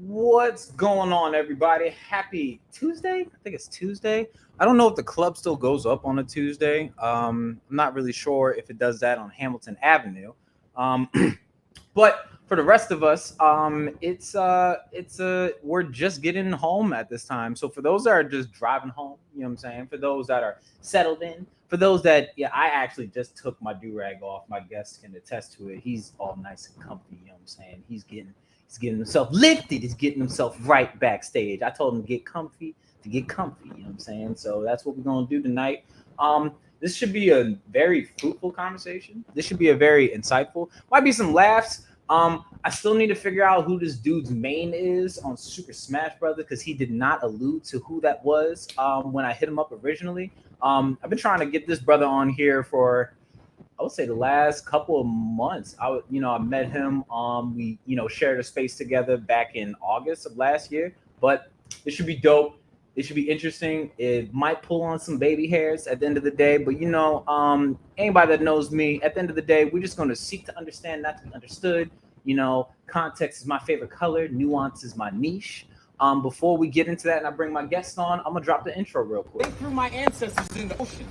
What's going on, everybody? Happy Tuesday. I think it's Tuesday. I don't know if the club still goes up on a Tuesday. I'm not really sure if it does that on Hamilton Avenue. Um, but for the rest of us, we're just getting home at this time. So for those that are just driving home, you know what I'm saying. For those that are settled in, for those that, yeah, I actually just took my do rag off. My guest can attest to it. He's all nice and comfy. You know what I'm saying. He's getting himself lifted. He's getting himself right backstage. I told him to get comfy, you know what I'm saying? So that's what we're going to do tonight. This should be a very fruitful conversation. This should be a very insightful. Might be some laughs. I still need to figure out who this dude's main is on Super Smash Brothers because he did not allude to who that was when I hit him up originally. I've been trying to get this brother on here for, I would say, the last couple of months. I met him. We shared a space together back in August of last year. But it should be dope. It should be interesting. It might pull on some baby hairs at the end of the day. But anybody that knows me, at the end of the day, we're just going to seek to understand, not to be understood. Context is my favorite color. Nuance is my niche. Before we get into that and I bring my guest on, I'm gonna drop the intro real quick. They threw my ancestors in the ocean.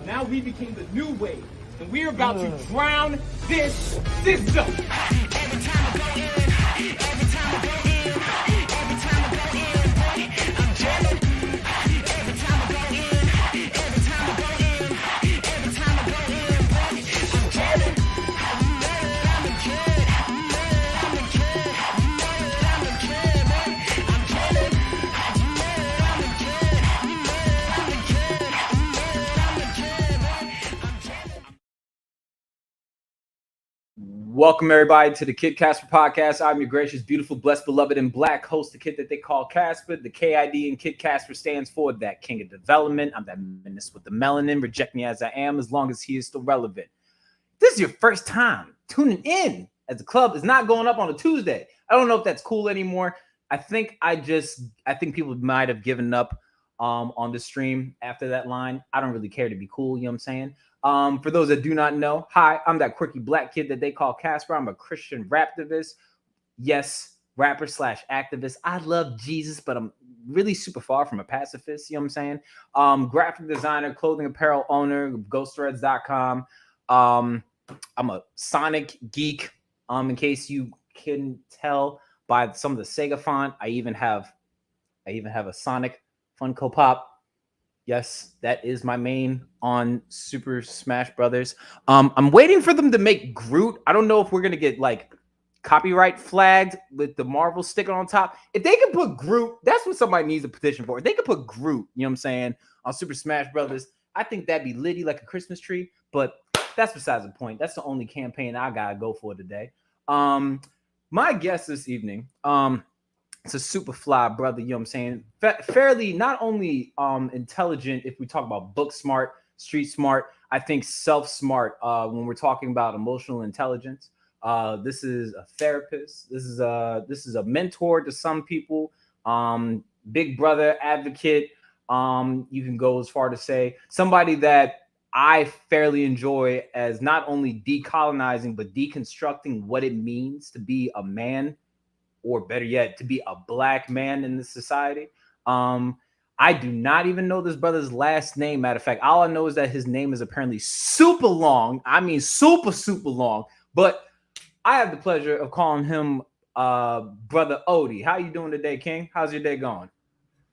Now we became the new wave, and we're about to drown this system. Every time I go in, every time I go in, every time I go in, boy, I'm jamming. Every time I go in, every time I go in, every time I go in, boy, I'm jamming. I'm a kid, I'm a kid, I'm a kid, man. I'm jamming. I'm a kid, I'm a kid, I'm a kid, man. I'm jamming. Welcome everybody to the Kid Casper podcast. I'm your gracious, beautiful, blessed, beloved, and black host, the kid that they call Casper. The KID in Kid Casper stands for that king of development. I'm that menace with the melanin. Reject me as I am, as long as he is still relevant. This is your first time tuning in, as the club is not going up on a Tuesday. I don't know if that's cool anymore. I think people might have given up on the stream after that line. I don't really care to be cool, you know what I'm saying? For those that do not know, hi, I'm that quirky black kid that they call Casper. I'm a Christian raptivist. Yes, rapper / activist. I love Jesus, but I'm really super far from a pacifist, you know what I'm saying? Graphic designer, clothing apparel owner, ghostthreads.com. I'm a Sonic geek. In case you can tell by some of the Sega font, I even have a Sonic Funko Pop. Yes, that is my main on Super Smash Brothers. I'm waiting for them to make Groot. I don't know if we're gonna get like copyright flagged with the Marvel sticker on top. If they can put Groot, that's what somebody needs a petition for. If they could put Groot, you know what I'm saying, on Super Smash Brothers, I think that'd be litty like a Christmas tree. But that's besides the point. That's the only campaign I gotta go for today. My guest this evening, it's a super fly brother, you know what I'm saying? Fairly not only intelligent if we talk about book smart, street smart, I think self-smart when we're talking about emotional intelligence. This is a therapist. This is a mentor to some people. Big brother advocate. You can go as far to say somebody that I fairly enjoy as not only decolonizing but deconstructing what it means to be a man, or better yet, to be a black man in this society. I do not even know this brother's last name. Matter of fact, all I know is that his name is apparently super long. I mean, super, super long. But I have the pleasure of calling him Brother Odi. How you doing today, King? How's your day going?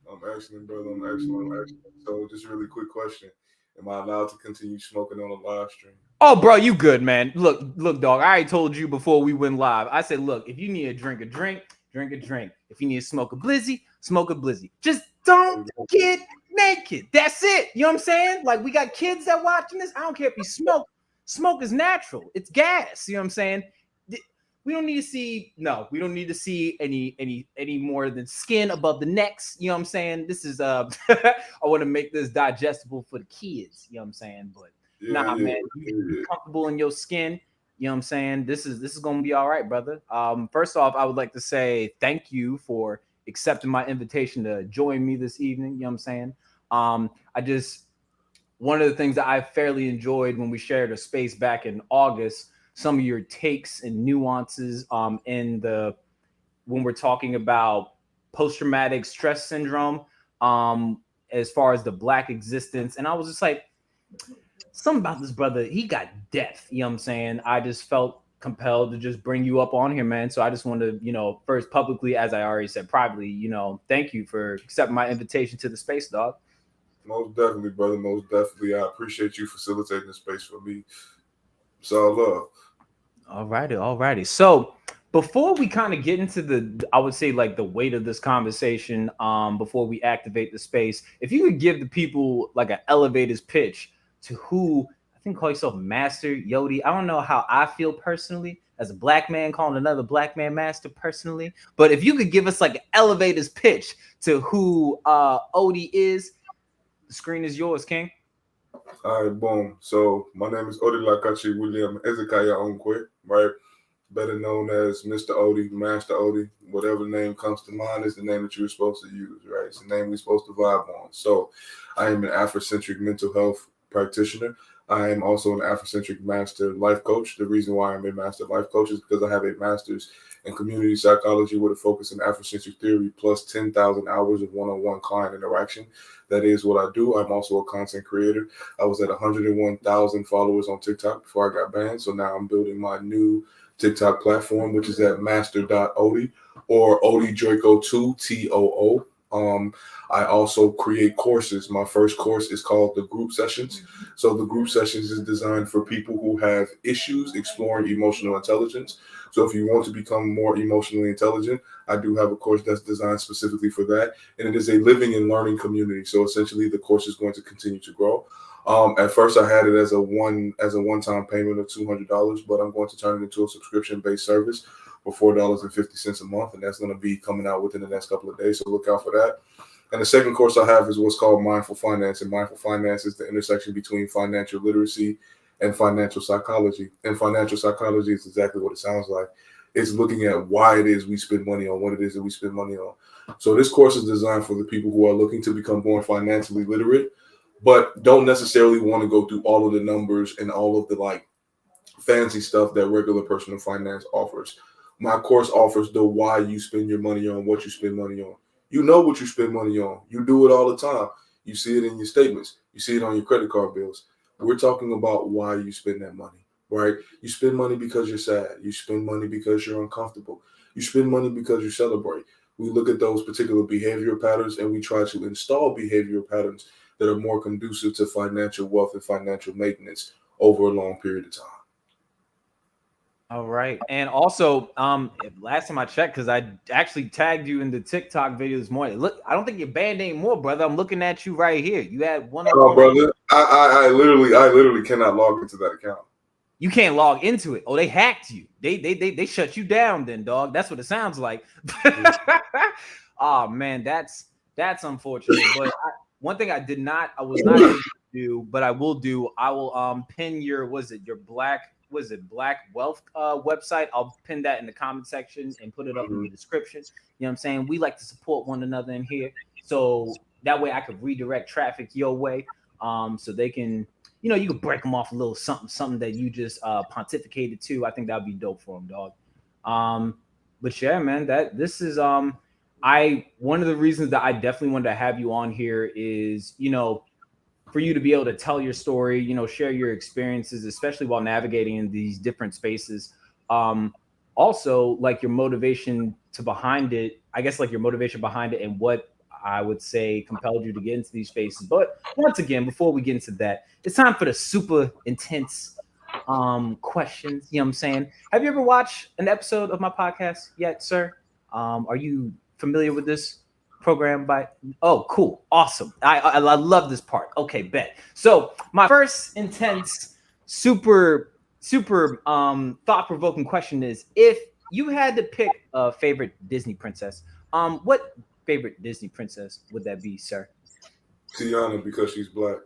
I'm excellent, brother. I'm excellent. So just a really quick question. Am I allowed to continue smoking on a live stream? Oh, bro, you good, man. Look, dog. I already told you before we went live. I said, look, if you need a drink, drink a drink. If you need to smoke a blizzy, smoke a blizzy. Just don't get naked. That's it. You know what I'm saying? Like, we got kids that watching this. I don't care if you smoke. Smoke is natural. It's gas. You know what I'm saying? We don't need to see any more than skin above the necks. You know what I'm saying? This is I want to make this digestible for the kids. You know what I'm saying? But man, you be comfortable in your skin. You know what I'm saying? This is gonna be all right, brother. First off, I would like to say thank you for accepting my invitation to join me this evening. You know what I'm saying? one of the things that I fairly enjoyed when we shared a space back in August, some of your takes and nuances in the when we're talking about post-traumatic stress syndrome, as far as the Black existence. And I was just like, something about this brother, he got depth. You know what I'm saying? I just felt compelled to just bring you up on here, man. So I just wanted to, first publicly, as I already said privately, thank you for accepting my invitation to the space, dog. Most definitely, brother. Most definitely. I appreciate you facilitating the space for me. It's all love. All righty. So before we kind of get into I would say like the weight of this conversation, before we activate the space, if you could give the people like an elevator's pitch to who I think call yourself Master Yodi. I don't know how I feel personally as a Black man calling another Black man master personally, but if you could give us like an elevator's pitch to who Odi is, the screen is yours, King. All right, boom. So my name is Odi Lakachi William Ezekiah Onkwe, right? Better known as Mr. Odi, Master Odi, whatever name comes to mind is the name that you were supposed to use, right? It's the name we're supposed to vibe on. So I am an Africentric mental health practitioner. I am also an Africentric master life coach. The reason why I'm a master life coach is because I have a master's in community psychology with a focus in Africentric theory plus 10,000 hours of one-on-one client interaction. That is what I do. I'm also a content creator. I was at 101,000 followers on TikTok before I got banned. So now I'm building my new TikTok platform, which is at master.odi or Odi Draco 2 TOO. I also create courses. My first course is called the Group Sessions. So the Group Sessions is designed for people who have issues exploring emotional intelligence. So if you want to become more emotionally intelligent, I do have a course that's designed specifically for that. And it is a living and learning community. So essentially the course is going to continue to grow. At first I had it as a one-time payment of $200, but I'm going to turn it into a subscription-based service for $4.50 a month, and that's going to be coming out within the next couple of days, so look out for that. And the second course I have is what's called Mindful Finance, and Mindful Finance is the intersection between financial literacy and financial psychology. And financial psychology is exactly what it sounds like. It's looking at why it is we spend money on what it is that we spend money on. So this course is designed for the people who are looking to become more financially literate, but don't necessarily want to go through all of the numbers and all of the like fancy stuff that regular personal finance offers. My course offers the why you spend your money on what you spend money on. You know what you spend money on. You do it all the time. You see it in your statements. You see it on your credit card bills. We're talking about why you spend that money, right? You spend money because you're sad. You spend money because you're uncomfortable. You spend money because you celebrate. We look at those particular behavioral patterns and we try to install behavioral patterns that are more conducive to financial wealth and financial maintenance over a long period of time. All right. And also, last time I checked, because I actually tagged you in the TikTok video this morning. Look, I don't think you're banned anymore, brother. I'm looking at you right here. You had one. Oh, brother, I literally cannot log into that account. You can't log into it. Oh, they hacked you. They shut you down then, dog. That's what it sounds like. Oh man, that's unfortunate. But one thing I was not able to do, but I will do. I will pin your Black Wealth website. I'll pin that in the comment section and put it up in the description. You know what I'm saying? We like to support one another in here. So that way I could redirect traffic your way. So they can, you can break them off a little something that you just pontificated to. I think that would be dope for them, dog. But yeah, man, this is one of the reasons that I definitely wanted to have you on here is, for you to be able to tell your story, share your experiences, especially while navigating in these different spaces. Also, like your motivation behind it, and what I would say compelled you to get into these spaces. But once again, before we get into that, it's time for the super intense questions. You know what I'm saying? Have you ever watched an episode of my podcast yet, sir? Are you familiar with this program cool, awesome. I love this part. Okay, bet. So my first intense, super thought-provoking question is, if you had to pick a favorite Disney princess, what favorite Disney princess would that be, sir? Tiana, because she's Black.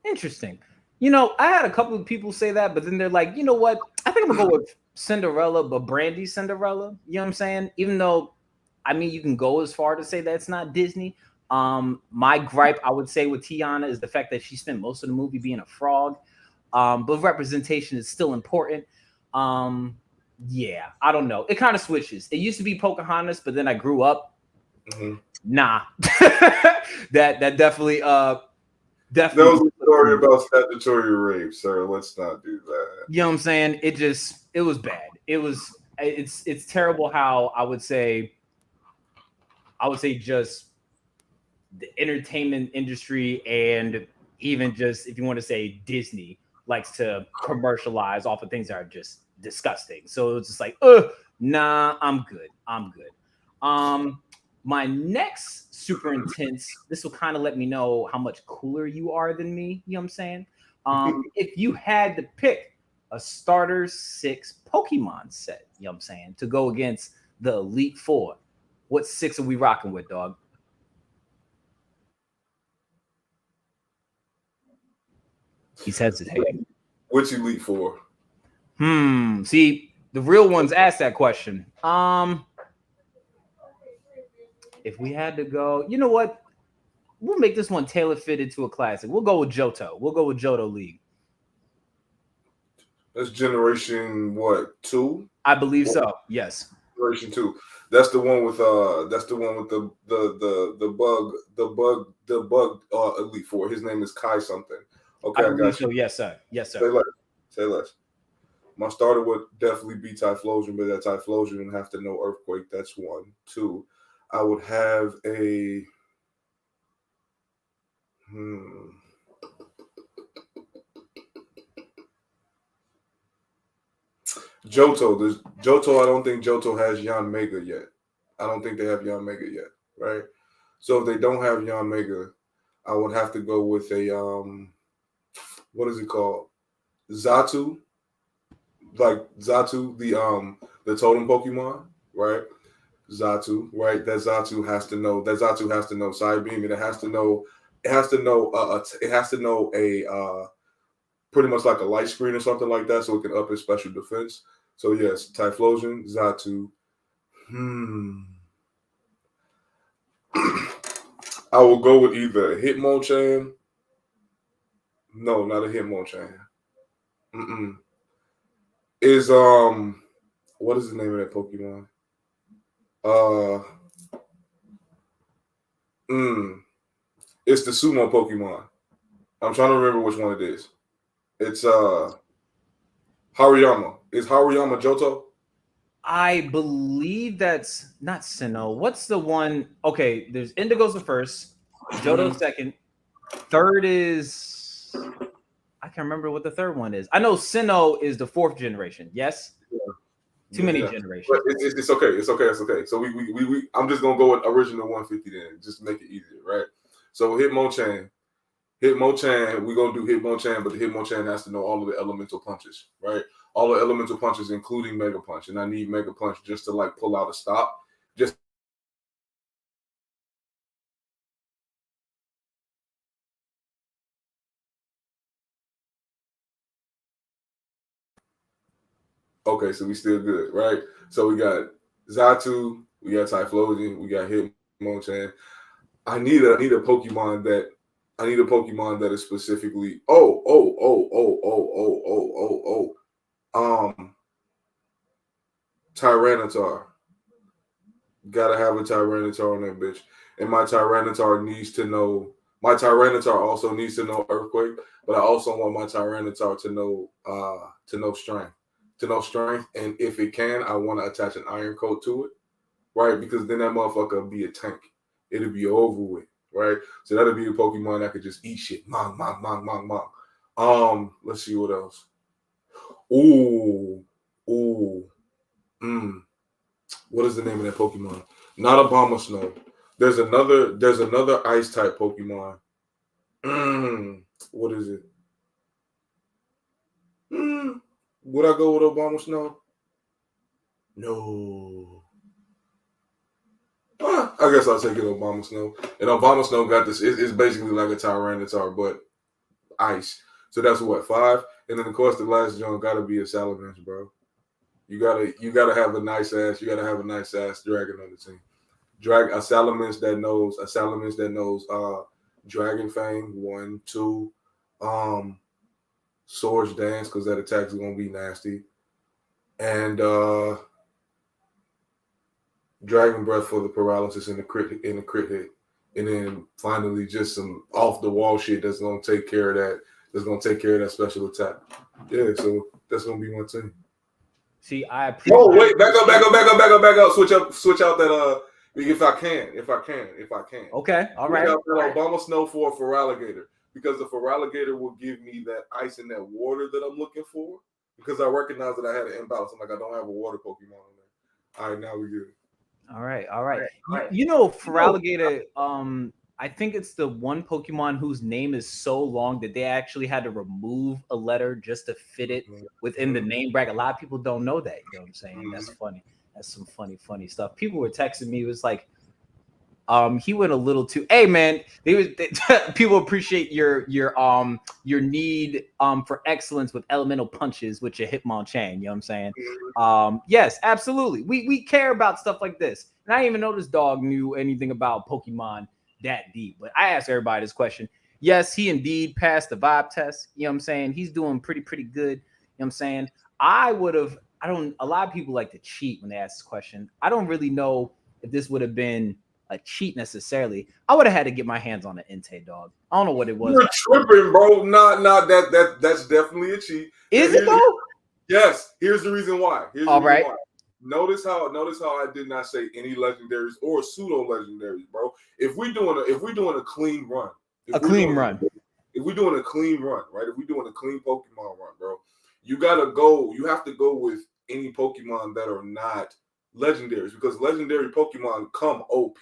Interesting. I had a couple of people say that, but then they're like, you know what? I think I'm gonna go with Cinderella, but Brandy Cinderella. You know what I'm saying? Even though, you can go as far to say that's not Disney, My gripe, I would say, with Tiana is the fact that she spent most of the movie being a frog. But representation is still important. Yeah, I don't know. It kind of switches. It used to be Pocahontas, but then I grew up. Nah, that definitely That was a story about statutory rape, sir. Let's not do that. You know what I'm saying? It was bad. It's terrible how I would say just the entertainment industry, and even just, if you want to say, Disney likes to commercialize off of things that are just disgusting. So it's just like, nah, I'm good. My next super intense, this will kind of let me know how much cooler you are than me. You know what I'm saying? If you had to pick a starter 6 Pokemon set, you know what I'm saying, to go against the Elite Four, what 6 are we rocking with, dog? He's hesitating. Which Elite Four? See, the real ones asked that question. If we had to go, you know what? We'll make this one tailor fitted to a classic. We'll go with Johto. We'll go with Johto League. That's generation what, 2? I believe so. Yes. Generation 2. That's the one with the bug Elite Four. His name is Kai something. Okay, I got you. So. Yes, sir. Yes, sir. Say less. My starter would definitely be Typhlosion, but that Typhlosion would have to know Earthquake. That's 1. 2. I would have a Johto. Johto, I don't think Johto has Yanmega yet. I don't think they have Yanmega yet, right? So if they don't have Yanmega, I would have to go with a what is it called? Xatu. Like Xatu, the totem Pokemon, right? Xatu, right? That Xatu has to know Psybeam, and it has to know a pretty much like a light screen or something like that, so it can up its special defense. So yes, Typhlosion, Xatu. I will go with either Hitmonchan. No, not a Hitmonchan. Is what is the name of that Pokemon? It's the sumo Pokemon. I'm trying to remember which one it is. It's Hariyama. Is Hariyama Johto? I believe that's not Sinnoh. What's the one? Okay, there's Indigo's the first, Johto's second, third is, I can't remember what the third one is. I know Sinnoh is the 4th generation. Yes. Yeah. Too many generations. But it's okay. It's okay. So we I'm just gonna go with original 150 then, just to make it easier, right? So Hitmonchan, we're gonna do Hitmonchan, but the Hitmonchan has to know all of the elemental punches, right? All the elemental punches, including Mega Punch, and I need Mega Punch just to like pull out a stop. Just okay, so we still good, right? So we got Xatu, we got Typhlosion, we got Hitmonchan. I need a Pokemon that is specifically Tyranitar. Gotta have a Tyranitar on that bitch. And my Tyranitar also needs to know Earthquake, but I also want my Tyranitar to know strength. And if it can, I want to attach an iron coat to it, right? Because then that motherfucker will be a tank. It'll be over with, right? So that'll be a Pokemon that could just eat shit. Mong. Let's see what else. What is the name of that Pokemon? Not Abomasnow. There's another ice type Pokemon. What is it? Would I go with Abomasnow? No. I guess I'll take it Abomasnow. And Abomasnow got this. It's basically like a Tyranitar, but ice. So that's what, 5? And then of course the last joint gotta be a Salamence, bro. You gotta have a nice ass. You gotta have a nice ass dragon on the team. a salamence that knows Dragon Fang 1, 2, Swords Dance because that attack is gonna be nasty, and Dragon Breath for the paralysis and the crit hit, and then finally just some off the wall shit that's gonna take care of that. That's gonna take care of that special attack. Yeah, so that's gonna be my team. See, I appreciate. Oh wait, back up. Switch out that if I can. Okay, all right. Switch out that Obama Snow for a Feraligator because the Feraligator will give me that ice and that water that I'm looking for because I recognize that I had an imbalance. I'm like, I don't have a water Pokemon on there. All right, now we good. All right. You know, Feraligator, I think it's the one Pokemon whose name is so long that they actually had to remove a letter just to fit it within the name bracket. A lot of people don't know that. You know what I'm saying? That's funny. That's some funny stuff. People were texting me. It was like, he went a little too. Hey man, people appreciate your need for excellence with elemental punches with your Hitmonchan. You know what I'm saying? Yes, absolutely. We care about stuff like this. And I didn't even know this dog knew anything about Pokemon that deep. But I asked everybody this question. Yes, he indeed passed the vibe test. You know what I'm saying? He's doing pretty good. You know what I'm saying? A lot of people like to cheat when they ask this question. I don't really know if this would have been a cheat necessarily. I would have had to get my hands on an Entei dog. I don't know what it was. You're tripping, bro. Not that's definitely a cheat. Is it though? Yes. Here's the reason why. Why. Notice how I did not say any legendaries or pseudo legendaries, bro. If we're doing a clean run, if we're doing a clean run, right? If we're doing a clean Pokemon run, bro, you have to go with any Pokemon that are not legendaries because legendary Pokemon come OP.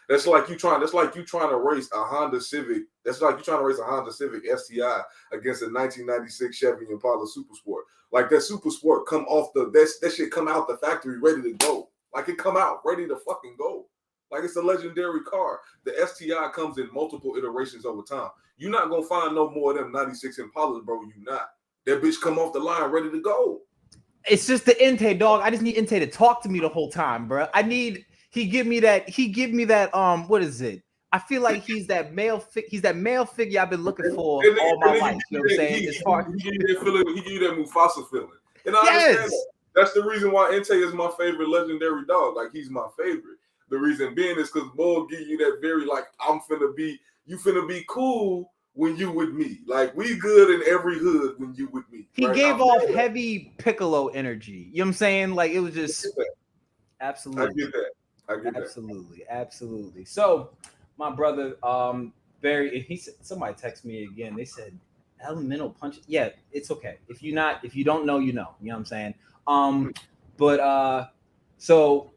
That's like you trying to race a Honda Civic. That's like you trying to race a Honda Civic STI against a 1996 Chevy Impala Super Sport. Like that Super Sport come off that shit come out the factory ready to go. Like it come out ready to fucking go. Like it's a legendary car. The STI comes in multiple iterations over time. You're not gonna find no more of them 96 Impalas, bro. You not. That bitch come off the line ready to go. It's just the Entei dog. I just need Entei to talk to me the whole time, bro. He give me that what is it? I feel like he's that male figure I've been looking for all my life. You know what I'm saying? He give you that Mufasa feeling. And I understand that. That's the reason why Entei is my favorite legendary dog. Like he's my favorite. The reason being is because Bull give you that very like you finna be cool when you with me. Like we good in every hood when you with me. He gave off heavy Piccolo energy. You know what I'm saying? Like it was just absolutely. I get that. Absolutely. So my brother, he said somebody texted me again. They said elemental punch. Yeah, it's okay. If you don't know, you know. You know what I'm saying? So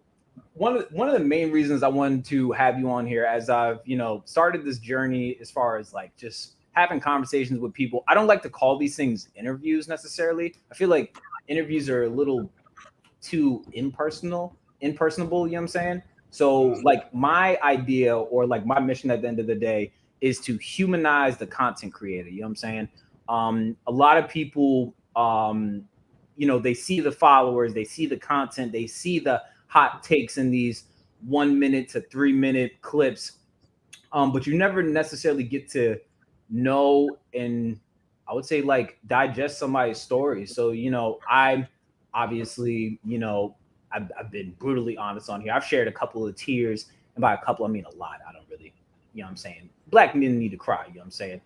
one of the main reasons I wanted to have you on here, as I've started this journey as far as like just having conversations with people. I don't like to call these things interviews necessarily. I feel like interviews are a little too impersonable. You know what I'm saying? So like my idea or like my mission at the end of the day is to humanize the content creator. You know what I'm saying? A lot of people, they see the followers, they see the content, they see the hot takes in these 1 minute to 3 minute clips. But you never necessarily get to know and I would say like digest somebody's story. So, I obviously, I've been brutally honest on here. I've shared a couple of tears, and by a couple, I mean a lot. I don't really, you know what I'm saying? Black men need to cry, you know what I'm saying?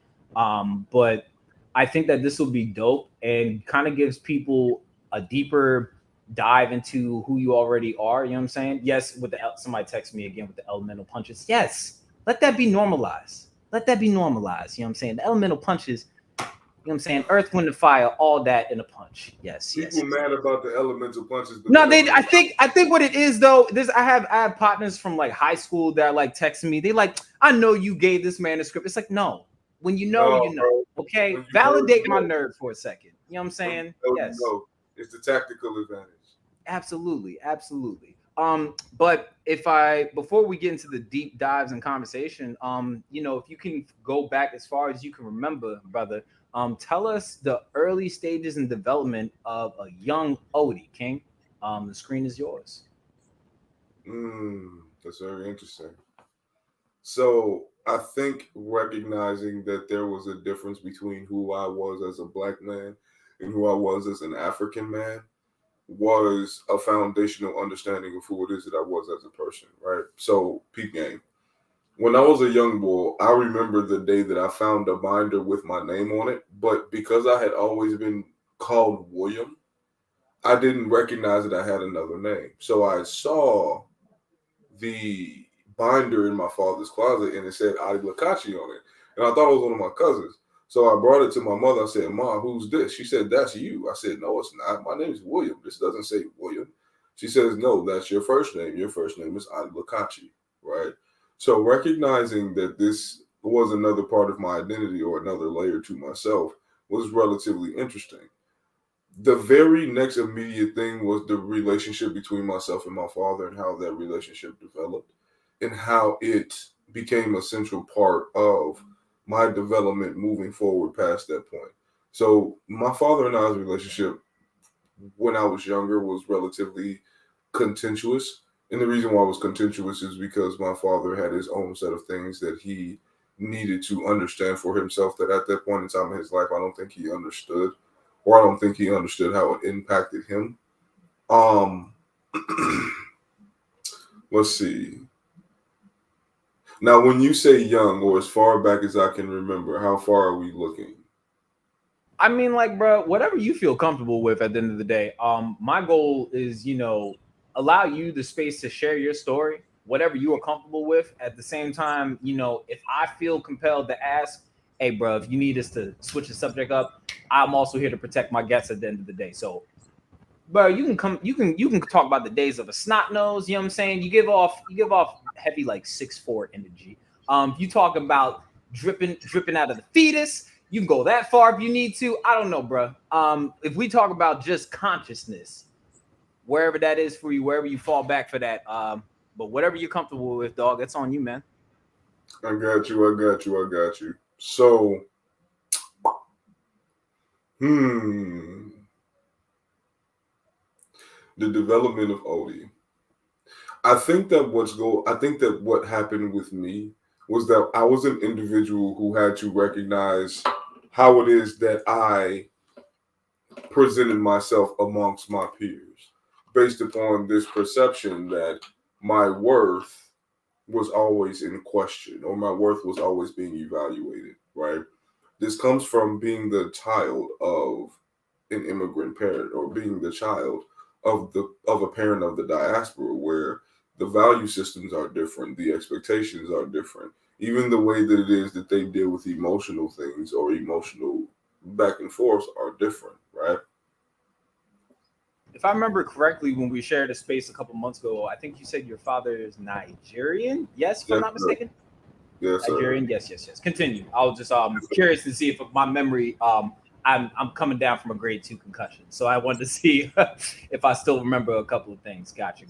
But I think that this will be dope and kind of gives people a deeper dive into who you already are, you know what I'm saying? Yes, somebody texted me again with the elemental punches. Yes, let that be normalized. You know what I'm saying? The elemental punches, you know what I'm saying? Earth, wind, and fire, all that in a punch. Yes. People mad about the elemental punches. No, I think what it is though, I have partners from like high school that are like texting me. They like, I know you gave this man a script. It's like, no. When you know, you know. Bro. Okay. Validate my nerd for a second. You know what I'm saying? Yes. It's the tactical advantage. Absolutely. But before we get into the deep dives and conversation, if you can go back as far as you can remember, brother. Tell us the early stages and development of a young Odi, King. The screen is yours. That's very interesting. So I think recognizing that there was a difference between who I was as a black man and who I was as an African man was a foundational understanding of who it is that I was as a person, right? So, peep game. When I was a young boy, I remember the day that I found a binder with my name on it, but because I had always been called William, I didn't recognize that I had another name. So I saw the binder in my father's closet and it said Adi Lakachi on it. And I thought it was one of my cousins. So I brought it to my mother. I said, "Mom, who's this?" She said, "That's you." I said, "No, it's not. My name is William. This doesn't say William." She says, "No, that's your first name. Your first name is Adi Lakachi," right? So recognizing that this was another part of my identity or another layer to myself was relatively interesting. The very next immediate thing was the relationship between myself and my father and how that relationship developed and how it became a central part of my development moving forward past that point. So my father and I's relationship when I was younger was relatively contentious. And the reason why it was contentious is because my father had his own set of things that he needed to understand for himself that at that point in time in his life, I don't think he understood, or I don't think he understood how it impacted him. Um, let's see. Now, when you say young or as far back as I can remember, how far are we looking? I mean, like, bro, whatever you feel comfortable with at the end of the day. My goal is, allow you the space to share your story, whatever you are comfortable with. At the same time, if I feel compelled to ask, hey, bro, if you need us to switch the subject up, I'm also here to protect my guests at the end of the day. So, bro, you can talk about the days of a snot nose. You know what I'm saying? You give off heavy like 6'4" energy. You talk about dripping out of the fetus. You can go that far if you need to. I don't know, bro. If we talk about just consciousness, wherever that is for you, wherever you fall back for that. But whatever you're comfortable with, dog, it's on you, man. I got you. So, the development of Odi. I think that what happened with me was that I was an individual who had to recognize how it is that I presented myself amongst my peers based upon this perception that my worth was always in question or my worth was always being evaluated, right? This comes from being the child of an immigrant parent or being the child of a parent of the diaspora where the value systems are different, the expectations are different, even the way that it is that they deal with emotional things or emotional back and forth are different, right? If I remember correctly, when we shared a space a couple months ago, I think you said your father is Nigerian. Yes, if I'm not mistaken. Yes, Nigerian. Yes. Continue. I was just curious to see if my memory. I'm coming down from a grade 2 concussion, so I wanted to see if I still remember a couple of things. Gotcha.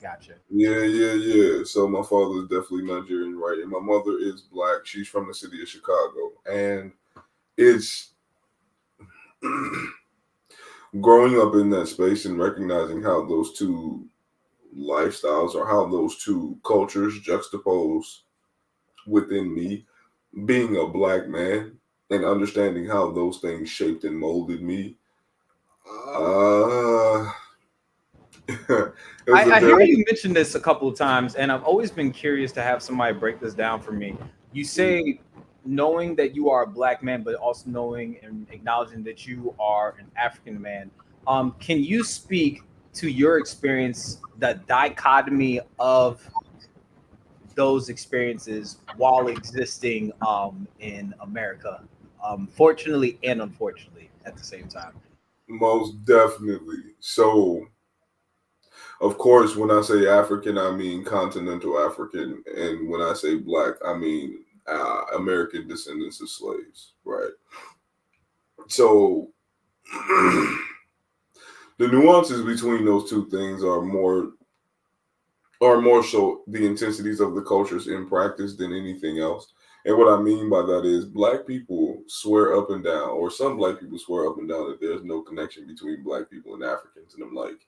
Yeah. So my father is definitely Nigerian, right? And my mother is black. She's from the city of Chicago, and it's growing up in that space and recognizing how those two lifestyles or how those two cultures juxtapose within me, being a black man and understanding how those things shaped and molded me. I hear you mention this a couple of times, and I've always been curious to have somebody break this down for me. You say knowing that you are a black man, but also knowing and acknowledging that you are an African man. Can you speak to your experience, the dichotomy of those experiences while existing in America, fortunately and unfortunately at the same time? Most definitely. So, of course, when I say African, I mean continental African. And when I say black, I mean American descendants of slaves, right? So, the nuances between those two things are more so the intensities of the cultures in practice than anything else. And what I mean by that is black people swear up and down, or some black people swear up and down that there's no connection between black people and Africans. And I'm like,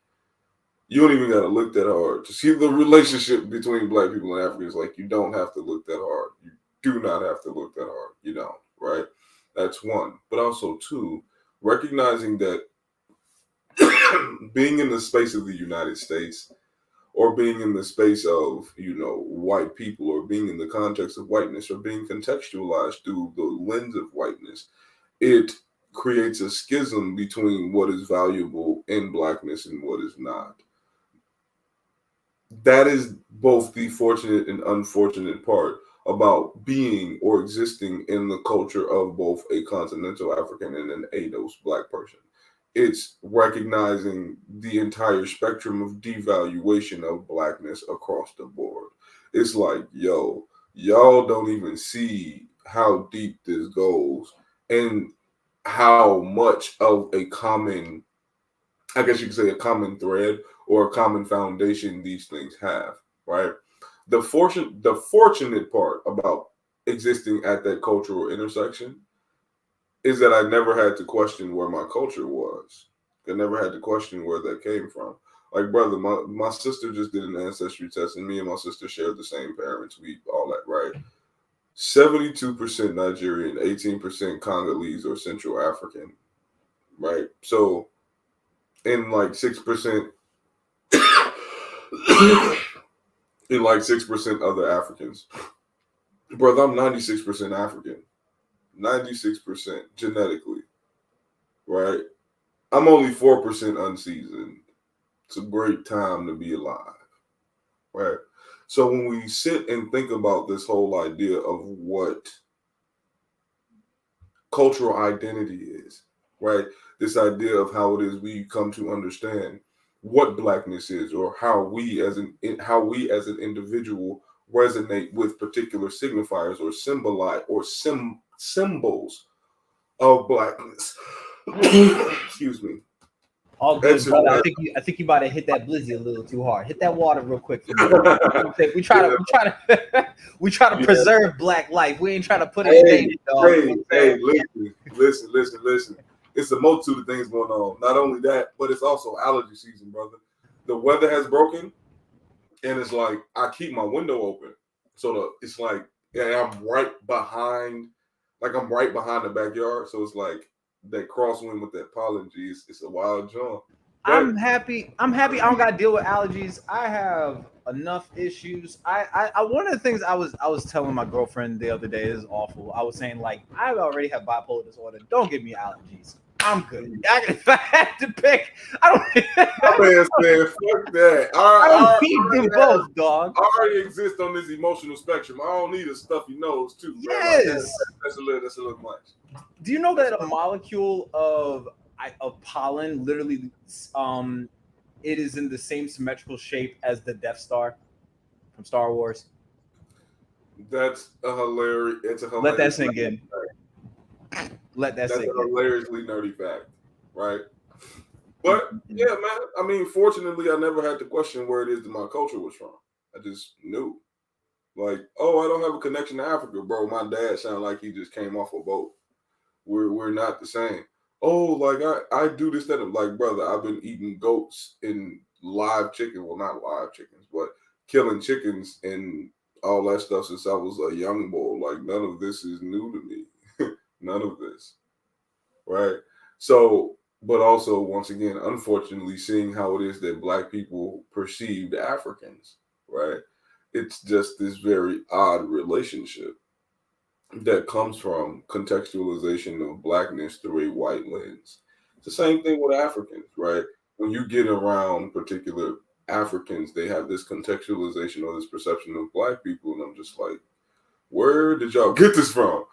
You don't even got to look that hard to see the relationship between black people and Africans. Like, you don't have to look that hard. You do not have to look that hard. You don't, right? That's one. But also, two, recognizing that being in the space of the United States, or being in the space of, white people, or being in the context of whiteness, or being contextualized through the lens of whiteness, it creates a schism between what is valuable in blackness and what is not. That is both the fortunate and unfortunate part about being or existing in the culture of both a continental African and an ADOS black person. It's recognizing the entire spectrum of devaluation of blackness across the board. It's like, yo, y'all don't even see how deep this goes and how much of a common, I guess you could say, a common thread or a common foundation these things have, right? The fortunate part about existing at that cultural intersection is that I never had to question where my culture was. I never had to question where that came from. Like, brother, my sister just did an ancestry test, and me and my sister shared the same parents. We all that, right? 72% Nigerian, 18% Congolese or Central African, right? So, in like 6%, in like 6% other Africans. Brother, I'm 96% African. 96% genetically, right? I'm only 4% unseasoned. It's a great time to be alive, right? So when we sit and think about this whole idea of what cultural identity is, right? This idea of how it is we come to understand what blackness is, or how we as an individual resonate with particular signifiers or symbolize or symbols of blackness. Excuse me. All good, brother. I think you about to hit that blizzy a little too hard. Hit that water real quick for me. We try to preserve black life. We ain't trying to put it in danger, dog. Hey, listen. It's a multitude of things going on. Not only that, but it's also allergy season, brother. The weather has broken, and it's like I keep my window open, so it's like I'm right behind the backyard. So it's like that crosswind with that pollen. It's a wild jump. I'm happy. I don't got to deal with allergies. I have enough issues. I one of the things I was telling my girlfriend the other day is awful. I was saying, like, I already have bipolar disorder. Don't give me allergies. I'm good. If I had to pick, I don't. Man, fuck that. I don't need them both, dog. I already exist on this emotional spectrum. I don't need a stuffy nose too. Yes, like that's a little much. Do you know that a molecule of pollen literally, it is in the same symmetrical shape as the Death Star from Star Wars? That's a hilarious. It's a hilarious. Let that sink in. That's a hilariously nerdy fact, right? But yeah, man. I mean, fortunately, I never had to question where it is that my culture was from. I just knew, like, oh, I don't have a connection to Africa, bro. My dad sounded like he just came off a boat. We're not the same. Oh, like I do this, that. I'm like, brother, I've been eating goats and live chicken. Well, not live chickens, but killing chickens and all that stuff since I was a young boy. Like, none of this is new to me. None of this, right? So, but also, once again, unfortunately, seeing how it is that Black people perceived Africans, right? It's just this very odd relationship that comes from contextualization of Blackness through a white lens. It's the same thing with Africans, right? When you get around particular Africans, they have this contextualization or this perception of Black people, and I'm just like, where did y'all get this from?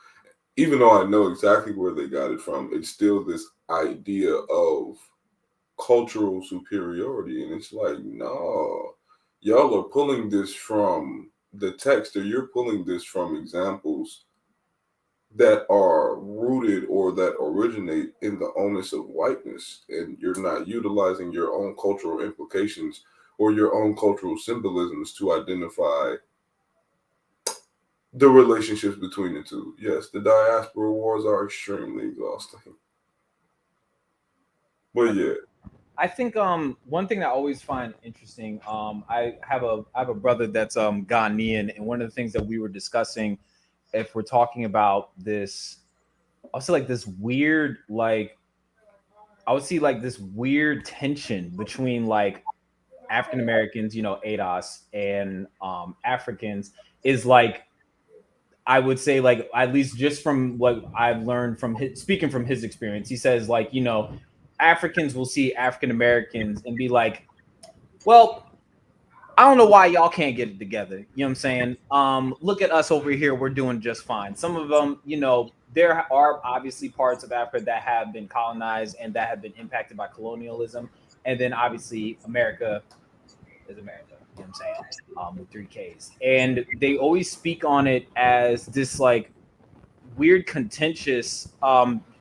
Even though I know exactly where they got it from, it's still this idea of cultural superiority. And it's like, no, y'all are pulling this from the text, or you're pulling this from examples that are rooted or that originate in the onus of whiteness. And you're not utilizing your own cultural implications or your own cultural symbolisms to identify the relationships between the two. Yes, the diaspora wars are extremely exhausting. But yeah. I think one thing that I always find interesting, I have a brother that's Ghanaian, and one of the things that we were discussing, if we're talking about this, also like this weird like I would see like this weird tension between like African Americans, ADOS, and Africans is like I would say like at least just from what I've learned from his speaking from his experience, he says like Africans will see African Americans and be like, well, I don't know why y'all can't get it together. You know what I'm saying? Look at us over here. We're doing just fine. Some of them, there are obviously parts of Africa that have been colonized and that have been impacted by colonialism. And then obviously America is America. You know what I'm saying? With three Ks. And they always speak on it as this like weird contentious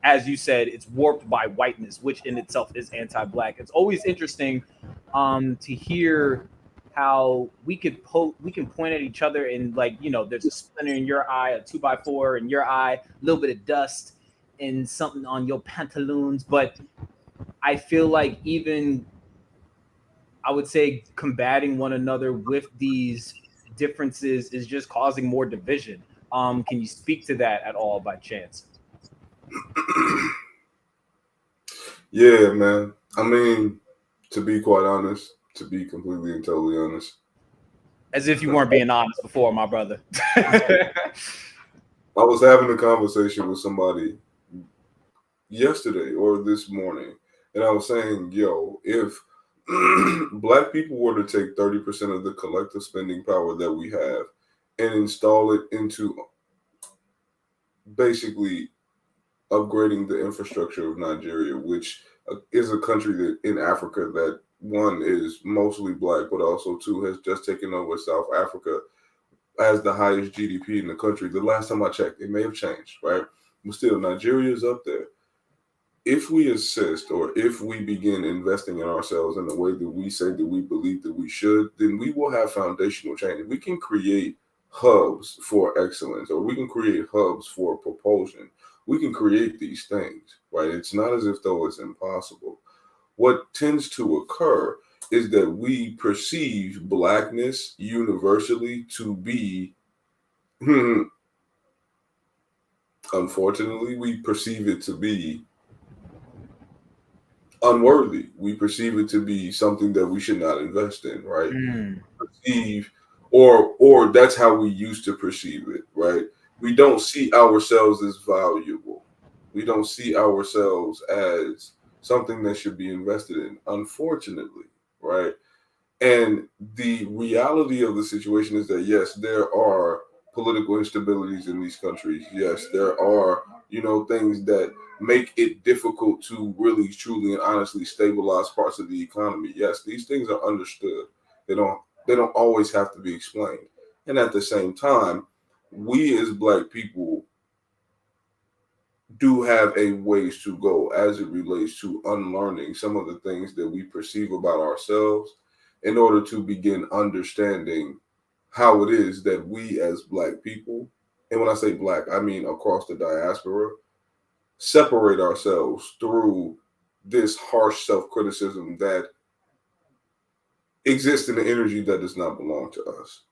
as you said, it's warped by whiteness, which in itself is anti-black. It's always interesting to hear how we can point at each other and like there's a splinter in your eye, a 2x4 in your eye, a little bit of dust and something on your pantaloons. But I feel like even I would say combating one another with these differences is just causing more division. Can you speak to that at all by chance? Yeah, man. I mean, to be quite honest, to be completely and totally honest. As if you weren't being honest before, my brother. I was having a conversation with somebody yesterday or this morning, and I was saying, yo, if black people were to take 30% of the collective spending power that we have and install it into basically upgrading the infrastructure of Nigeria, which is a country that in Africa that one is mostly black, but also two has just taken over South Africa as the highest GDP in the country. The last time I checked, it may have changed, right? But still, Nigeria is up there. If we assist or if we begin investing in ourselves in the way that we say that we believe that we should, then we will have foundational change. We can create hubs for excellence, or we can create hubs for propulsion. We can create these things, right? It's not as if though it's impossible. What tends to occur is that we perceive blackness universally to be, unfortunately, we perceive it to be unworthy. We perceive it to be something that we should not invest in, right? Perceive, or that's how we used to perceive it, right? We don't see ourselves as valuable. We don't see ourselves as something that should be invested in, unfortunately, right? And the reality of the situation is that yes, there are political instabilities in these countries. Yes, there are, things that make it difficult to really, truly, and honestly stabilize parts of the economy. Yes, these things are understood. They don't always have to be explained. And at the same time, we as black people do have a ways to go as it relates to unlearning some of the things that we perceive about ourselves in order to begin understanding how it is that we as black people, and when I say black, I mean across the diaspora, separate ourselves through this harsh self-criticism that exists in the energy that does not belong to us.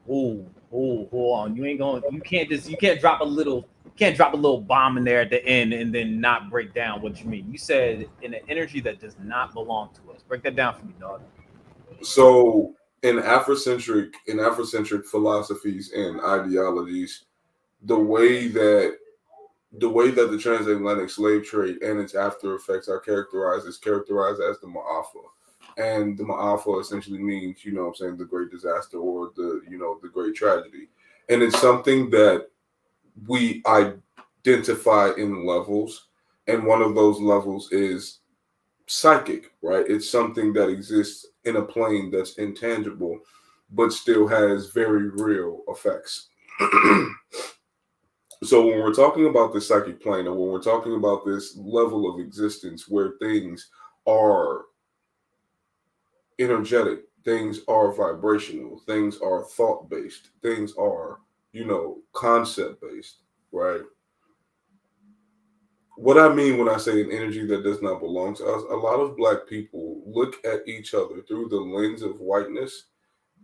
Hold on. You can't drop a little bomb in there at the end and then not break down what you mean. You said in an energy that does not belong to us. Break that down for me, dog. So in Afrocentric philosophies and ideologies, the way that the transatlantic slave trade and its after effects are characterized as the Ma'afa. And the Ma'afa essentially means, what I'm saying, the great disaster or the great tragedy. And it's something that we identify in levels. And one of those levels is psychic, right? It's something that exists in a plane that's intangible, but still has very real effects. So when we're talking about the psychic plane, and when we're talking about this level of existence where things are energetic, things are vibrational, things are thought-based, things are, concept-based, right? What I mean when I say an energy that does not belong to us, a lot of Black people look at each other through the lens of whiteness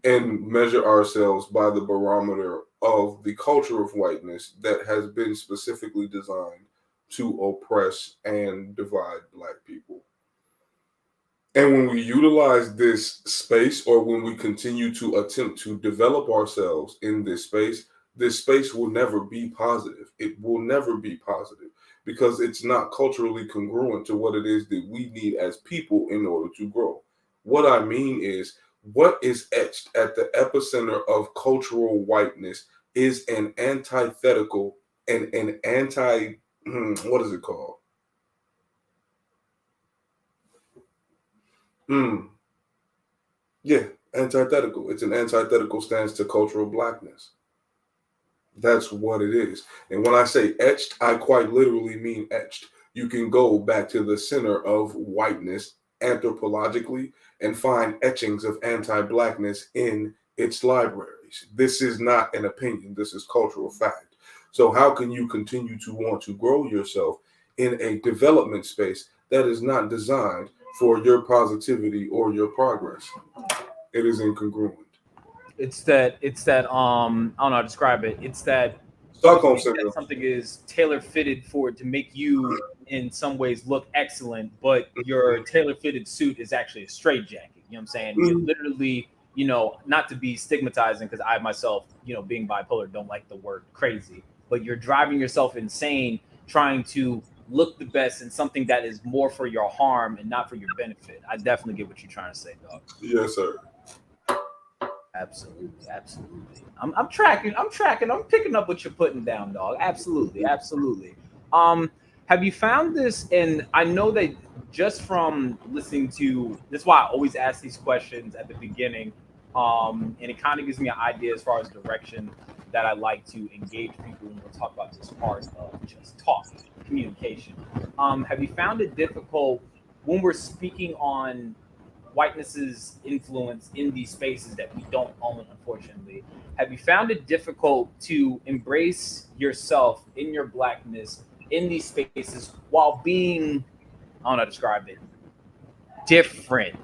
and measure ourselves by the barometer of the culture of whiteness that has been specifically designed to oppress and divide Black people. And when we utilize this space, or when we continue to attempt to develop ourselves in this space will never be positive. It will never be positive because it's not culturally congruent to what it is that we need as people in order to grow. What I mean is, what is etched at the epicenter of cultural whiteness is an antithetical and an anti, what is it called? Yeah, antithetical. It's an antithetical stance to cultural Blackness. That's what it is. And when I say etched, I quite literally mean etched. You can go back to the center of whiteness anthropologically and find etchings of anti-Blackness in its libraries. This is not an opinion. This is cultural fact. So how can you continue to want to grow yourself in a development space that is not designed for your positivity or your progress? It is incongruent. It's that I don't know how to describe it. It's that Stockholm think that syndrome. something is tailor fitted for it to make you in some ways look excellent, but your tailor fitted suit is actually a straitjacket. You know what I'm saying? You're literally, not to be stigmatizing, because I myself, being bipolar, don't like the word crazy, but you're driving yourself insane trying to look the best in something that is more for your harm and not for your benefit. I definitely get what you're trying to say, dog. Yes, sir. Absolutely. I'm tracking. I'm picking up what you're putting down, dog. Absolutely. Have you found this? And I know that just from listening to this, is why I always ask these questions at the beginning. And it kind of gives me an idea as far as direction that I like to engage people when we'll talk about this part of just talking, communication. Have you found it difficult when we're speaking on whiteness's influence in these spaces that we don't own, unfortunately? Have you found it difficult to embrace yourself in your Blackness in these spaces while being, I don't know how to describe it, different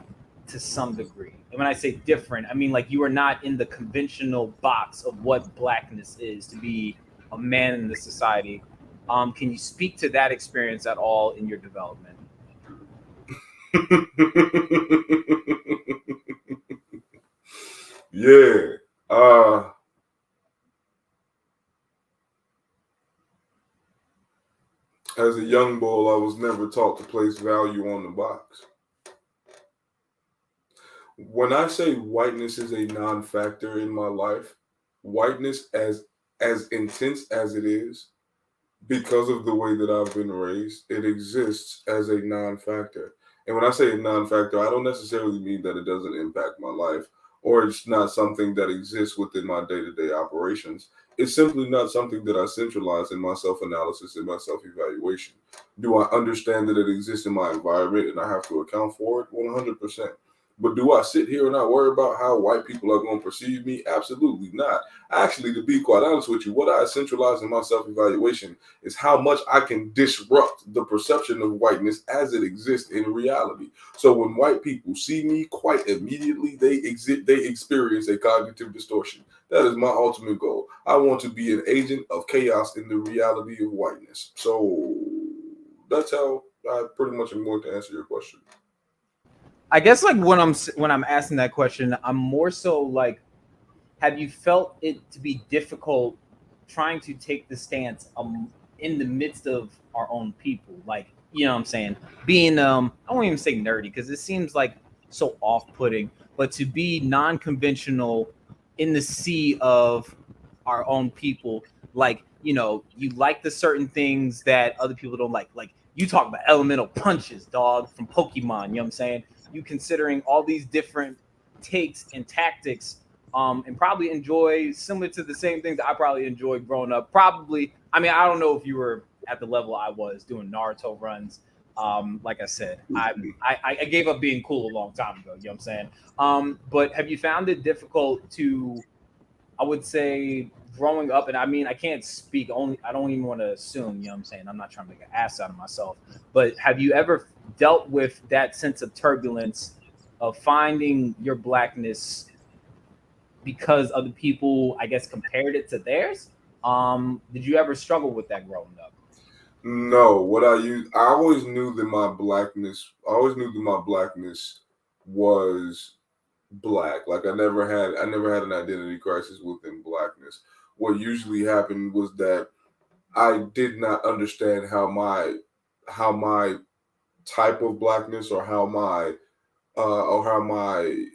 to some degree? And when I say different, I mean like you are not in the conventional box of what Blackness is to be a man in this society. Can you speak to that experience at all in your development? Yeah. As a young bull, I was never taught to place value on the box. When I say whiteness is a non-factor in my life, whiteness as intense as it is, because of the way that I've been raised, it exists as a non-factor. And when I say a non-factor, I don't necessarily mean that it doesn't impact my life or it's not something that exists within my day-to-day operations. It's simply not something that I centralize in my self-analysis and my self-evaluation. Do I understand that it exists in my environment and I have to account for it? 100%. But do I sit here and not worry about how white people are going to perceive me? Absolutely not. Actually, to be quite honest with you, what I centralize in my self-evaluation is how much I can disrupt the perception of whiteness as it exists in reality. So when white people see me, quite immediately they experience a cognitive distortion. That is my ultimate goal. I want to be an agent of chaos in the reality of whiteness. So that's how I pretty much am going to answer your question. I guess like when I'm asking that question, I'm more so like, have you felt it to be difficult trying to take the stance in the midst of our own people? Like, you know what I'm saying? Being I won't even say nerdy because it seems like so off-putting, but to be non-conventional in the sea of our own people, like, you like the certain things that other people don't like. Like you talk about elemental punches, dog, from Pokemon, you know what I'm saying? You considering all these different takes and tactics, and probably enjoy similar to the same things that I probably enjoyed growing up. Probably, I mean, I don't know if you were at the level I was doing Naruto runs. Like I said, I gave up being cool a long time ago. You know what I'm saying? But have you found it difficult to, I would say, growing up, and I mean, I can't speak only, I don't even want to assume, you know what I'm saying? I'm not trying to make an ass out of myself, but have you ever dealt with that sense of turbulence of finding your blackness because other people, I guess, compared it to theirs? Did you ever struggle with that growing up? No, I always knew that my blackness, was black. Like I never had an identity crisis within blackness. What usually happened was that I did not understand how my type of blackness or how my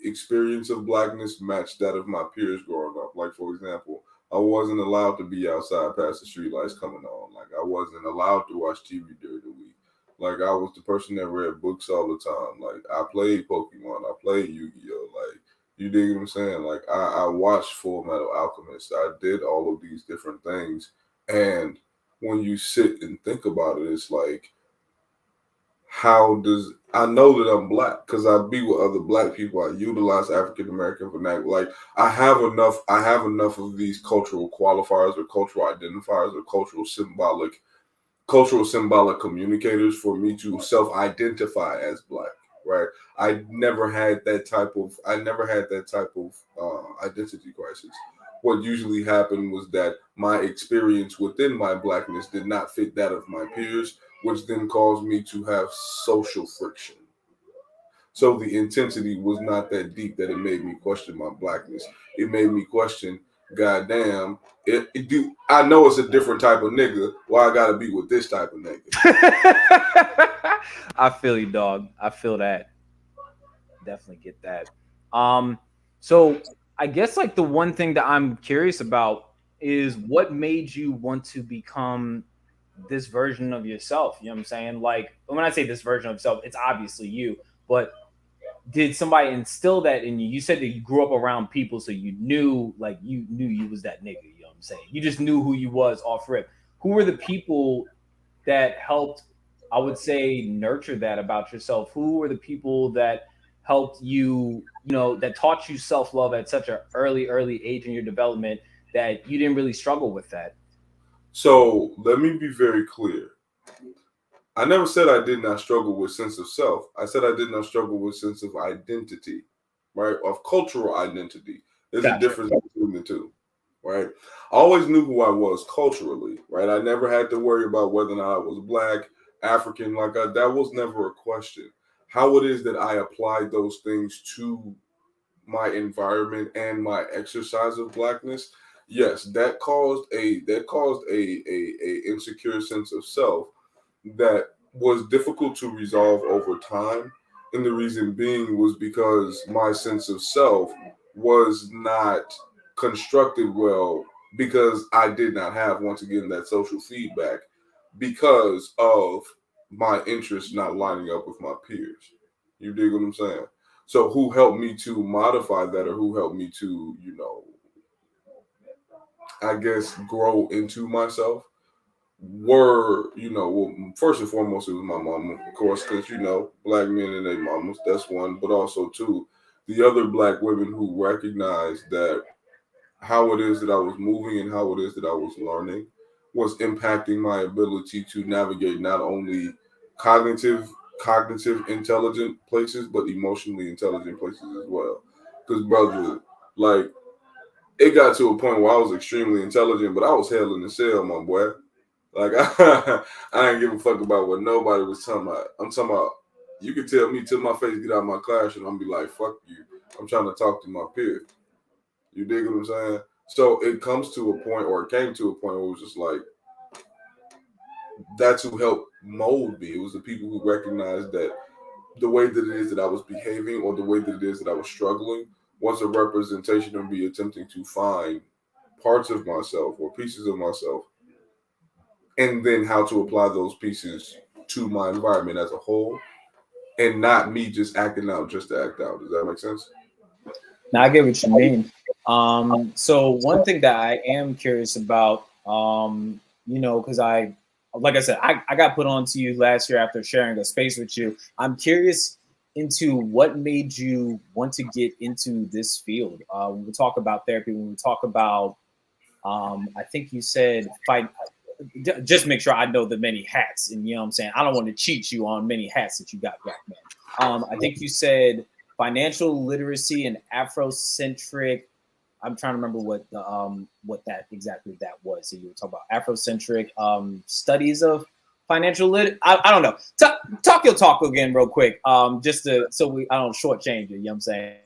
experience of blackness matched that of my peers growing up. Like, for example, I wasn't allowed to be outside past the streetlights coming on. Like, I wasn't allowed to watch TV during the week. Like, I was the person that read books all the time. Like, I played Pokemon, I played Yu-Gi-Oh! Like, you dig what I'm saying? Like, I watched Full Metal Alchemist. I did all of these different things. And when you sit and think about it, it's like, I know that I'm black because I be with other black people. I utilize African American vernacular. Like I have enough of these cultural qualifiers or cultural identifiers or cultural symbolic communicators for me to self-identify as black. Right. I never had that type of identity crisis. What usually happened was that my experience within my blackness did not fit that of my peers, which then caused me to have social friction. So the intensity was not that deep that it made me question my blackness. It made me question, goddamn, I know it's a different type of nigga. Why I gotta be with this type of nigga? I feel you, dog. I feel that. Definitely get that. So I guess like the one thing that I'm curious about is what made you want to become this version of yourself. You know what I'm saying? Like when I say this version of yourself, it's obviously you, but did somebody instill that in you? You said that you grew up around people, so you knew you was that nigga. You know what I'm saying? You just knew who you was off rip. Who were the people that helped, I would say, nurture that about yourself? Who were the people that helped you, that taught you self-love at such an early age in your development that you didn't really struggle with that? So let me be very clear. I never said I did not struggle with sense of self. I said I did not struggle with sense of identity, right? Of cultural identity. There's a difference between the two, right? I always knew who I was culturally, right? I never had to worry about whether or not I was black, African, that was never a question. How it is that I applied those things to my environment and my exercise of blackness, yes, that caused a insecure sense of self that was difficult to resolve over time. And the reason being was because my sense of self was not constructed well because I did not have, once again, that social feedback because of my interests not lining up with my peers. You dig what I'm saying? So who helped me to modify that, or who helped me to, I guess, grow into myself were, first and foremost, it was my mama, of course, because, black men and their mamas, that's one. But also, two, the other black women who recognized that how it is that I was moving and how it is that I was learning was impacting my ability to navigate not only cognitive intelligent places, but emotionally intelligent places as well. Because, brother, like, it got to a point where I was extremely intelligent, but I was hell in the cell, my boy. Like, I didn't give a fuck about what nobody was talking about. I'm talking about, you can tell me to my face, get out of my classroom, I'm be like, fuck you. I'm trying to talk to my peer. You dig what I'm saying? So it came to a point where it was just like, that's who helped mold me. It was the people who recognized that the way that it is that I was behaving or the way that it is that I was struggling was a representation of me attempting to find parts of myself or pieces of myself, and then how to apply those pieces to my environment as a whole, and not me just acting out just to act out. Does that make sense? Now I get what you mean. So one thing that I am curious about, because like I said, I got put on to you last year after sharing a space with you. I'm curious into what made you want to get into this field. When we talk about therapy, when we talk about I think you said just make sure I know the many hats, and you know what I'm saying. I don't want to cheat you on many hats that you got, black man. I think you said financial literacy and Afrocentric. I'm trying to remember what that exactly that was. So you were talking about Afrocentric studies of financial lit. I don't know. Talk your talk again real quick. Just to I don't shortchange you. You know what I'm saying?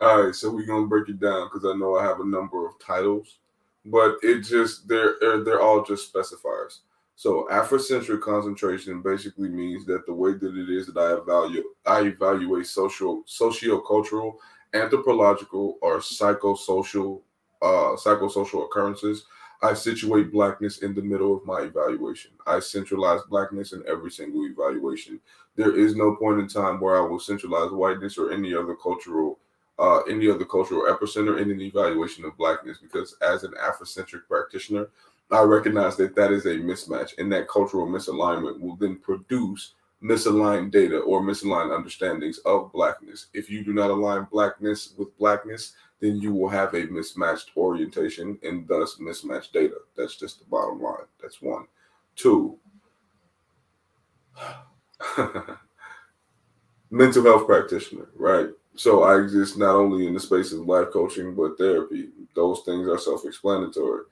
All right, so we're gonna break it down because I know I have a number of titles, but it just they're all just specifiers. So Afrocentric concentration basically means that the way that it is that I evaluate socio-cultural, anthropological, or psychosocial occurrences. I situate blackness in the middle of my evaluation. I centralize blackness in every single evaluation. There is no point in time where I will centralize whiteness or any other cultural epicenter in an evaluation of blackness, because as an Afrocentric practitioner, I recognize that that is a mismatch, and that cultural misalignment will then produce misaligned data or misaligned understandings of blackness. If you do not align blackness with blackness, then you will have a mismatched orientation and thus mismatched data. That's just the bottom line. That's one. Two, mental health practitioner, right? So I exist not only in the space of life coaching, but therapy. Those things are self-explanatory.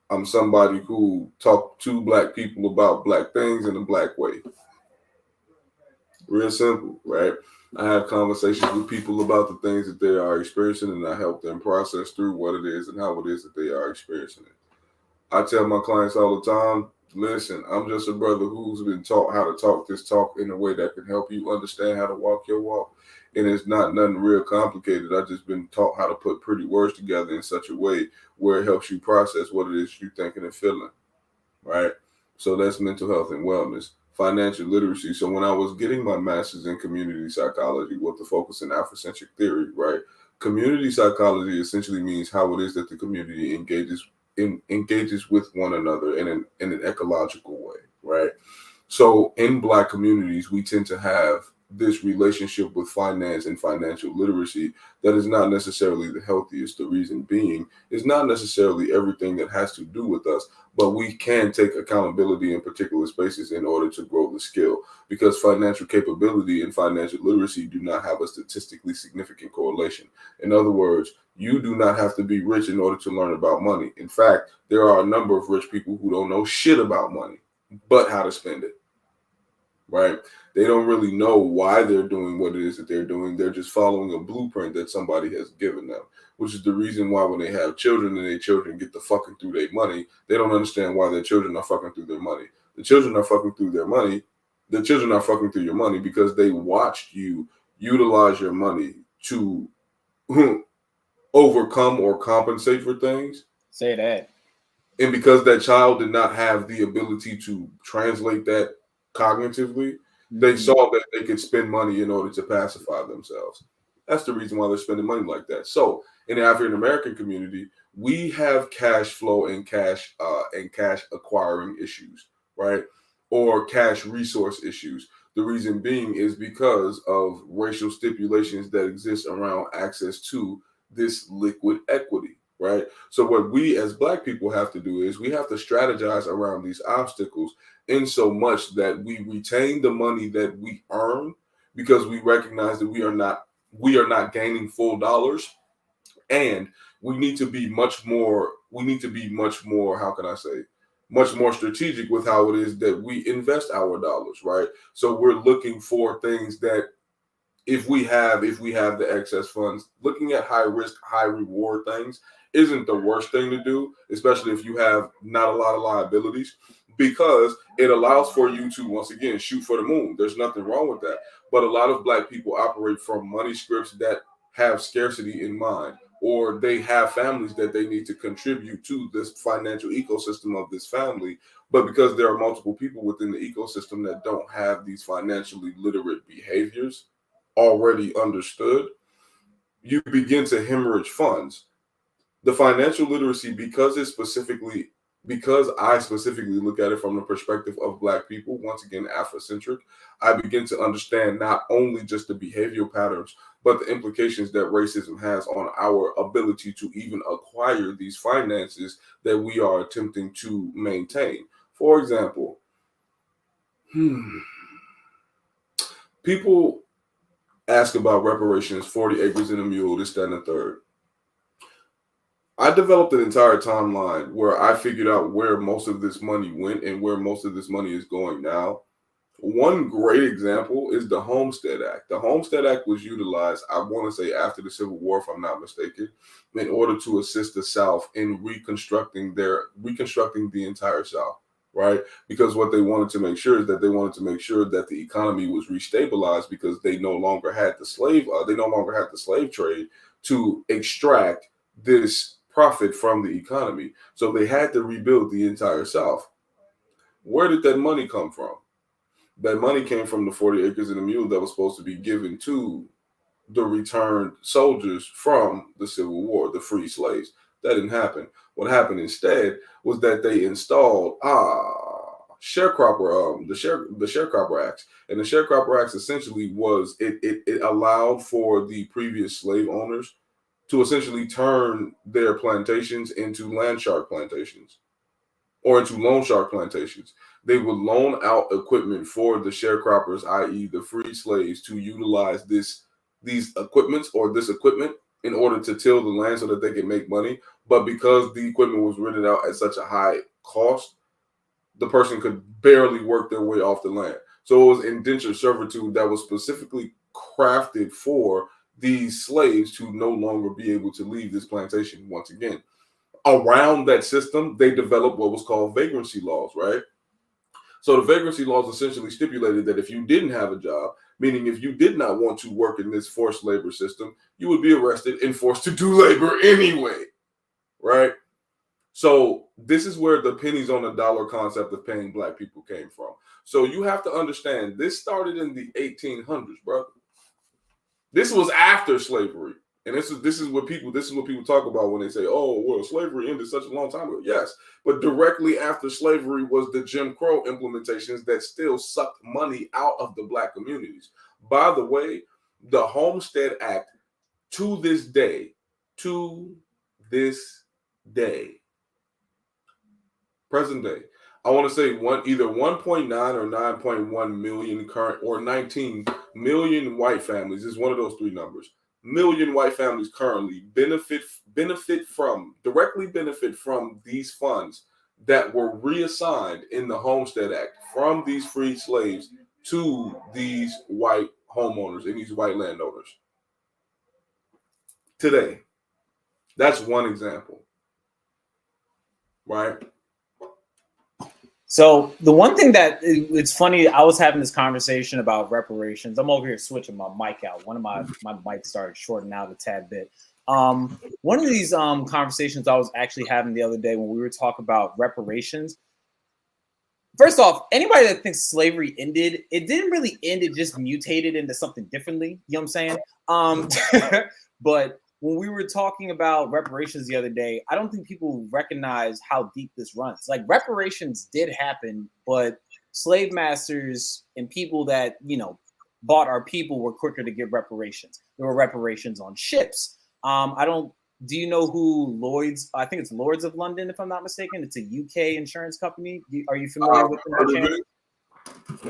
I'm somebody who talk to black people about black things in a black way. Real simple, right? I have conversations with people about the things that they are experiencing, and I help them process through what it is and how it is that they are experiencing it. I tell my clients all the time, listen, I'm just a brother who's been taught how to talk this talk in a way that can help you understand how to walk your walk. And it's not nothing real complicated. I've just been taught how to put pretty words together in such a way where it helps you process what it is you're thinking and feeling, right? So that's mental health and wellness. Financial literacy. So when I was getting my master's in community psychology with the focus in Africentric theory, right? Community psychology essentially means how it is that the community engages with one another in an ecological way, right? So in Black communities, we tend to have this relationship with finance and financial literacy that is not necessarily the healthiest. The reason being is not necessarily everything that has to do with us, but we can take accountability in particular spaces in order to grow the skill, because financial capability and financial literacy do not have a statistically significant correlation. In other words, you do not have to be rich in order to learn about money. In fact, there are a number of rich people who don't know shit about money, but how to spend it, right? They don't really know why they're doing what it is that they're doing. They're just following a blueprint that somebody has given them, which is the reason why when they have children and their children get to fucking through their money, they don't understand why their children are fucking through their money. The children are fucking through their money. The children are fucking through your money because they watched you utilize your money to overcome or compensate for things. Say that. And because that child did not have the ability to translate that cognitively, they saw that they could spend money in order to pacify themselves. That's the reason why they're spending money like that. So in the African American community, we have cash flow and cash acquiring issues, right? Or cash resource issues. The reason being is because of racial stipulations that exist around access to this liquid equity, right? So what we as Black people have to do is we have to strategize around these obstacles in so much that we retain the money that we earn, because we recognize that we are not gaining full dollars, and we need to be much more, how can I say, much more strategic with how it is that we invest our dollars, right? So we're looking for things that if we have the excess funds, looking at high risk, high reward things isn't the worst thing to do, especially if you have not a lot of liabilities, because it allows for you to, once again, shoot for the moon. There's nothing wrong with that. But a lot of Black people operate from money scripts that have scarcity in mind, or they have families that they need to contribute to this financial ecosystem of this family. But because there are multiple people within the ecosystem that don't have these financially literate behaviors already understood, you begin to hemorrhage funds. The financial literacy, because it's specifically because I specifically look at it from the perspective of Black people, once again, Afrocentric, I begin to understand not only just the behavioral patterns, but the implications that racism has on our ability to even acquire these finances that we are attempting to maintain. For example, people ask about reparations, 40 acres and a mule, this, that, and the third. I developed an entire timeline where I figured out where most of this money went and where most of this money is going now. One great example is the Homestead Act. The Homestead Act was utilized, I want to say after the Civil War, if I'm not mistaken, in order to assist the South in reconstructing the entire South, right? Because what they wanted to make sure is that the economy was restabilized because they no longer had the slave trade to extract this profit from the economy. So they had to rebuild the entire South. Where did that money come from? That money came from the 40 acres and a mule that was supposed to be given to the returned soldiers from the Civil War, the free slaves. That didn't happen. What happened instead was that they installed sharecropper, the Sharecropper Acts. And the Sharecropper Acts essentially was it allowed for the previous slave owners to essentially turn their plantations into land shark plantations or into loan shark plantations. They would loan out equipment for the sharecroppers, i.e. the free slaves, to utilize these equipment in order to till the land so that they can make money. But because the equipment was rented out at such a high cost, the person could barely work their way off the land. So it was indentured servitude that was specifically crafted for these slaves to no longer be able to leave this plantation once again. Around that system, they developed what was called vagrancy laws, right? So the vagrancy laws essentially stipulated that if you didn't have a job, meaning if you did not want to work in this forced labor system, you would be arrested and forced to do labor anyway, right? So this is where the pennies on the dollar concept of paying Black people came from. So you have to understand, this started in the 1800s, bro. This was after slavery. And this is what people talk about when they say, oh, well, slavery ended such a long time ago. Yes, but directly after slavery was the Jim Crow implementations that still sucked money out of the Black communities. By the way, the Homestead Act to this day, present day, I want to say either 1.9 or 9.1 million current or 19 million white families is one of those three numbers. Million white families currently directly benefit from these funds that were reassigned in the Homestead Act from these free slaves to these white homeowners and these white landowners. Today, that's one example, right? So the one thing that it's funny, I was having this conversation about reparations. I'm over here switching my mic out. One of my mic started shorting out a tad bit. One of these conversations I was actually having the other day when we were talking about reparations. First off, anybody that thinks slavery ended, it didn't really end. It just mutated into something differently. You know what I'm saying? But when we were talking about reparations the other day, I don't think people recognize how deep this runs. Like, reparations did happen, but slave masters and people that, bought our people were quicker to give reparations. There were reparations on ships. Do you know who Lloyd's, I think it's Lords of London, if I'm not mistaken. It's a UK insurance company. Are you familiar with them?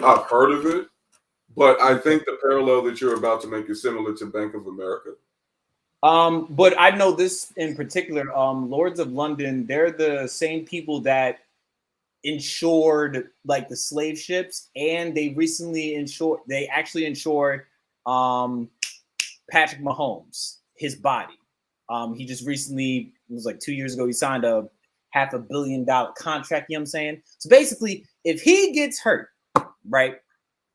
I've heard of it, but I think the parallel that you're about to make is similar to Bank of America. But I know this in particular, Lords of London, they're the same people that insured like the slave ships, and they actually insured Patrick Mahomes, his body. He just recently, it was like 2 years ago, he signed a $500 million contract, you know what I'm saying? So basically, if he gets hurt, right?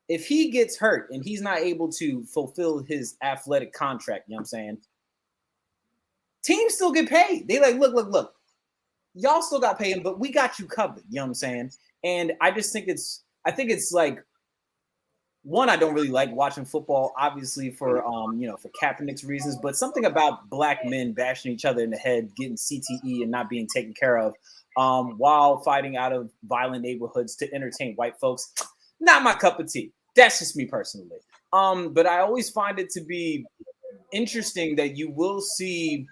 If he gets hurt and he's not able to fulfill his athletic contract, you know what I'm saying? Teams still get paid. They like, look. Y'all still got paid, but we got you covered. You know what I'm saying? And I think it's like, one, I don't really like watching football, obviously for for Kaepernick's reasons, but something about Black men bashing each other in the head, getting CTE and not being taken care of. while fighting out of violent neighborhoods to entertain white folks. Not my cup of tea. That's just me personally. But I always find it to be interesting that you will see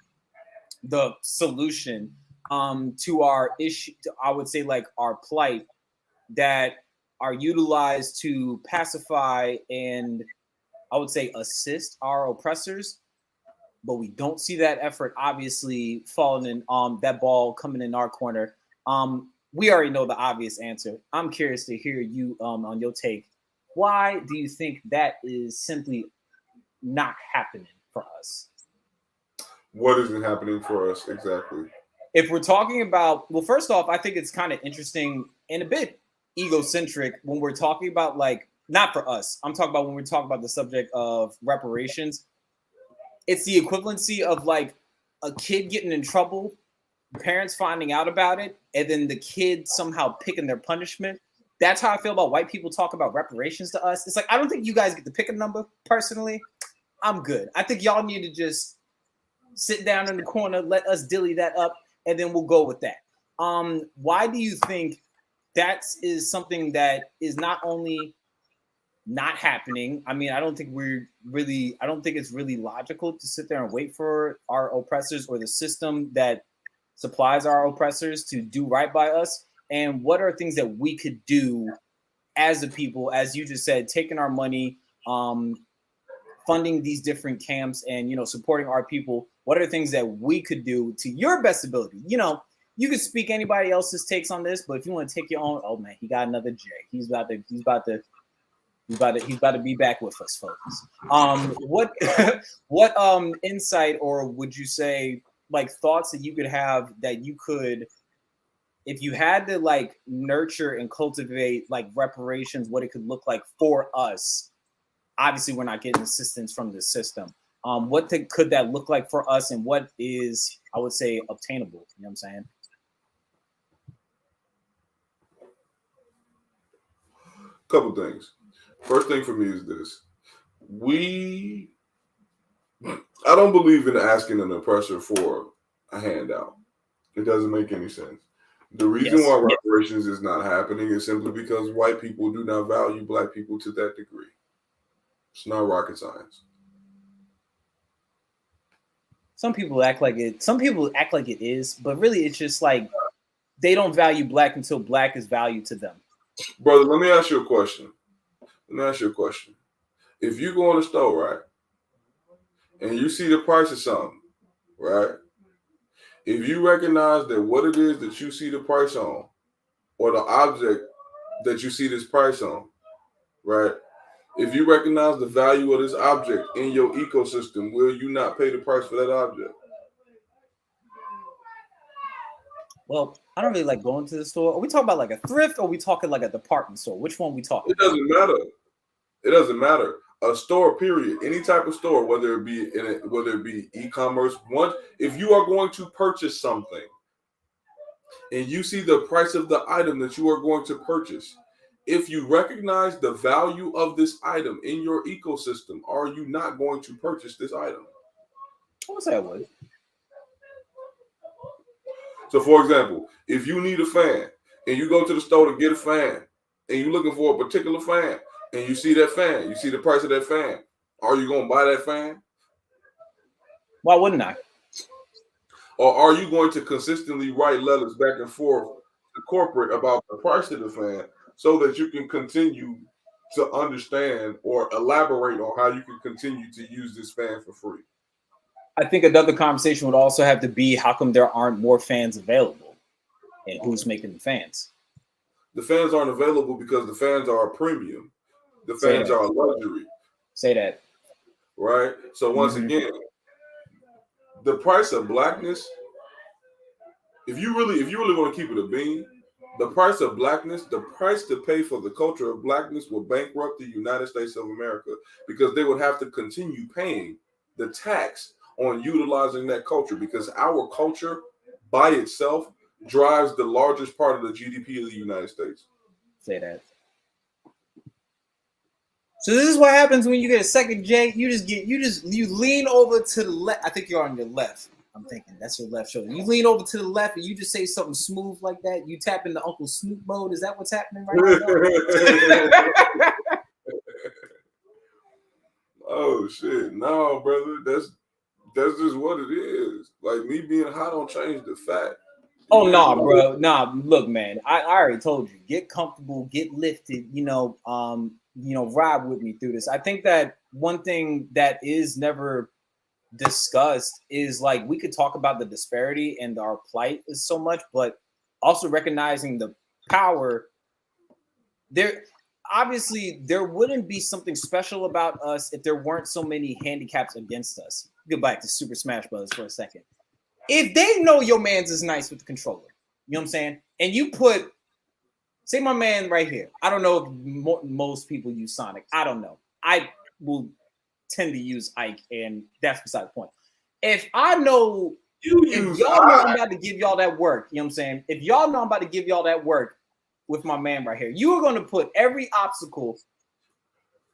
the solution to our issue, I would say like our plight, that are utilized to pacify and I would say assist our oppressors, but we don't see that effort obviously falling in that ball coming in our corner. We already know the obvious answer. I'm curious to hear you on your take. Why do you think that is simply not happening for us? What isn't happening for us exactly? If we're talking about, well, first off, I think it's kind of interesting and a bit egocentric when we're talking about, like, not for us. I'm talking about when we're talking about the subject of reparations. It's the equivalency of like a kid getting in trouble, parents finding out about it, and then the kid somehow picking their punishment. That's how I feel about white people talk about reparations to us. It's like, I don't think you guys get to pick a number. Personally, I'm good. I think y'all need to just sit down in the corner, let us dilly that up, and then we'll go with that. Why do you think that is something that is not only not happening? I mean, I don't think it's really logical to sit there and wait for our oppressors or the system that supplies our oppressors to do right by us. And what are things that we could do as a people, as you just said, taking our money, funding these different camps and, supporting our people? What are the things that we could do to your best ability? You could speak anybody else's takes on this, but if you want to take your own, oh man, he got another J. He's about to be back with us, folks. What insight, or would you say like thoughts that you could have that you could, if you had to like nurture and cultivate like reparations, what it could look like for us? Obviously, we're not getting assistance from the system. What could that look like for us, and what is, I would say, obtainable? You know what I'm saying? Couple things. First thing for me is this. I don't believe in asking an oppressor for a handout. It doesn't make any sense. The reason why reparations is not happening is simply because white people do not value black people to that degree. It's not rocket science. Some people act like it is, but really it's just like they don't value black until black is valued to them. Brother, let me ask you a question. If you go in the store, right, and you see the price of something, right, if you recognize that what it is that you see the price on, or the object that you see this price on, right, if you recognize the value of this object in your ecosystem, will you not pay the price for that object? Well, I don't really like going to the store. Are we talking about like a thrift, or are we talking like a department store? Which one are we talking about? It doesn't matter. A store, period. Any type of store, whether it be e-commerce. If you are going to purchase something and you see the price of the item that you are going to purchase, if you recognize the value of this item in your ecosystem, are you not going to purchase this item? I would say I would. So, for example, if you need a fan and you go to the store to get a fan and you're looking for a particular fan and you see that fan, you see the price of that fan, are you going to buy that fan? Why wouldn't I? Or are you going to consistently write letters back and forth to corporate about the price of the fan so that you can continue to understand or elaborate on how you can continue to use this fan for free? I think another conversation would also have to be, how come there aren't more fans available, and who's making the fans? The fans aren't available because the fans are a premium. The fans are a luxury. Say that. Right? So once again, the price of blackness, if you really want to keep it a bean, the price of blackness, the price to pay for the culture of blackness will bankrupt the United States of America, because they would have to continue paying the tax on utilizing that culture, because our culture by itself drives the largest part of the GDP of the United States. Say that. So this is what happens when you get a second J. You lean over to the left. I think you're on your left. I'm thinking that's your left shoulder. You lean over to the left and you just say something smooth like that. You tap into Uncle Snoop mode. Is that what's happening right now? Oh shit, no, brother. That's just what it is. Like me being hot don't change the fact. Oh no, bro. Nah, look, man. I already told you. Get comfortable, get lifted, ride with me through this. I think that one thing that is never discussed is like we could talk about the disparity and our plight is so much, but also recognizing the power. There obviously there wouldn't be something special about us if there weren't so many handicaps against us. Get back to Super Smash Bros. For a second. If they know your man's is nice with the controller, you know what I'm saying? And you put, say my man right here. I don't know if most people use Sonic. I don't know. I will tend to use Ike, and that's beside the point. If I know, if y'all know I'm about to give y'all that work, you know what I'm saying? If y'all know I'm about to give y'all that work with my man right here, you are going to put every obstacle,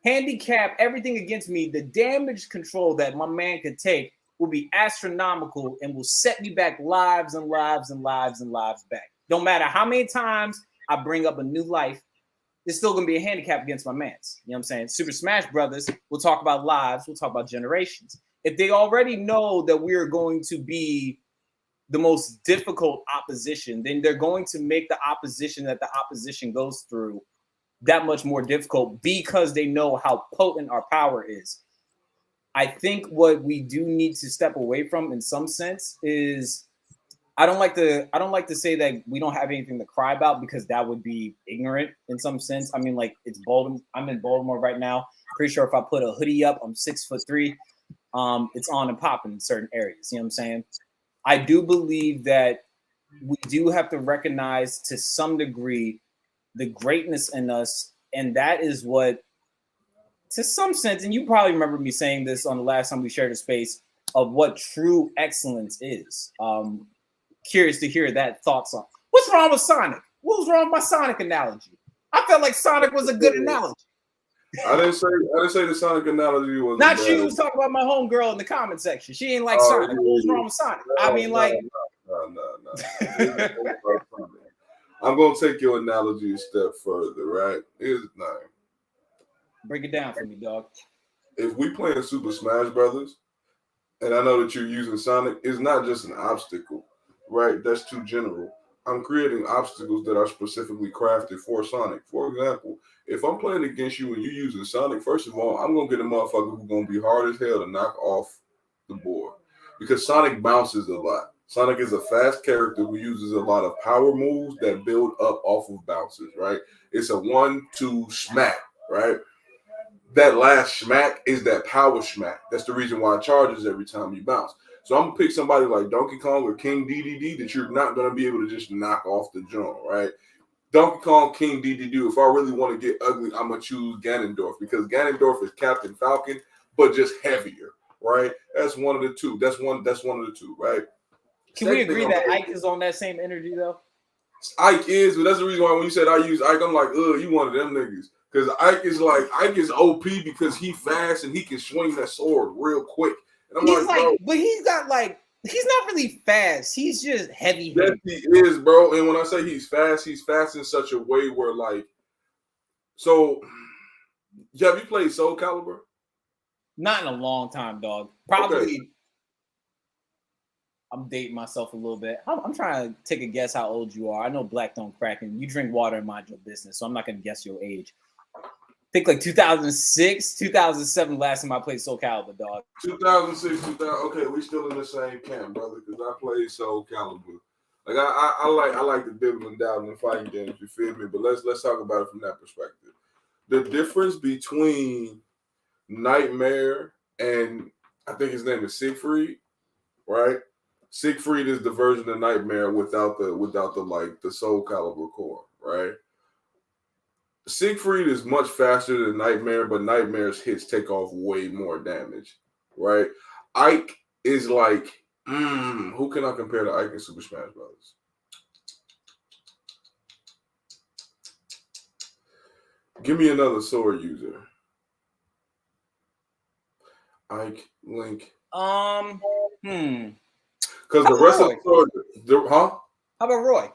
handicap, everything against me, the damage control that my man could take will be astronomical and will set me back lives and lives and lives and lives back. Don't matter how many times I bring up a new life, there's still going to be a handicap against my mans. You know what I'm saying? Super Smash Brothers, we'll talk about lives, we'll talk about generations. If they already know that we are going to be the most difficult opposition, then they're going to make the opposition that the opposition goes through that much more difficult because they know how potent our power is. I think what we do need to step away from in some sense is I don't like to say that we don't have anything to cry about because that would be ignorant in some sense. I mean, like it's Baltimore. I'm in Baltimore right now. Pretty sure if I put a hoodie up, I'm 6'3". It's on and popping in certain areas. You know what I'm saying? I do believe that we do have to recognize to some degree the greatness in us, and that is what, to some sense, and you probably remember me saying this on the last time we shared a space of what true excellence is. Curious to hear that thoughts on what's wrong with Sonic. What was wrong with my Sonic analogy? I felt like Sonic was a good analogy. I didn't say the Sonic analogy was not you. Was talking about my homegirl in the comment section. She ain't like Sonic. Yeah, what was wrong with Sonic? I mean, like, no. I'm gonna take your analogy a step further, right? Here's the thing. Break it down for me, dog. If we playing Super Smash Brothers, and I know that you're using Sonic, it's not just an obstacle, right? That's too general. I'm creating obstacles that are specifically crafted for Sonic. For example, if I'm playing against you and you're using Sonic, first of all, I'm going to get a motherfucker who's going to be hard as hell to knock off the board. Because Sonic bounces a lot. Sonic is a fast character who uses a lot of power moves that build up off of bounces, right? It's a 1-2 smack, right? That last smack is that power smack. That's the reason why it charges every time you bounce. So I'm going to pick somebody like Donkey Kong or King DDD that you're not going to be able to just knock off the joint, right? Donkey Kong, King DDD, if I really want to get ugly, I'm going to choose Ganondorf because Ganondorf is Captain Falcon, but just heavier, right? That's one of the two. That's one of the two, right? Can we agree that Ike is on that same energy, though? Ike is, but that's the reason why when you said I use Ike, I'm like, you one of them niggas. Because Ike is OP because he fast and he can swing that sword real quick. And I'm but he's not really fast. He's just heavy. Yes, he is, bro. And when I say he's fast in such a way where so have you played Soul Calibur? Not in a long time, dog. Probably. Okay. I'm dating myself a little bit. I'm trying to take a guess how old you are. I know black don't crack, and you drink water and mind your business, so I'm not going to guess your age. I think like 2006, 2007 last time I played Soul Calibur, dog. 2006, 2000. Okay, we still in the same camp, brother, because I played Soul Calibur. Like I like the dibbling and dabbling and fighting games, you feel me? But let's talk about it from that perspective. The difference between Nightmare and I think his name is Siegfried, right? Siegfried is the version of Nightmare without the Soul Calibur core, right? Siegfried is much faster than Nightmare, but Nightmare's hits take off way more damage, right? Ike is like, who can I compare to Ike in Super Smash Bros? Give me another sword user. Ike, Link. Because the rest of the story, huh? How about Roy?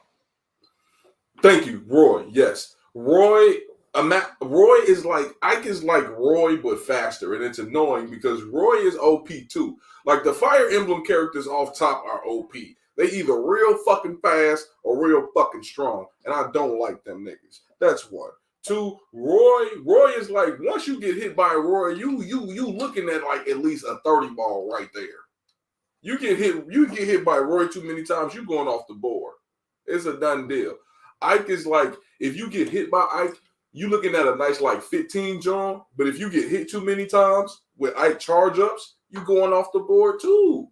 Thank you, Roy. Yes, Roy. Roy is like Ike is like Roy but faster, and it's annoying because Roy is OP too. Like the Fire Emblem characters off top are OP. They either real fucking fast or real fucking strong, and I don't like them niggas. That's one. Two, Roy is like once you get hit by Roy, you looking at like at least a 30 ball right there. You get hit by Roy too many times, you going off the board. It's a done deal. Ike is like if you get hit by Ike, you looking at a nice like 15 John, but if you get hit too many times with Ike charge ups, you going off the board too.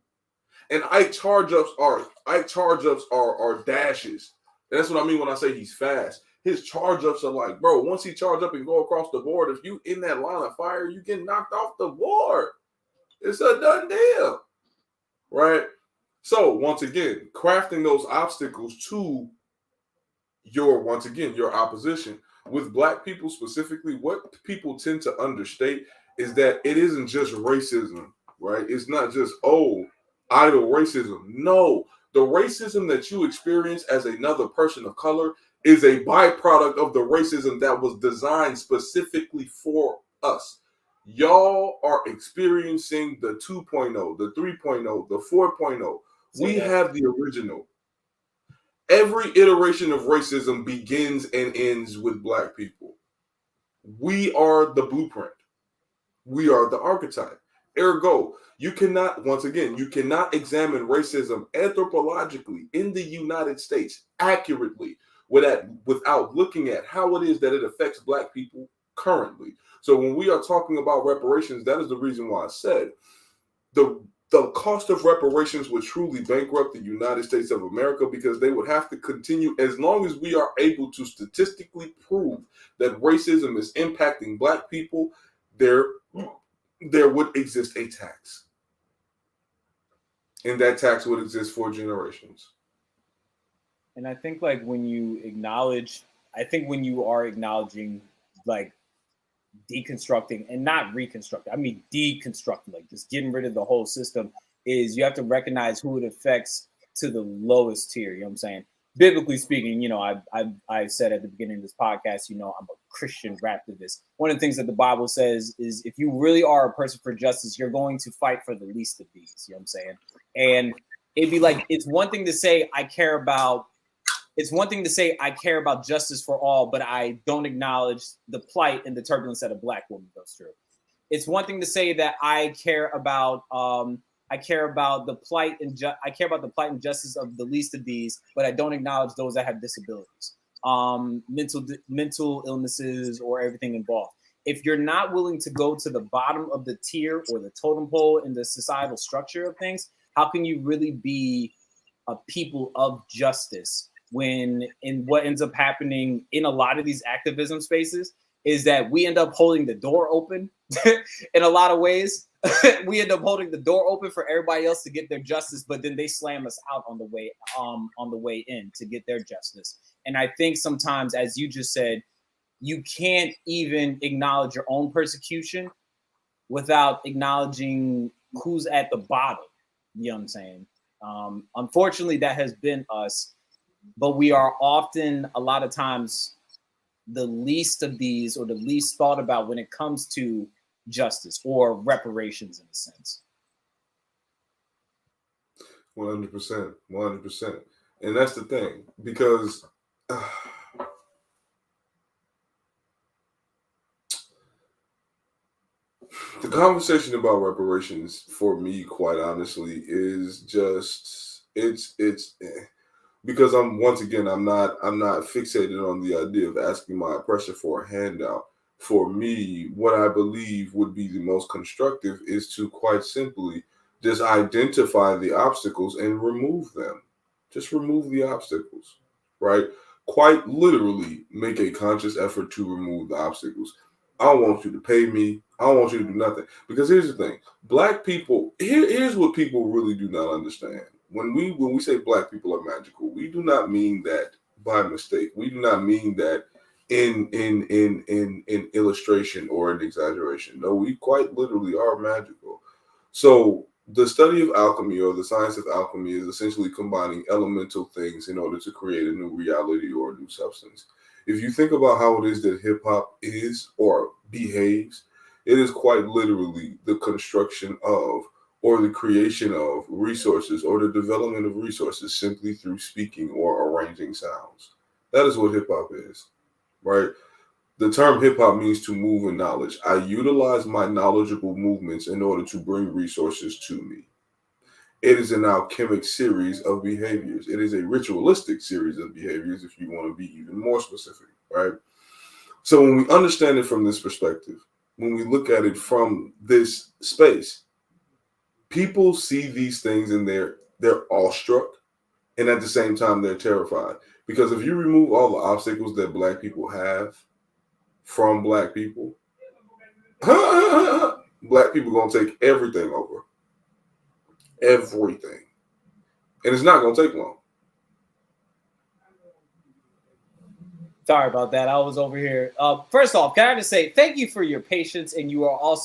And Ike charge ups are dashes. And that's what I mean when I say he's fast. His charge ups are like, bro, once he charge up and go across the board, if you in that line of fire, you get knocked off the board. It's a done deal. Right? So once again, crafting those obstacles to your opposition. With Black people specifically, what people tend to understate is that it isn't just racism, right? It's not just, idle racism. No, the racism that you experience as another person of color is a byproduct of the racism that was designed specifically for us. Y'all are experiencing the 2.0, the 3.0, the 4.0. We have the original. Every iteration of racism begins and ends with Black people. We are the blueprint. We are the archetype. Ergo, you cannot examine racism anthropologically in the United States accurately without looking at how it is that it affects Black people currently. So when we are talking about reparations, that is the reason why I said the cost of reparations would truly bankrupt the United States of America because they would have to continue as long as we are able to statistically prove that racism is impacting Black people, there would exist a tax. And that tax would exist for generations. And I think like when you are acknowledging like deconstructing and not reconstructing, I mean deconstructing, like just getting rid of the whole system, is you have to recognize who it affects to the lowest tier. You know what I'm saying? Biblically speaking, I said at the beginning of this podcast, I'm a Christian raptivist. One of the things that the Bible says is if you really are a person for justice, you're going to fight for the least of these. You know what I'm saying? And it'd be like, it's one thing to say I care about justice for all, but I don't acknowledge the plight and the turbulence that a Black woman goes through. It's one thing to say that I care about the plight and justice of the least of these, but I don't acknowledge those that have disabilities, mental illnesses, or everything involved. If you're not willing to go to the bottom of the tier or the totem pole in the societal structure of things, how can you really be a people of justice? When in what ends up happening in a lot of these activism spaces is that we end up holding the door open in a lot of ways. We end up holding the door open for everybody else to get their justice, but then they slam us out on the way in to get their justice. And I think sometimes, as you just said, you can't even acknowledge your own persecution without acknowledging who's at the bottom. You know what I'm saying? Unfortunately, that has been us. But we are often, a lot of times, the least of these or the least thought about when it comes to justice or reparations in a sense. 100%. 100%. And that's the thing, because the conversation about reparations for me, quite honestly, is just, it's because I'm not fixated on the idea of asking my oppressor for a handout. For me, what I believe would be the most constructive is to quite simply just identify the obstacles and remove them. Just remove the obstacles, right? Quite literally make a conscious effort to remove the obstacles. I don't want you to pay me. I don't want you to do nothing. Because here's the thing. Black people, here's what people really do not understand. When we say Black people are magical, we do not mean that by mistake. We do not mean that in illustration or in exaggeration. No, we quite literally are magical. So The study of alchemy, or the science of alchemy, is essentially combining elemental things in order to create a new reality or a new substance. If you think about how it is that hip hop is or behaves, it is quite literally the construction of, or the creation of, resources, or the development of resources simply through speaking or arranging sounds. That is what hip hop is, right? The term hip hop means to move in knowledge. I utilize my knowledgeable movements in order to bring resources to me. It is an alchemic series of behaviors. It is a ritualistic series of behaviors, if you want to be even more specific, right? So when we understand it from this perspective, when we look at it from this space, people see these things and they're awestruck, and at the same time they're terrified. Because if you remove all the obstacles that Black people have from Black people, Black people gonna take everything over. Everything. And it's not gonna take long. Sorry about that. I was over here. First off, can I just say thank you for your patience, and you are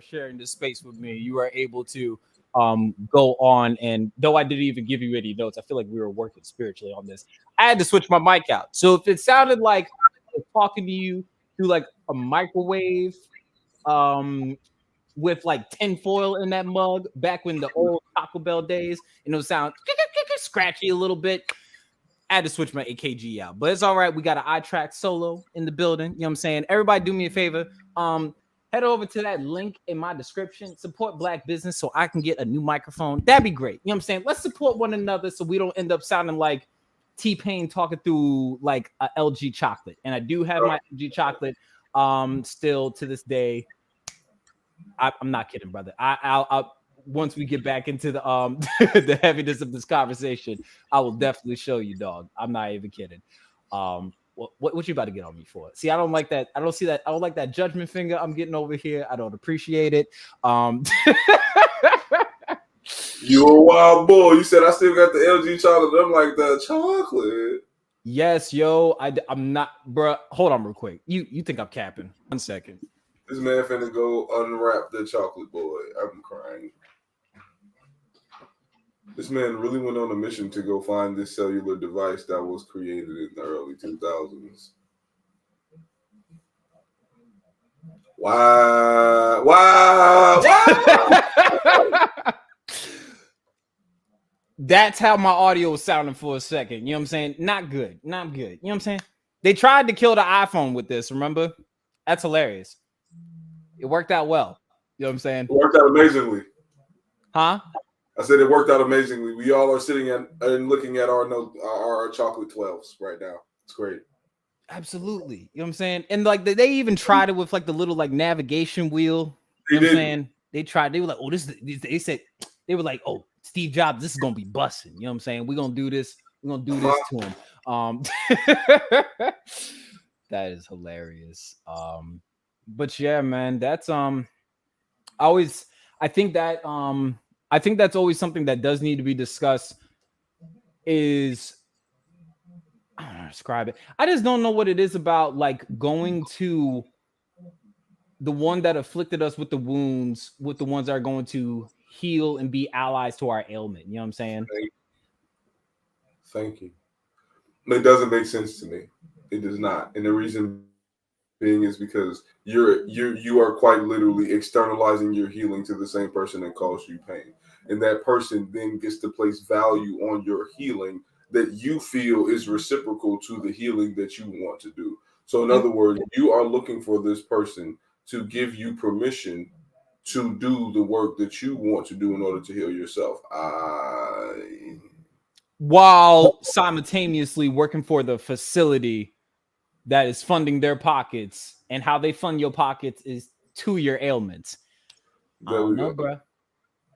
sharing this space with me. You are able to go on, and though I didn't even give you any notes, I feel like we were working spiritually on this. I had to switch my mic out. So if it sounded like I was talking to you through like a microwave, with like tinfoil in that mug back when the old Taco Bell days, and it would sound scratchy a little bit, I had to switch my AKG out, but it's all right. We got an iTrack solo in the building. You know what I'm saying? Everybody do me a favor. Head over to that link in my description. Support Black business so I can get a new microphone. That'd be great. You know what I'm saying? Let's support one another so we don't end up sounding like T-Pain talking through like a LG chocolate. And I do have my LG chocolate still to this day. I'm not kidding, brother. I'll once we get back into the the heaviness of this conversation, I will definitely show you, dog. I'm not even kidding. What you about to get on me for? See, I don't like that. I don't see that. I don't like that judgment finger I'm getting over here. I don't appreciate it. You're a wild boy. You said I still got the LG chocolate. I'm like, the chocolate. Yes, yo. I'm not, bro. Hold on real quick. You think I'm capping? 1 second. This man finna go unwrap the chocolate boy. I'm crying. This man really went on a mission to go find this cellular device that was created in the early 2000s. Wow. That's how my audio was sounding for a second. You know what I'm saying? Not good. Not good. You know what I'm saying? They tried to kill the iPhone with this, remember? That's hilarious. It worked out well. You know what I'm saying? It worked out amazingly. Huh? I said it worked out amazingly. We all are sitting and looking at our chocolate 12s right now. It's great. Absolutely. You know what I'm saying? And like they even tried it with like the little like navigation wheel. You know what I'm saying? They tried. They were like, oh, they said, they were like, oh, Steve Jobs, this is going to be busting. You know what I'm saying? We're going to do this. We're going to do this to him. That is hilarious. But yeah, man, that's I think that's always something that does need to be discussed. Is I don't know how to describe it. I just don't know what it is about like going to the one that afflicted us with the wounds, with the ones that are going to heal and be allies to our ailment. You know what I'm saying? Thank you. It doesn't make sense to me. It does not. And the reason being is because you are quite literally externalizing your healing to the same person that caused you pain. And that person then gets to place value on your healing that you feel is reciprocal to the healing that you want to do. So in other words, you are looking for this person to give you permission to do the work that you want to do in order to heal yourself. While simultaneously working for the facility that is funding their pockets, and how they fund your pockets is to your ailments. I don't know, bro.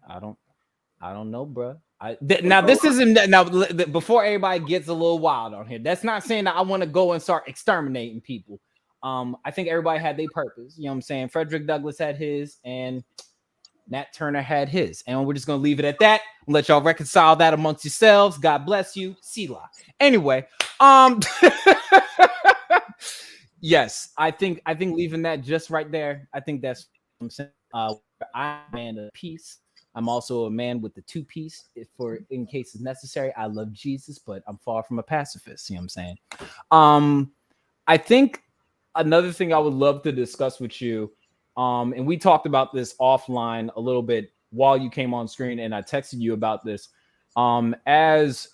I don't know, bro. This isn't now. Before everybody gets a little wild on here, that's not saying that I want to go and start exterminating people. I think everybody had their purpose. You know what I'm saying? Frederick Douglass had his, and Nat Turner had his, and we're just gonna leave it at that. I'll let y'all reconcile that amongst yourselves. God bless you, Selah. Anyway, yes, I think leaving that just right there. I think that's I'm saying. I man of peace. I'm also a man with the two-piece in case it's necessary. I love Jesus, but I'm far from a pacifist. You know what I'm saying? I think another thing I would love to discuss with you, and we talked about this offline a little bit while you came on screen, and I texted you about this. As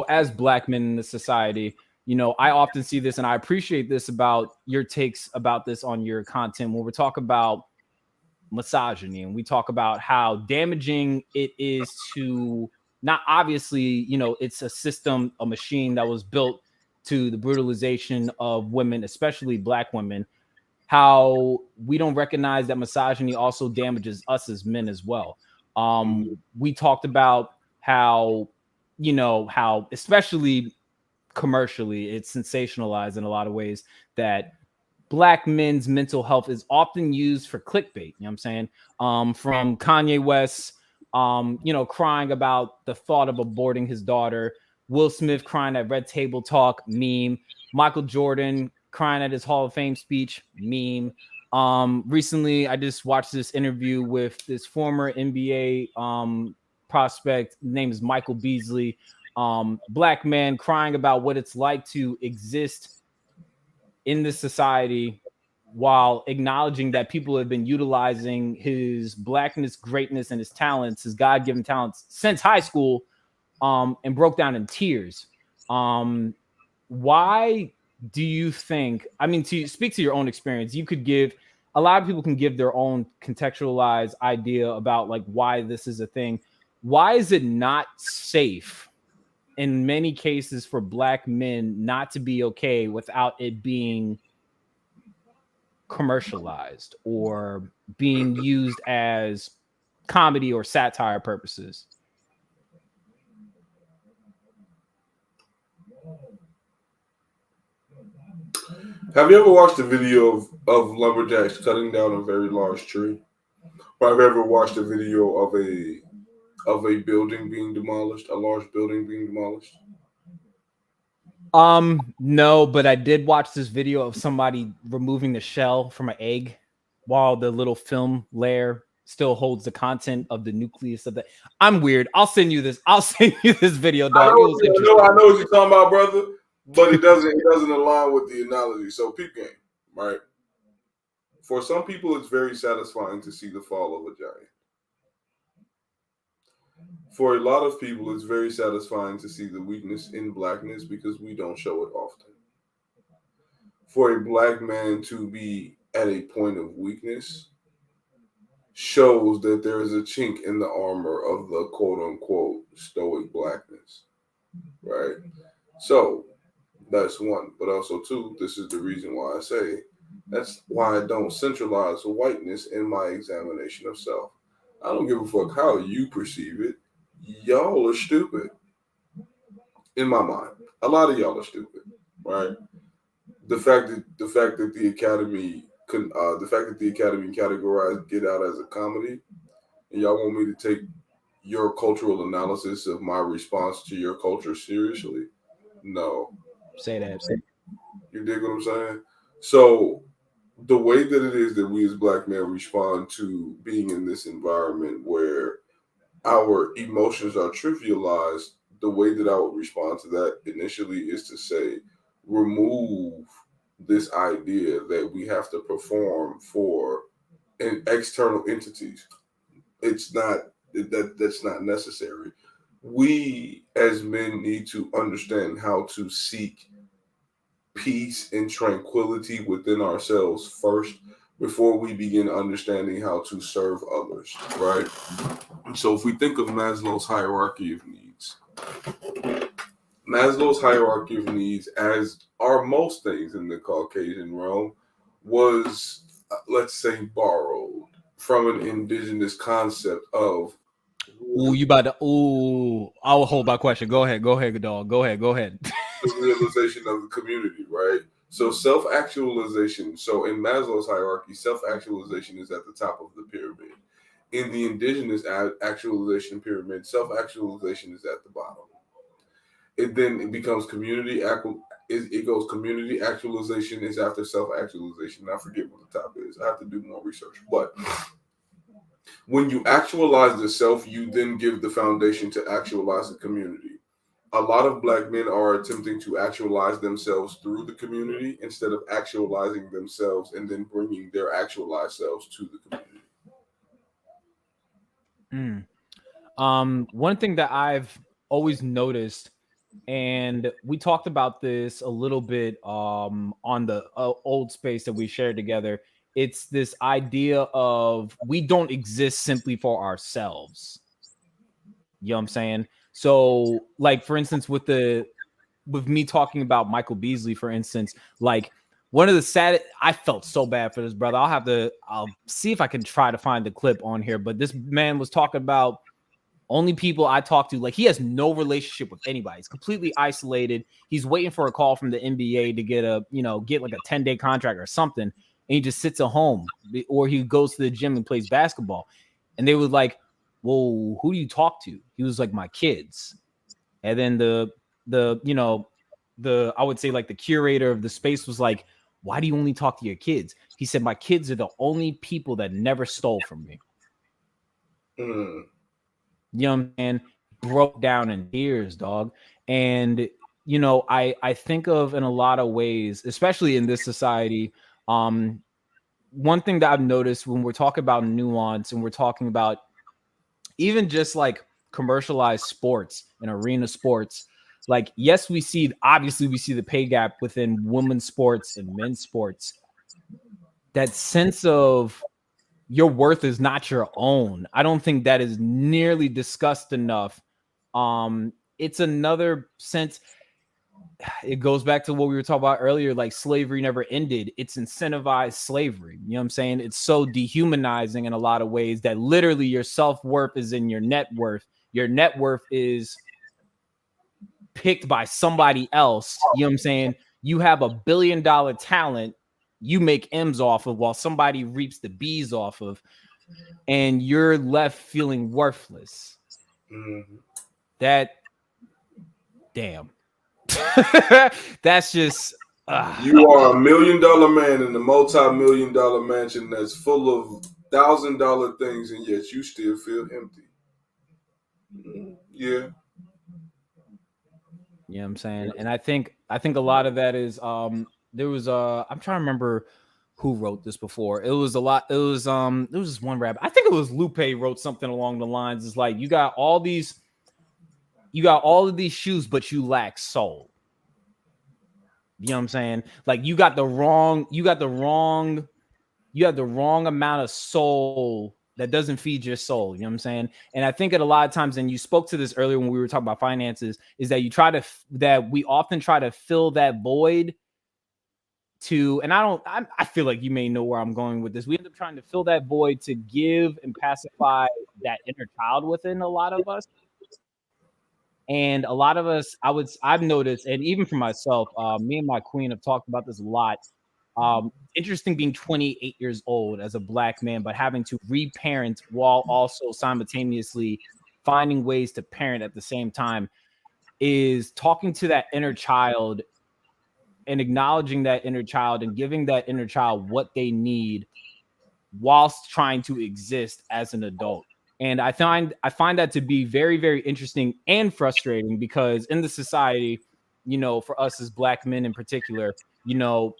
as Black men in the society, I often see this, and I appreciate this about your takes about this on your content when we talk about misogyny, and we talk about how damaging it is to not obviously, it's a system, a machine that was built to the brutalization of women, especially Black women, how we don't recognize that misogyny also damages us as men as well. We talked about how, how especially commercially, it's sensationalized in a lot of ways that Black men's mental health is often used for clickbait. You know what I'm saying? From Kanye West, crying about the thought of aborting his daughter, Will Smith crying at Red Table Talk, meme, Michael Jordan crying at his Hall of Fame speech, meme. Recently, I just watched this interview with this former NBA prospect. His name is Michael Beasley. Black man crying about what it's like to exist in this society while acknowledging that people have been utilizing his Blackness, greatness, and his talents, his God-given talents since high school, and broke down in tears. Why do you think, to speak to your own experience, you could give, a lot of people can give their own contextualized idea about like why this is a thing. Why is it not safe in many cases for Black men not to be okay without it being commercialized or being used as comedy or satire purposes? Have you ever watched a video of lumberjacks cutting down a very large tree? Or have you ever watched a video of a building being demolished, a large building being demolished? No, but I did watch this video of somebody removing the shell from an egg while the little film layer still holds the content of the nucleus of the. I'm weird. I'll send you this. Video, dog. I know what you're talking about, brother, but it doesn't align with the analogy. So peep game, right? For some people, it's very satisfying to see the fall of a giant. For a lot of people, it's very satisfying to see the weakness in Blackness because we don't show it often. For a Black man to be at a point of weakness shows that there is a chink in the armor of the quote-unquote stoic Blackness, right? So that's one. But also, two, this is the reason why I say that's why I don't centralize whiteness in my examination of self. I don't give a fuck how you perceive it. Y'all are stupid. In my mind, a lot of y'all are stupid, right? The fact that the Academy categorized Get Out as a comedy, and y'all want me to take your cultural analysis of my response to your culture seriously? No. Say that. You dig what I'm saying? So the way that it is that we as Black men respond to being in this environment where our emotions are trivialized, the way that I would respond to that initially is to say, remove this idea that we have to perform for an external entities. It's not that's not necessary. We as men need to understand how to seek peace and tranquility within ourselves first before we begin understanding how to serve others, right? And so if we think of Maslow's hierarchy of needs, as are most things in the Caucasian realm, was, let's say, borrowed from an indigenous concept of... Ooh, you about to... Ooh, I will hold my question. Go ahead, dog. Go ahead. The realization of the community, right? So self-actualization. So in Maslow's hierarchy, self-actualization is at the top of the pyramid. In the indigenous actualization pyramid, self-actualization is at the bottom. It becomes community. It goes community actualization is after self-actualization. I forget what the top is. I have to do more research. But When you actualize the self, you then give the foundation to actualize the community. A lot of Black men are attempting to actualize themselves through the community instead of actualizing themselves and then bringing their actualized selves to the community. One thing that I've always noticed, and we talked about this a little bit on the old space that we shared together. It's this idea of we don't exist simply for ourselves. You know what I'm saying? So, like, for instance, with me talking about Michael Beasley, for instance, like one of the sad, I felt so bad for this brother. I'll see if I can try to find the clip on here. But this man was talking about only people I talk to, like he has no relationship with anybody. He's completely isolated. He's waiting for a call from the NBA to get like a 10-day contract or something. And he just sits at home, or he goes to the gym and plays basketball. And they was like, well, who do you talk to? He was like, my kids. And then I would say like the curator of the space was like, why do you only talk to your kids? He said, my kids are the only people that never stole from me. You know what I'm saying? Broke down in tears, dog. And, you know, I think of in a lot of ways, especially in this society, one thing that I've noticed when we're talking about nuance and we're talking about even just like commercialized sports and arena sports, like, yes, obviously we see the pay gap within women's sports and men's sports. That sense of your worth is not your own, I don't think that is nearly discussed enough. It's another sense. It goes back to what we were talking about earlier, like slavery never ended. It's incentivized slavery. You know what I'm saying? It's so dehumanizing in a lot of ways that literally your self-worth is in your net worth. Your net worth is picked by somebody else. You know what I'm saying? You have $1 billion talent you make M's off of while somebody reaps the B's off of, and you're left feeling worthless. That, damn. That's just you are $1 million man in a multi-million-dollar mansion that's full of $1,000 things, and yet you still feel empty. Yeah. You know what I'm saying? And I think a lot of that is there was I'm trying to remember who wrote this before. It was this one rapper. I think it was Lupe wrote something along the lines. It's like you got all of these shoes, but you lack soul. You know what I'm saying? Like you got the wrong amount of soul that doesn't feed your soul. You know what I'm saying? And I think at a lot of times, and you spoke to this earlier when we were talking about finances, is that we often try to fill that void and I feel like you may know where I'm going with this. We end up trying to fill that void to give and pacify that inner child within a lot of us. And a lot of us, I've noticed, and even for myself, me and my queen have talked about this a lot. Interesting being 28 years old as a Black man, but having to reparent while also simultaneously finding ways to parent at the same time, is talking to that inner child and acknowledging that inner child and giving that inner child what they need whilst trying to exist as an adult. And I find that to be very, very interesting and frustrating, because in the society, you know, for us as Black men in particular, you know,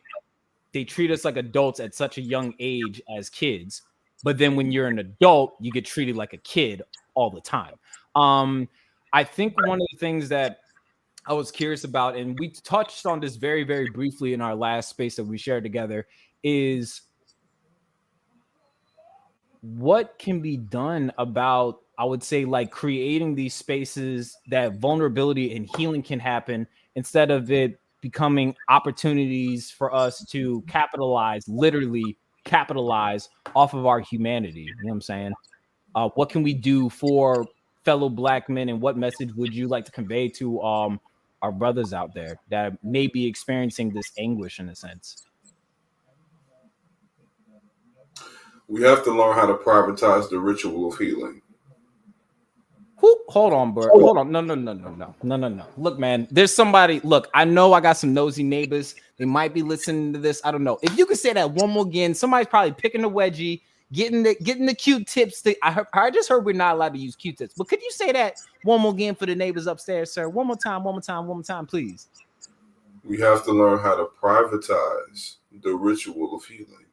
they treat us like adults at such a young age as kids. But then when you're an adult, you get treated like a kid all the time. I think one of the things that I was curious about, and we touched on this very, very briefly in our last space that we shared together, is what can be done about, I would say, like creating these spaces that vulnerability and healing can happen, instead of it becoming opportunities for us to literally capitalize off of our humanity. You know what I'm saying? What can we do for fellow Black men, and what message would you like to convey to our brothers out there that may be experiencing this anguish in a sense? We have to learn how to privatize the ritual of healing. Hold on, bro. Hold on. No. Look, man, there's somebody. Look, I know I got some nosy neighbors. They might be listening to this. I don't know. If you could say that one more again, somebody's probably picking a wedgie, getting the Q-tips. I just heard we're not allowed to use Q-tips, but could you say that one more again for the neighbors upstairs, sir? One more time, please. We have to learn how to privatize the ritual of healing.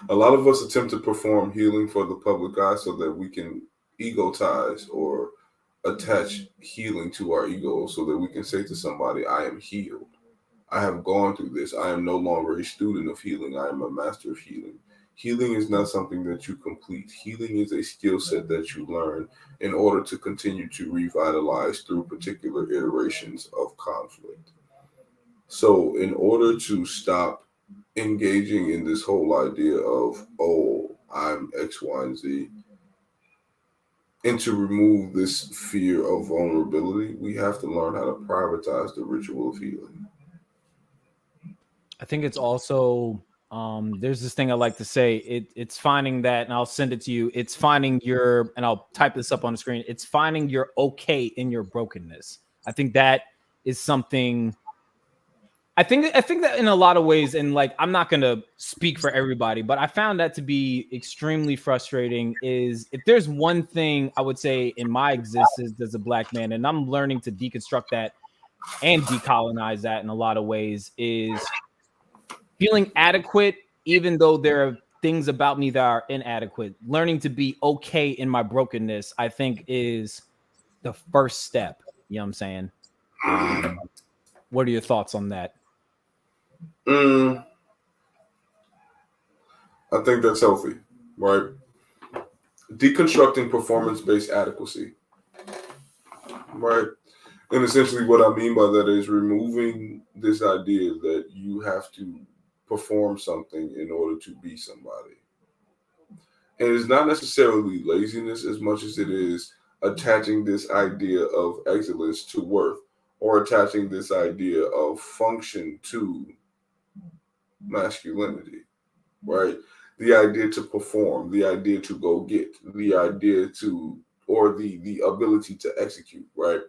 A lot of us attempt to perform healing for the public eye so that we can egotize or attach healing to our ego so that we can say to somebody, I am healed. I have gone through this. I am no longer a student of healing. I am a master of healing. Healing is not something that you complete. Healing is a skill set that you learn in order to continue to revitalize through particular iterations of conflict. So in order to stop engaging in this whole idea of, oh, I'm X, Y, and Z, and to remove this fear of vulnerability, we have to learn how to privatize the ritual of healing. I think it's also there's this thing I like to say. It's finding that, and I'll send it to you. It's finding your, and I'll type this up on the screen. It's finding your okay in your brokenness. I think that is something. I think that in a lot of ways, and like I'm not gonna speak for everybody, but I found that to be extremely frustrating. Is if there's one thing I would say in my existence as a Black man, and I'm learning to deconstruct that and decolonize that in a lot of ways, is feeling adequate, even though there are things about me that are inadequate. Learning to be okay in my brokenness, I think, is the first step. You know what I'm saying? What are your thoughts on that? I think that's healthy, right? Deconstructing performance-based adequacy, right? And essentially what I mean by that is removing this idea that you have to perform something in order to be somebody. And it's not necessarily laziness as much as it is attaching this idea of excellence to worth, or attaching this idea of function to masculinity, right? The idea to perform, the idea to go get, the idea to, or the ability to execute, right?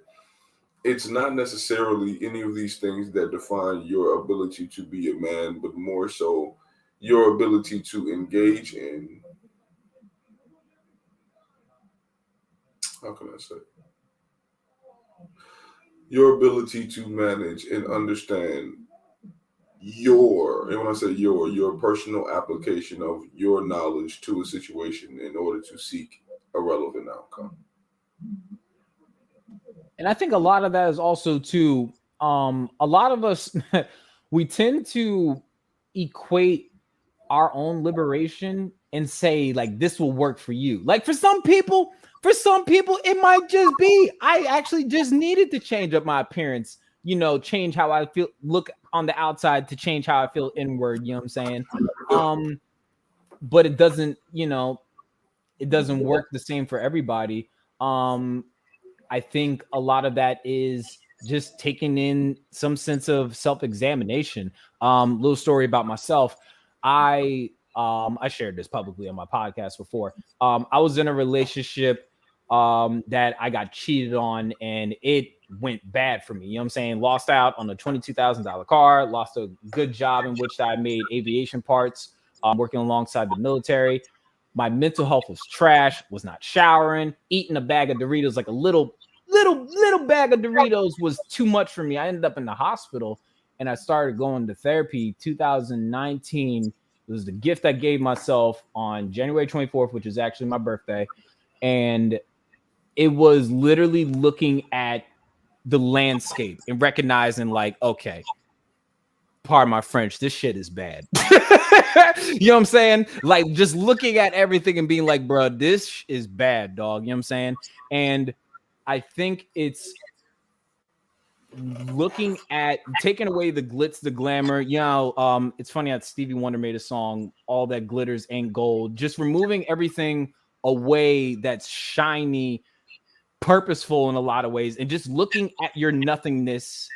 It's not necessarily any of these things that define your ability to be a man, but more so your ability to engage in, how can I say, your ability to manage and understand and when I say your personal application of your knowledge to a situation in order to seek a relevant outcome. And I think a lot of that is also too, a lot of us, we tend to equate our own liberation and say like, this will work for you. Like for some people, it might just be, I actually just needed to change up my appearance, change how I feel, look on the outside to change how I feel inward. You know what I'm saying? But it doesn't, it doesn't work the same for everybody. I think a lot of that is just taking in some sense of self-examination. Little story about myself. I shared this publicly on my podcast before. I was in a relationship that I got cheated on, and it went bad for me. You know what I'm saying? Lost out on a $22,000 car, lost a good job in which I made aviation parts, working alongside the military. My mental health was trash, was not showering, eating a bag of Doritos, like a little bag of Doritos was too much for me. I ended up in the hospital, and I started going to therapy 2019. It was the gift I gave myself on January 24th, which is actually my birthday. And it was literally looking at the landscape and recognizing like, okay, pardon my French, this shit is bad. You know what I'm saying? Like just looking at everything and being like, bro, this is bad, dog. You know what I'm saying? And I think it's looking at taking away the glitz, the glamour. It's funny that Stevie Wonder made a song, All That Glitters Ain't Gold, just removing everything away that's shiny, purposeful in a lot of ways, and just looking at your nothingness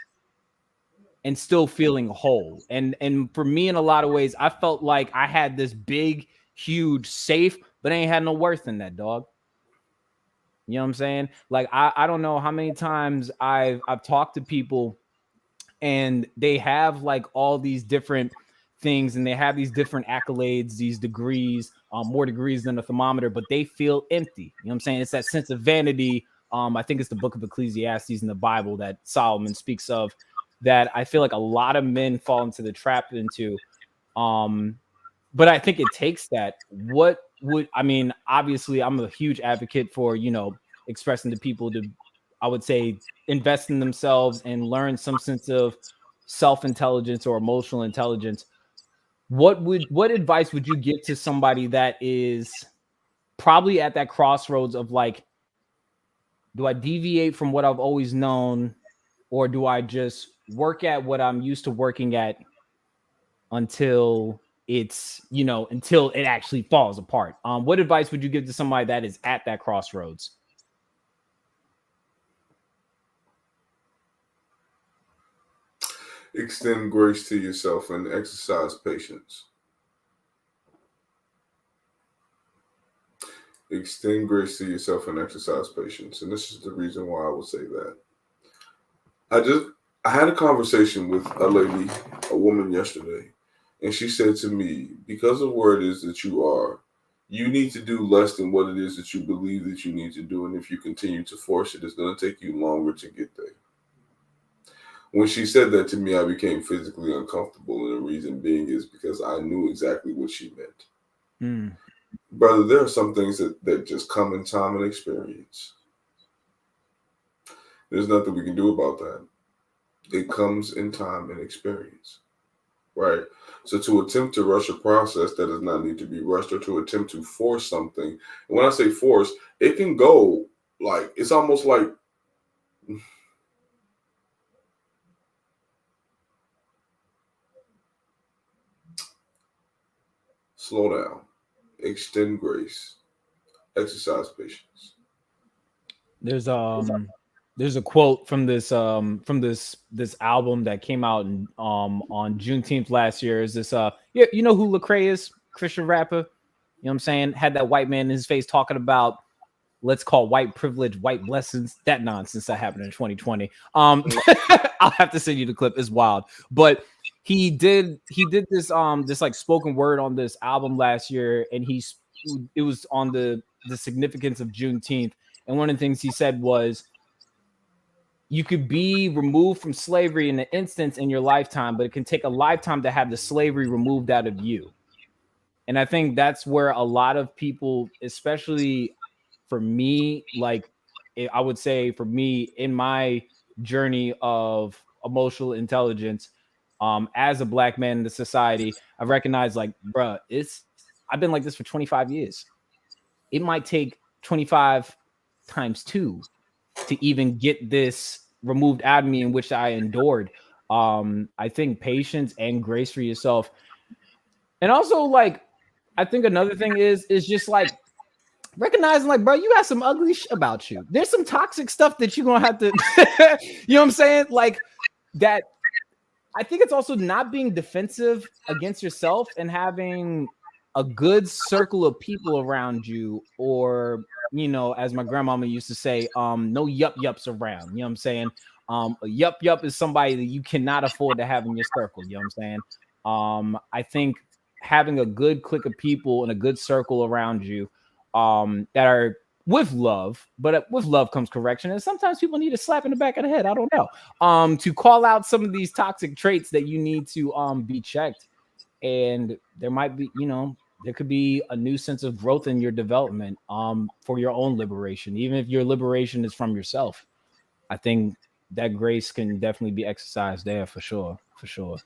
and still feeling whole. And for me, in a lot of ways, I felt like I had this big, huge safe, but I ain't had no worth in that, dog. You know what I'm saying? Like, I don't know how many times I've talked to people and they have like all these different things, and they have these different accolades, these degrees, more degrees than a thermometer, but they feel empty. You know what I'm saying? It's that sense of vanity. I think it's the book of Ecclesiastes in the Bible that Solomon speaks of, that I feel like a lot of men fall into the trap into. But I think it takes that. Obviously, I'm a huge advocate for, expressing to people to, I would say, invest in themselves and learn some sense of self-intelligence or emotional intelligence. What advice would you give to somebody that is probably at that crossroads of like, do I deviate from what I've always known, or do I just work at what I'm used to working at until until it actually falls apart? What advice would you give to somebody that is at that crossroads? Extend grace to yourself and exercise patience. Extend grace to yourself and exercise patience. And this is the reason why I would say that. I had a conversation with a woman yesterday, and she said to me, because of where it is that you are, you need to do less than what it is that you believe that you need to do. And if you continue to force it, it's going to take you longer to get there. When she said that to me, I became physically uncomfortable. And the reason being is because I knew exactly what she meant. Brother, there are some things that just come in time and experience. There's nothing we can do about that. It comes in time and experience, right? So to attempt to rush a process that does not need to be rushed, or to attempt to force something, and when I say force, it can go like, it's almost like, slow down, extend grace, exercise patience. There's a quote from this album that came out on Juneteenth last year. Is this you know who Lecrae is? Christian rapper. You know what I'm saying? Had that white man in his face talking about, let's call white privilege white blessings. That nonsense that happened in 2020. I'll have to send you the clip. It's wild. But he did this this like spoken word on this album last year, and it was on the significance of Juneteenth. And one of the things he said was, you could be removed from slavery in an instance in your lifetime, but it can take a lifetime to have the slavery removed out of you. And I think that's where a lot of people, especially for me, like I would say for me in my journey of emotional intelligence, as a Black man in the society, I recognize like, bruh, I've been like this for 25 years. It might take 25 times 2 to even get this removed out of me, in which I endured. I think patience and grace for yourself. And also, like, I think another thing is just like recognizing, like, bro, you got some ugly shit about you. There's some toxic stuff that you're gonna have to, you know what I'm saying? Like that. I think it's also not being defensive against yourself and having a good circle of people around you, or, as my grandmama used to say, no yups around. You know what I'm saying? A yup is somebody that you cannot afford to have in your circle. You know what I'm saying? I think having a good clique of people and a good circle around you that are with love, but with love comes correction. And sometimes people need a slap in the back of the head. I don't know. To call out some of these toxic traits that you need to be checked. And there might be, there could be a new sense of growth in your development for your own liberation, even if your liberation is from yourself. I think that grace can definitely be exercised there for sure. For sure.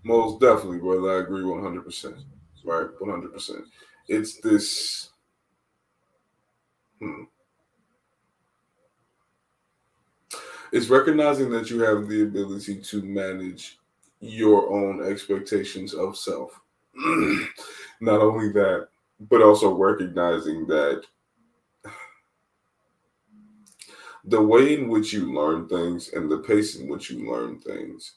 Most definitely, brother. I agree 100%. Right? 100%. It's this. It's recognizing that you have the ability to manage your own expectations of self. Not only that, but also recognizing that the way in which you learn things and the pace in which you learn things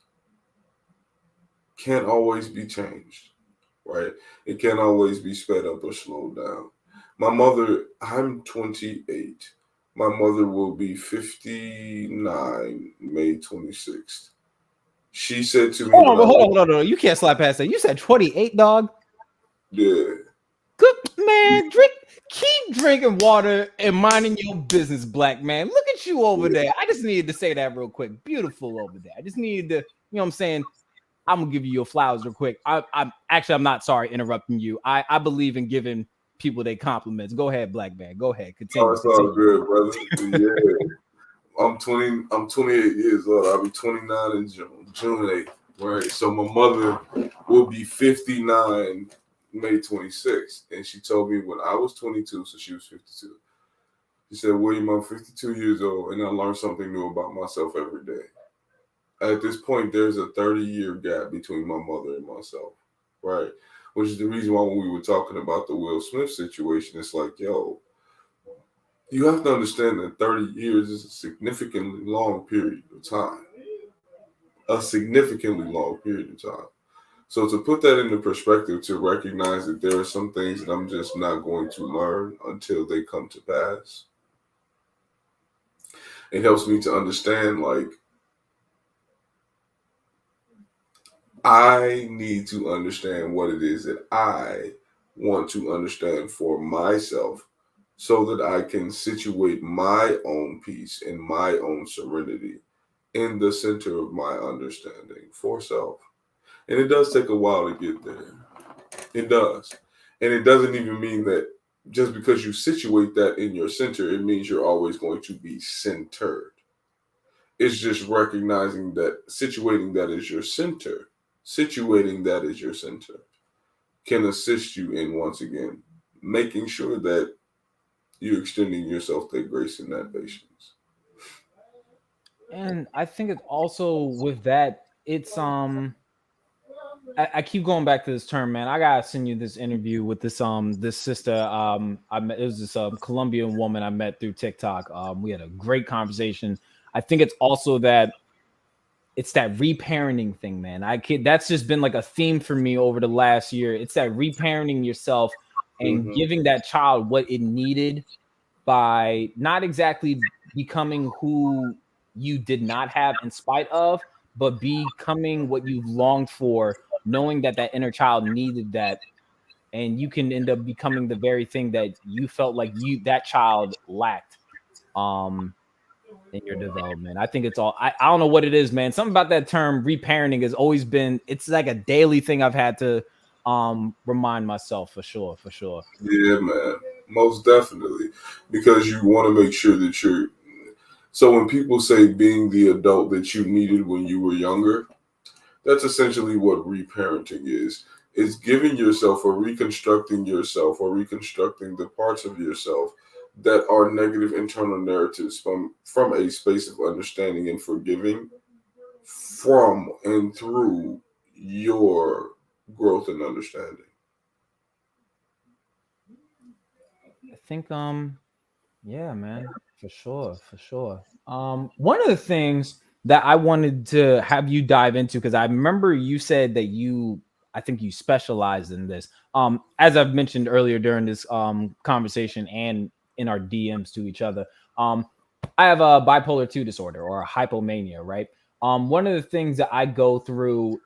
can't always be changed, right? It can't always be sped up or slowed down. My mother, I'm 28. My mother will be 59 May 26th. She said to me, hold on. You can't slide past that. You said 28, dog. Yeah. Good man. Keep drinking water and minding your business, black man. Look at you over there. I just needed to say that real quick. Beautiful over there. I just needed to, you know what I'm saying? I'm gonna give you your flowers real quick. I'm not sorry interrupting you. I believe in giving people their compliments. Go ahead, black man. Go ahead. Continue. Oh, it's all good, brother. Yeah. I'm 28 years old. I'll be 29 in June 8th, right? So my mother will be 59 May 26th. And she told me when I was 22, so she was 52. She said, William, I'm 52 years old, and I learned something new about myself every day. At this point, there's a 30-year gap between my mother and myself, right? Which is the reason why when we were talking about the Will Smith situation, it's like, yo, you have to understand that 30 years is a significantly long period of time. A significantly long period of time. So to put that into perspective, to recognize that there are some things that I'm just not going to learn until they come to pass, it helps me to understand, like, I need to understand what it is that I want to understand for myself so that I can situate my own peace and my own serenity in the center of my understanding for self. And it does take a while to get there. It does. And it doesn't even mean that just because you situate that in your center, it means you're always going to be centered. It's just recognizing that situating that as your center can assist you in, once again, making sure that you're extending yourself that grace and that patience. And I think it's also with that, it's I keep going back to this term, man. I gotta send you this interview with this sister. I met, it was this Colombian woman I met through TikTok. We had a great conversation. I think it's also that it's that reparenting thing, man. That's just been like a theme for me over the last year. It's that reparenting yourself and giving that child what it needed by not exactly becoming who you did not have in spite of, but becoming what you've longed for, knowing that that inner child needed that. And you can end up becoming the very thing that you felt like that child lacked in your development. I think it's all, I don't know what it is, man. Something about that term reparenting has always been, it's like a daily thing I've had to remind myself for sure. Yeah, man, most definitely, because you want to make sure that you're, so when people say being the adult that you needed when you were younger, that's essentially what reparenting is. It's giving yourself or reconstructing the parts of yourself that are negative internal narratives from a space of understanding and forgiving from and through your growth and understanding. I think, yeah, man, for sure. One of the things that I wanted to have you dive into, because I remember you said that I think you specialized in this. As I've mentioned earlier during this conversation and in our DMs to each other, I have a bipolar 2 disorder or a hypomania, right? One of the things that I go through,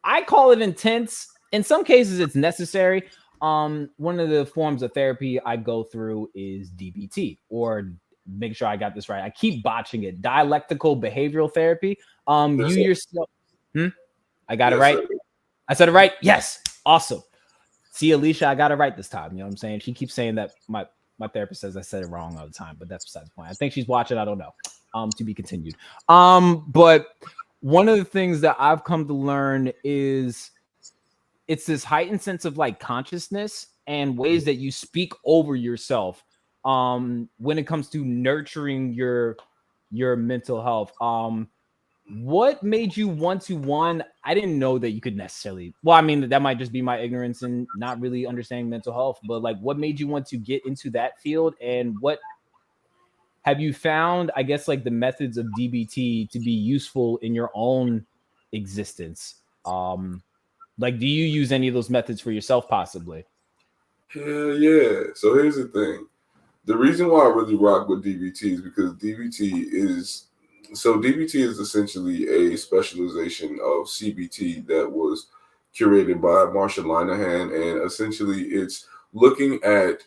I call it intense. In some cases, it's necessary. One of the forms of therapy I go through is DBT, or make sure I got this right. I keep botching it. Dialectical behavioral therapy. You yourself. I got it right. Sir. I said it right. Yes. Awesome. See, Alicia, I got it right this time. You know what I'm saying? She keeps saying that my therapist says I said it wrong all the time, but that's besides the point. I think she's watching. I don't know. To be continued. But one of the things that I've come to learn is it's this heightened sense of like consciousness and ways that you speak over yourself when it comes to nurturing your mental health. What made you want to, I didn't know that you could necessarily, well, I mean, that might just be my ignorance and not really understanding mental health, but like what made you want to get into that field, and what have you found, I guess, like the methods of DBT to be useful in your own existence? Like, do you use any of those methods for yourself possibly? Hell yeah. So here's the thing. The reason why I really rock with DBT is because DBT is So DBT is essentially a specialization of CBT that was curated by Marsha Linehan, and essentially it's looking at.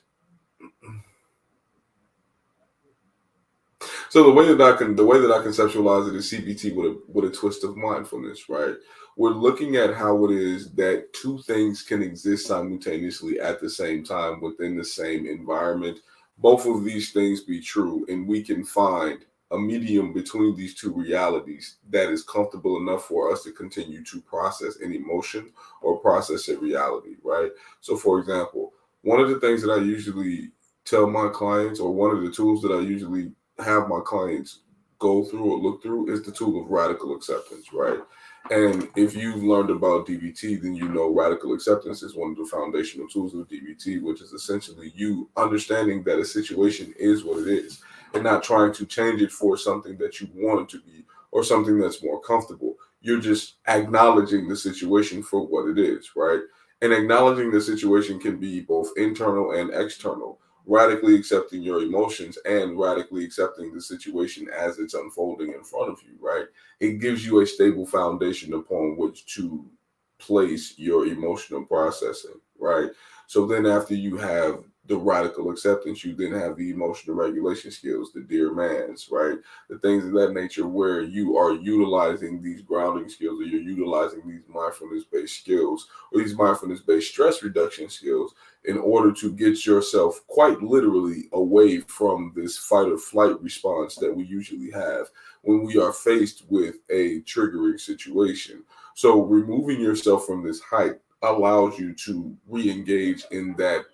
So the way that I conceptualize it is CBT with a twist of mindfulness, right? We're looking at how it is that two things can exist simultaneously at the same time within the same environment. Both of these things be true, and we can find a medium between these two realities that is comfortable enough for us to continue to process an emotion or process a reality, right? So, for example, one of the things that I usually tell my clients, or one of the tools that I usually have my clients go through or look through, is the tool of radical acceptance, right? And if you've learned about DBT, then you know radical acceptance is one of the foundational tools of DBT, which is essentially you understanding that a situation is what it is and not trying to change it for something that you want it to be or something that's more comfortable. You're just acknowledging the situation for what it is, right? And acknowledging the situation can be both internal and external. Radically accepting your emotions and radically accepting the situation as it's unfolding in front of you, right? It gives you a stable foundation upon which to place your emotional processing, right? So then after you have the radical acceptance, you then have the emotional regulation skills, the dear mans, right? The things of that nature where you are utilizing these grounding skills, or you're utilizing these mindfulness-based skills, or these mindfulness-based stress reduction skills in order to get yourself quite literally away from this fight or flight response that we usually have when we are faced with a triggering situation. So removing yourself from this height allows you to re-engage in that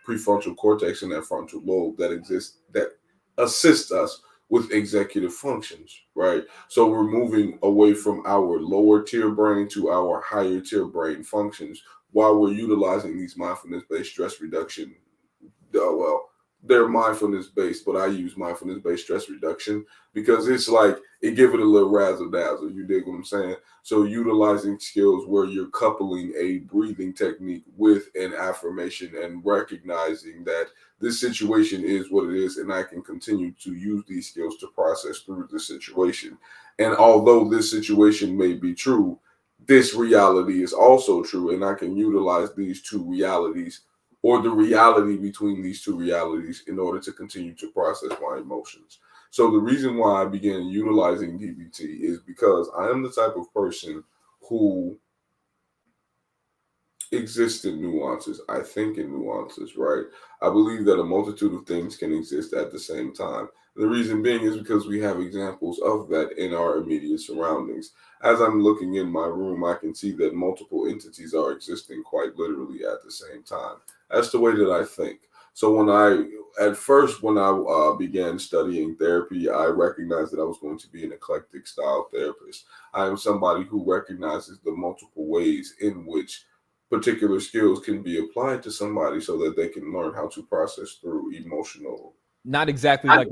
prefrontal cortex and that frontal lobe that exists, that assists us with executive functions, right? So we're moving away from our lower tier brain to our higher tier brain functions while we're utilizing these mindfulness-based stress reduction. Well, they're mindfulness-based, but I use mindfulness-based stress reduction because it's like it give it a little razzle dazzle. You dig what I'm saying? So utilizing skills where you're coupling a breathing technique with an affirmation and recognizing that this situation is what it is, and I can continue to use these skills to process through the situation. And although this situation may be true, this reality is also true, and I can utilize these two realities or the reality between these two realities in order to continue to process my emotions. So the reason why I began utilizing DBT is because I am the type of person who exists in nuances. I think in nuances, right? I believe that a multitude of things can exist at the same time. The reason being is because we have examples of that in our immediate surroundings. As I'm looking in my room, I can see that multiple entities are existing quite literally at the same time. That's the way that I think. So when I began studying therapy, I recognized that I was going to be an eclectic style therapist. I am somebody who recognizes the multiple ways in which particular skills can be applied to somebody so that they can learn how to process through emotional. Not exactly I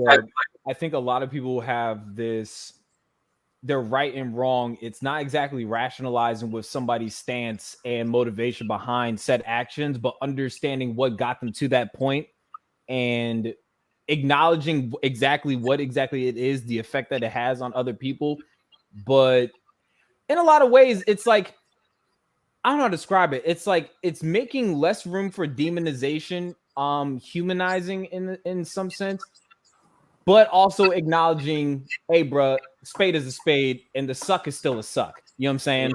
think a lot of people have this, they're right and wrong. It's not exactly rationalizing with somebody's stance and motivation behind said actions, but understanding what got them to that point and acknowledging exactly what exactly it is, the effect that it has on other people. But in a lot of ways, it's like, I don't know how to describe it. It's like it's making less room for demonization, humanizing in some sense, but also acknowledging, hey, bro, spade is a spade, and the suck is still a suck. You know what I'm saying?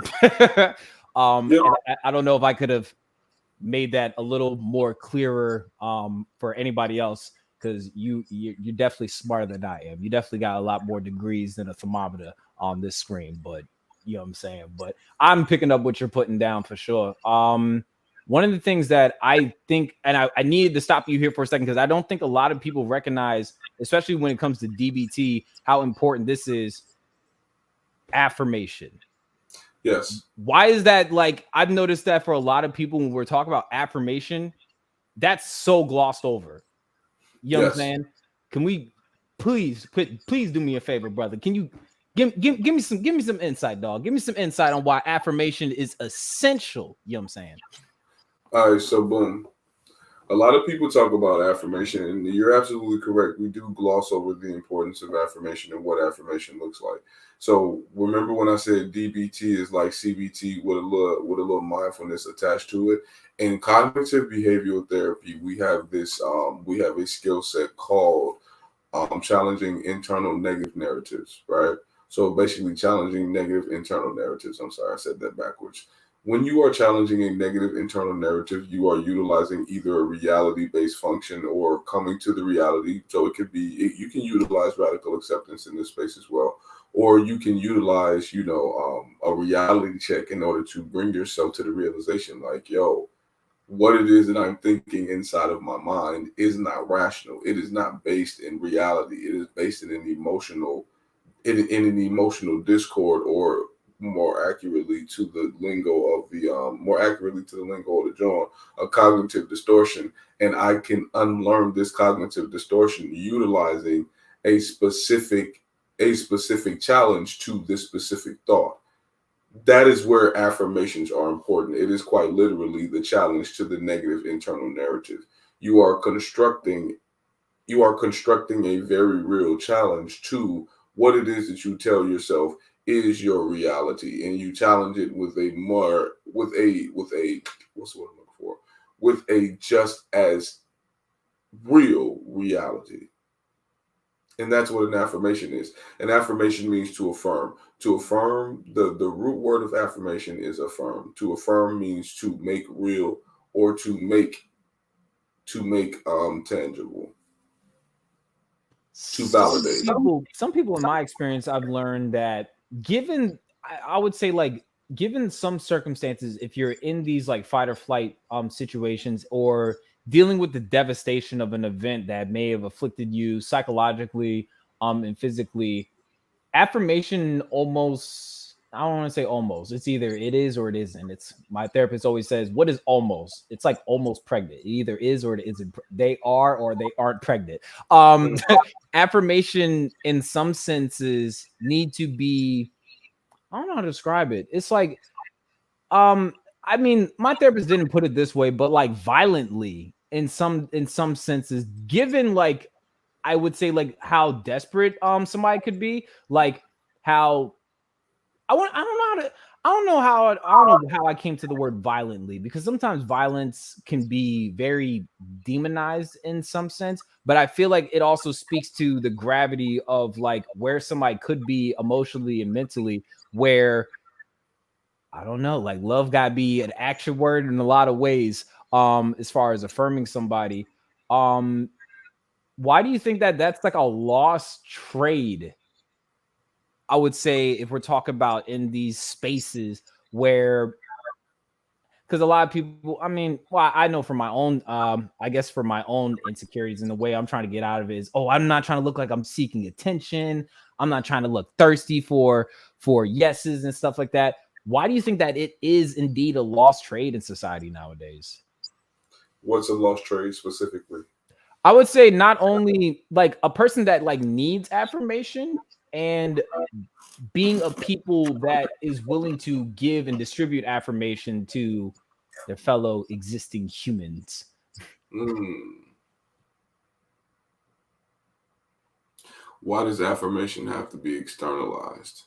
I don't know if I could have made that a little more clearer for anybody else, because you're definitely smarter than I am. You definitely got a lot more degrees than a thermometer on this screen, but you know what I'm saying? But I'm picking up what you're putting down for sure. One of the things that I think, and I needed to stop you here for a second, because I don't think a lot of people recognize, especially when it comes to DBT, how important this is. Affirmation. Yes. Why is that? Like, I've noticed that for a lot of people, when we're talking about affirmation, that's so glossed over. You know what I'm saying? Can we please do me a favor, brother? Can you give me some insight, dog? Give me some insight on why affirmation is essential. You know what I'm saying? All right, so boom. A lot of people talk about affirmation, and you're absolutely correct. We do gloss over the importance of affirmation and what affirmation looks like. So remember when I said DBT is like CBT with a little mindfulness attached to it. In cognitive behavioral therapy, we have a skill set called challenging internal negative narratives, right? So basically challenging negative internal narratives. I'm sorry, I said that backwards. When you are challenging a negative internal narrative, you are utilizing either a reality-based function or coming to the reality. So it could be, you can utilize radical acceptance in this space as well, or you can utilize, a reality check in order to bring yourself to the realization, like, yo, what it is that I'm thinking inside of my mind is not rational. It is not based in reality. It is based in an emotional discord, or more accurately to the lingo of the John, a cognitive distortion. And I can unlearn this cognitive distortion utilizing a specific challenge to this specific thought. That is where affirmations are important. It is quite literally the challenge to the negative internal narrative. You are constructing a very real challenge to what it is that you tell yourself is your reality, and you challenge it with a what's the word I'm looking for? With a just as real reality. And that's what an affirmation is. An affirmation means to affirm. To affirm, the root word of affirmation is affirm. To affirm means to make real, or to make tangible. To validate. Some people in my experience, I've learned that I would say, like, given some circumstances, if you're in these like fight or flight situations, or dealing with the devastation of an event that may have afflicted you psychologically and physically, affirmation almost, I don't want to say almost, it's either it is or it isn't. It's, my therapist always says, what is almost? It's like almost pregnant. It either is or it isn't. They are or they aren't pregnant. Affirmation in some senses need to be, I don't know how to describe it. It's like, I mean, my therapist didn't put it this way, but like violently in some senses, given like, I would say, like, how desperate somebody could be, like how I don't know how I came to the word violently, because sometimes violence can be very demonized in some sense, but I feel like it also speaks to the gravity of like where somebody could be emotionally and mentally, where, I don't know, like love gotta be an action word in a lot of ways, as far as affirming somebody. Why do you think that that's like a lost trade? I would say, if we're talking about in these spaces where, because a lot of people, I mean, well, I know from my own, I guess for my own insecurities, and the way I'm trying to get out of it is, oh, I'm not trying to look like I'm seeking attention. I'm not trying to look thirsty for yeses and stuff like that. Why do you think that it is indeed a lost trade in society nowadays? What's a lost trade specifically? I would say not only like a person that like needs affirmation, and being a people that is willing to give and distribute affirmation to their fellow existing humans. Why does affirmation have to be externalized?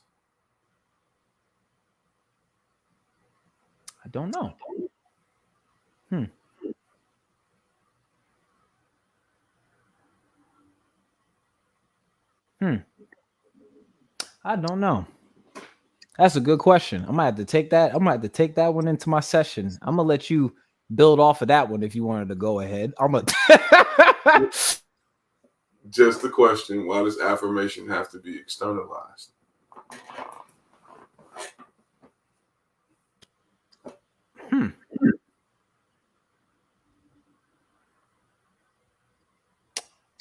I don't know. I don't know. That's a good question. I'm gonna have to take that. I'm gonna have to take that one into my session. I'm gonna let you build off of that one if you wanted to go ahead. I'm gonna Just the question, why does affirmation have to be externalized?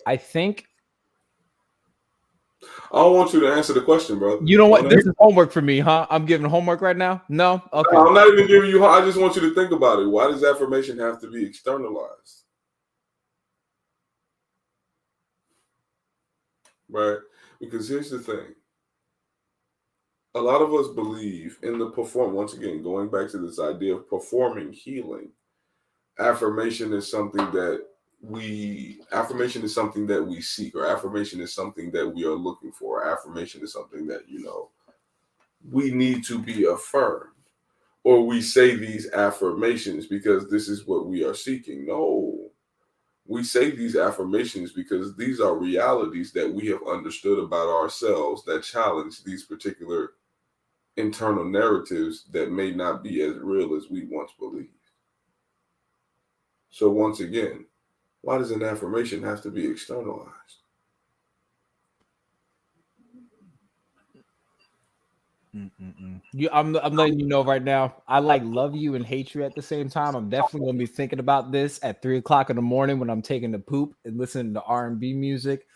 I think I don't want you to answer the question, bro. You know what? This is homework for me, huh? I'm giving homework right now? No? Okay. I'm not even giving you, I just want you to think about it. Why does affirmation have to be externalized? Right? Because here's the thing. A lot of us believe in the once again, going back to this idea of performing healing, affirmation is something that we seek, or affirmation is something that we are looking for. Affirmation is something that, we need to be affirmed, or we say these affirmations because this is what we are seeking. No, we say these affirmations because these are realities that we have understood about ourselves that challenge these particular internal narratives that may not be as real as we once believed. So once again, why does an affirmation have to be externalized? I'm letting you know right now. I love you and hate you at the same time. I'm definitely gonna be thinking about this at 3:00 in the morning when I'm taking the poop and listening to R&B music.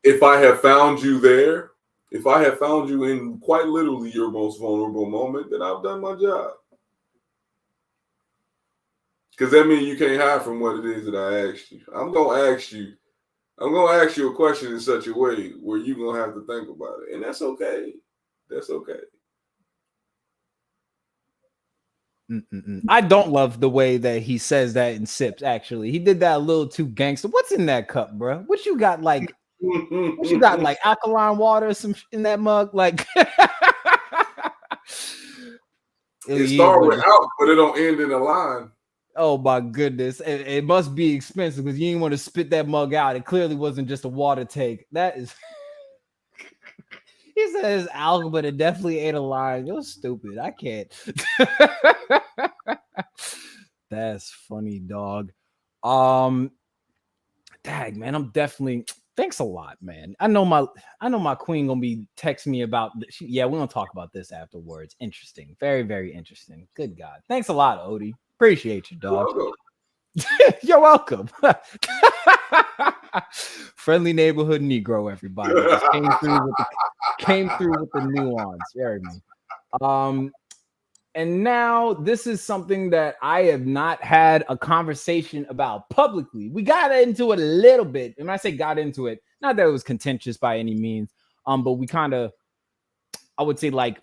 If I have found you there, if I have found you in quite literally your most vulnerable moment, then I've done my job. Because that means you can't hide from what it is that I asked you. I'm gonna ask you a question in such a way where you're gonna have to think about it. And that's okay. That's okay. I don't love the way that he says that in sips. Actually, he did that a little too gangster. What's in that cup, bro? What you got, like? What you got, like alkaline water or some in that mug? Like, it started with out, but it don't end in a line. Oh my goodness, it must be expensive because you didn't want to spit that mug out. It clearly wasn't just a water take. That is. He says alcohol, but it definitely ain't a line. You're stupid. I can't. That's funny, dog. Dang, man, I'm definitely. Thanks a lot, man. I know my queen gonna be texting me about. Yeah, we're gonna talk about this afterwards. Interesting, very, very interesting. Good God, thanks a lot, Odi. Appreciate you, dog. You're welcome. Friendly neighborhood Negro, everybody. Just came through with the nuance. You heard me. And now this is something that I have not had a conversation about publicly. We got into it a little bit. And when I say got into it, not that it was contentious by any means, but we kind of, I would say, like,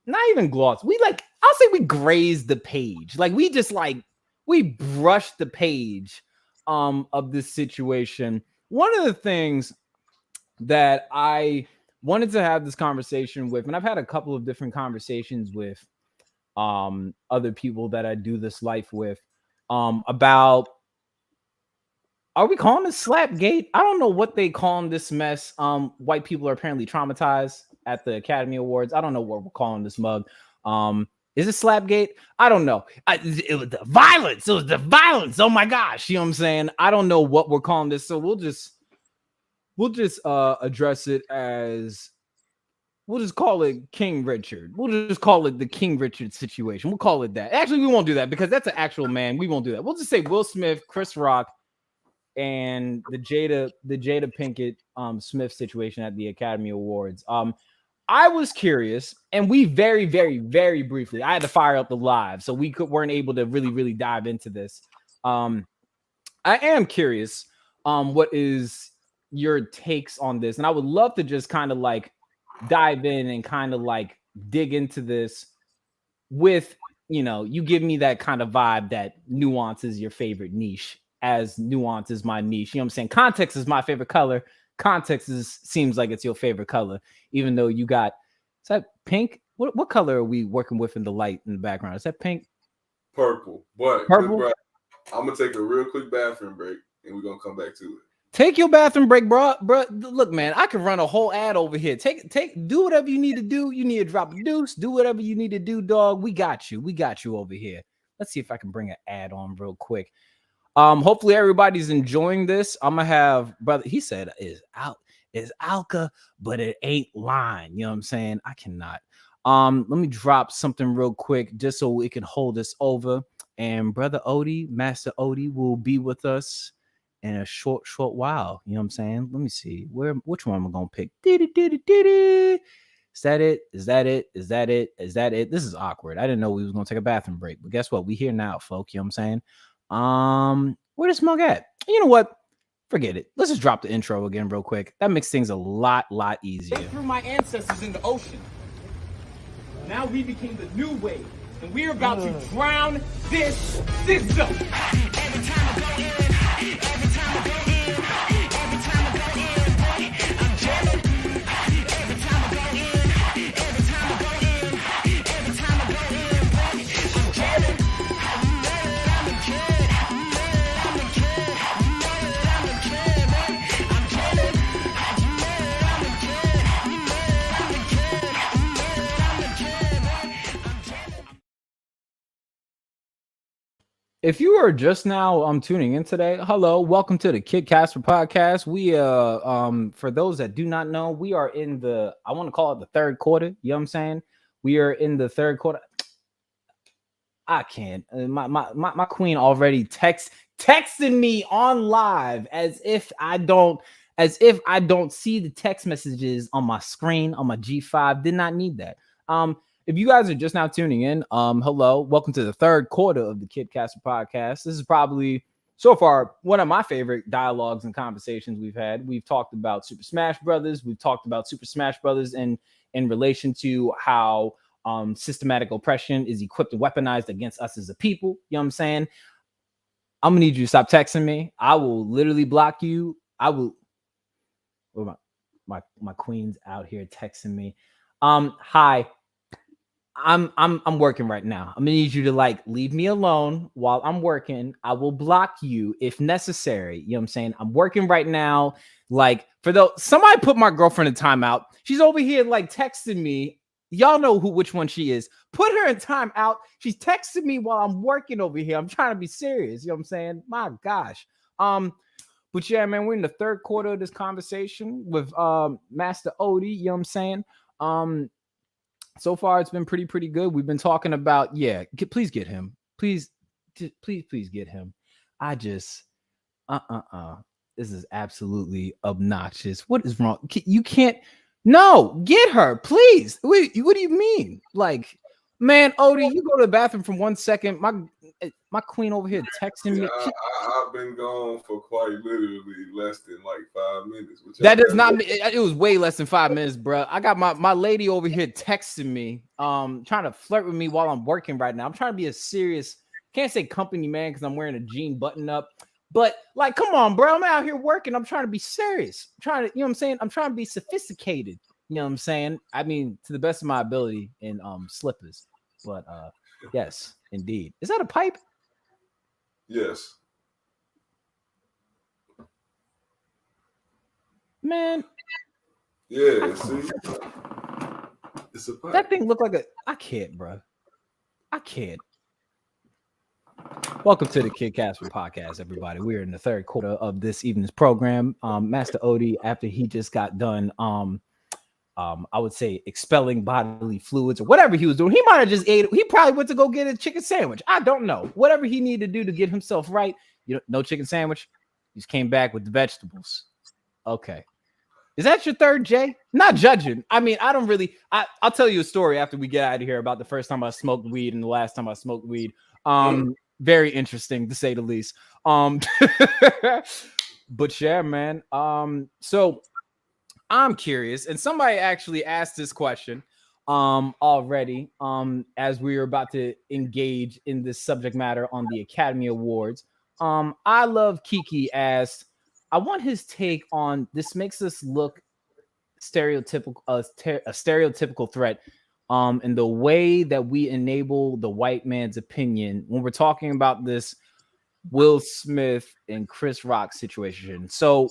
not even gloss. I'll say we grazed the page. Like, we brushed the page of this situation. One of the things that I wanted to have this conversation with, and I've had a couple of different conversations with other people that I do this life with, about, are we calling this Slapgate? I don't know what they call this mess. White people are apparently traumatized at the Academy Awards. I don't know what we're calling this mug. Is it Slapgate? I don't know. It was the violence. It was the violence. Oh my gosh. You know what I'm saying? I don't know what we're calling this. So we'll just address it as, we'll just call it King Richard. We'll just call it the King Richard situation. We'll call it that. Actually, we won't do that because that's an actual man. We won't do that. We'll just say Will Smith, Chris Rock, and the Jada Pinkett Smith situation at the Academy Awards. I was curious, and we very, very, very briefly, I had to fire up the live, so weren't able to really, really dive into this. I am curious, what is your takes on this? And I would love to just kind of like dive in and kind of like dig into this with, you give me that kind of vibe that nuance is your favorite niche, as nuance is my niche. You know what I'm saying? Context is my favorite color. Context seems like it's your favorite color, even though you got, is that pink? What color are we working with in the light in the background? Is that pink? Purple. But purple. I'm gonna take a real quick bathroom break, and we're gonna come back to it. Take your bathroom break, bro. Look, man, I can run a whole ad over here. Do whatever you need to do. You need to drop a deuce. Do whatever you need to do, dog. We got you. We got you over here. Let's see if I can bring an ad on real quick. Hopefully everybody's enjoying this. I'm gonna have brother. He said is alka, but it ain't line. You know what I'm saying? I cannot. Let me drop something real quick just so it can hold us over. And brother Odi, Master Odi, will be with us in a short while. You know what I'm saying? Let me see which one am I gonna pick? Is that it? Is that it? Is that it? Is that it? This is awkward. I didn't know we was gonna take a bathroom break, but guess what? We here now, folk. You know what I'm saying? Where this mug at? You know what? Forget it. Let's just drop the intro again real quick. That makes things a lot easier. They threw my ancestors in the ocean. Now we became the new wave, and we're about to drown this system. Every time I go in, every time I go in, every time I go in, boy, I'm jamming. Every time I go in, every time I go in, every time I go in, boy, I'm jamming. You know that I'm a kid, you know that I'm a kid, you know that I'm a kid, boy, I'm jamming. You know that I'm a kid, you know that I'm a kid, you know that I'm a kid, boy, I'm jamming. If you are just now tuning in today, hello, welcome to the Casper podcast. We for those that do not know, we are in the, I want to call it the third quarter. You know what I'm saying? We are in the third quarter. I can't. My queen already texting me on live as if I don't see the text messages on my screen on my G5. Did not need that. If you guys are just now tuning in, hello, welcome to the third quarter of the Casper podcast. This is probably so far one of my favorite dialogues and conversations we've had. We've talked about Super Smash Brothers. We've talked about Super Smash Brothers in relation to how systematic oppression is equipped and weaponized against us as a people. You know what I'm saying? I'm gonna need you to stop texting me. I will literally block you. I will. Well, my queen's out here texting me. Hi. I'm working right now. I'm gonna need you to like leave me alone while I'm working. I will block you if necessary. You know what I'm saying? I'm working right now. Like for those, somebody put my girlfriend in timeout. She's over here like texting me. Y'all know which one she is. Put her in timeout. She's texting me while I'm working over here. I'm trying to be serious. You know what I'm saying? My gosh. But yeah, man, we're in the third quarter of this conversation with Master Odi. You know what I'm saying? So far, it's been pretty good. We've been talking about, please get him. Please get him. I just, this is absolutely obnoxious. What is wrong? You can't, no, get her, please. Wait, what do you mean? Like, man, Odie, you go to the bathroom for 1 second. My queen over here texting me. I've been gone for quite literally less than like 5 minutes. That does not mean it was way less than 5 minutes, bro. I got my lady over here texting me, trying to flirt with me while I'm working right now. I'm trying to be a serious, can't say company man because I'm wearing a jean button up, but like, come on, bro. I'm out here working. I'm trying to be serious. I'm trying to, you know what I'm saying? I'm trying to be sophisticated. You know what I'm saying? I mean, to the best of my ability in slippers. But yes, indeed. Is that a pipe? Yes. Man. Yeah, see? It's a pipe. That thing looked like I can't, bro. I can't. Welcome to the Casper podcast, everybody. We're in the third quarter of this evening's program. Master Odi, after he just got done I would say expelling bodily fluids or whatever he was doing. He might have just ate. He probably went to go get a chicken sandwich. I don't know. Whatever he needed to do to get himself right. You know, no chicken sandwich. He just came back with the vegetables. Okay. Is that your third, Jay? Not judging. I mean, I don't really. I'll tell you a story after we get out of here about the first time I smoked weed and the last time I smoked weed. Very interesting to say the least. But yeah, man. So I'm curious, and somebody actually asked this question already as we were about to engage in this subject matter on the Academy Awards. I Love Kiki asked, I want his take on this makes us look stereotypical, a stereotypical threat in the way that we enable the white man's opinion when we're talking about this Will Smith and Chris Rock situation. So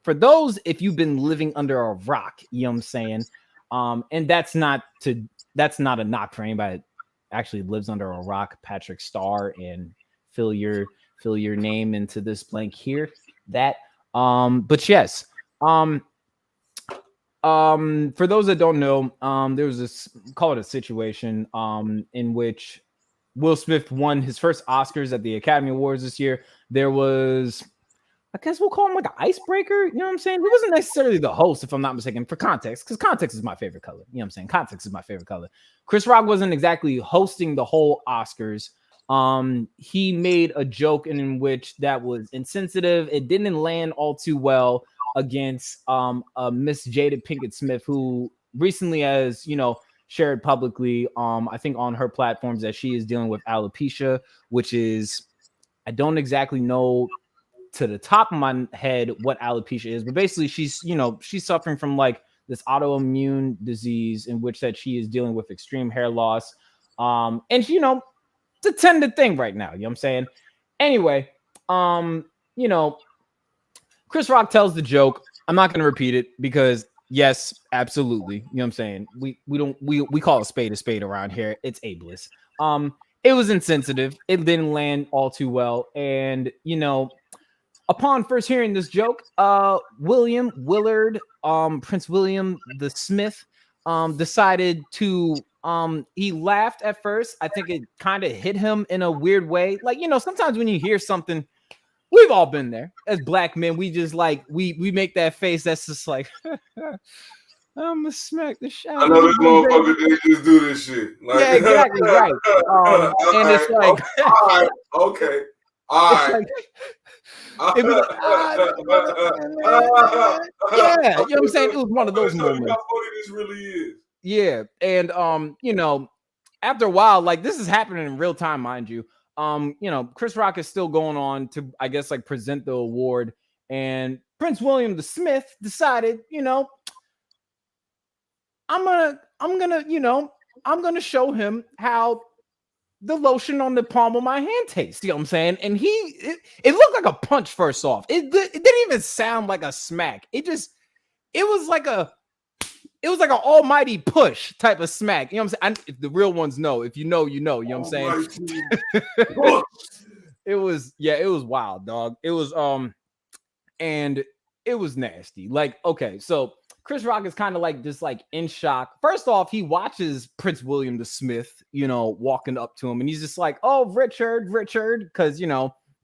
for those, if you've been living under a rock, you know what I'm saying? And that's not a knock for anybody that actually lives under a rock, Patrick Starr, and fill your name into this blank here. That but yes. For those that don't know, there was this, call it a situation in which Will Smith won his first Oscars at the Academy Awards this year. There was, I guess we'll call him like an icebreaker. You know what I'm saying? He wasn't necessarily the host, if I'm not mistaken, for context, because context is my favorite color. You know what I'm saying? Context is my favorite color. Chris Rock wasn't exactly hosting the whole Oscars. He made a joke in which that was insensitive. It didn't land all too well against Miss Jada Pinkett Smith, who recently, as you know, shared publicly, I think on her platforms, that she is dealing with alopecia, which is, I don't exactly know to the top of my head what alopecia is, but basically she's suffering from like this autoimmune disease in which that she is dealing with extreme hair loss. And it's a tender thing right now. You know what I'm saying? Anyway, Chris Rock tells the joke. I'm not going to repeat it because yes, absolutely. You know what I'm saying? We call a spade around here. It's ableist. It was insensitive. It didn't land all too well. And, upon first hearing this joke, William Willard, Prince William the Smith, decided to, he laughed at first. I think it kind of hit him in a weird way. Like, sometimes when you hear something, we've all been there as black men. We just like, we make that face that's just like, I'm gonna smack the shit. I know this motherfucker didn't just do this shit. Like, yeah, exactly, right. And it's like, all right, okay, all right. It was like, yeah, you know what I'm saying? It was one of those moments. How funny this really is. Yeah, and after a while, like this is happening in real time, mind you. Chris Rock is still going on to, I guess, like present the award, and Prince William the Smith decided, I'm gonna show him how the lotion on the palm of my hand tastes. You know what I'm saying? And it looked like a punch first off. It didn't even sound like a smack. It was like an almighty push type of smack. You know what I'm saying? If the real ones know, if you know, you know what I'm saying? It was wild, dog. It was, and it was nasty. Like, okay, so Chris Rock is kind of like just like in shock. First off, he watches Prince William the Smith, walking up to him, and he's just like, "Oh, Richard," because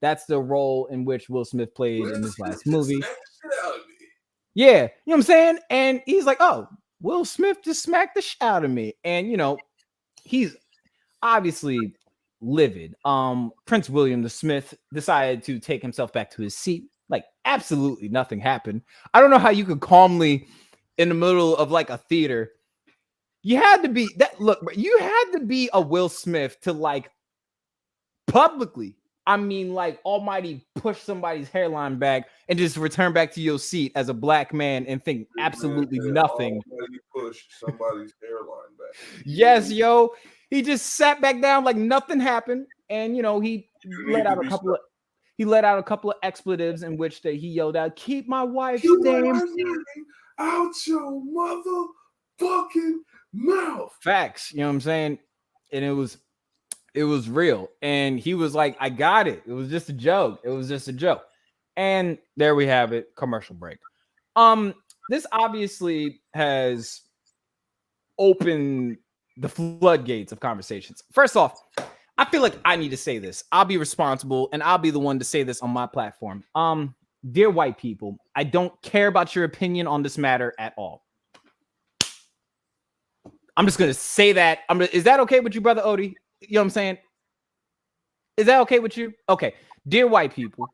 that's the role in which Will Smith played in this last movie. Yeah, you know what I'm saying? And he's like, "Oh, Will Smith just smacked the shit out of me," and he's obviously livid. Prince William the Smith decided to take himself back to his seat. Like absolutely nothing happened. I don't know how you could calmly, in the middle of like a theater, you had to be a Will Smith to like publicly, almighty push somebody's hairline back and just return back to your seat as a black man and think absolutely nothing. Push somebody's hairline back. Yes, yo. He just sat back down like nothing happened. And he let out a couple of expletives in which he yelled out, "Keep my wife's name out your motherfucking mouth." Facts, you know what I'm saying? And it was real. And he was like, "I got it. It was just a joke. And there we have it. Commercial break. This obviously has opened the floodgates of conversations. First off, I feel like I need to say this. I'll be responsible and I'll be the one to say this on my platform. Dear white people, I don't care about your opinion on this matter at all. I'm just going to say that. Is that okay with you, Brother Odi? You know what I'm saying? Is that okay with you? Okay. Dear white people,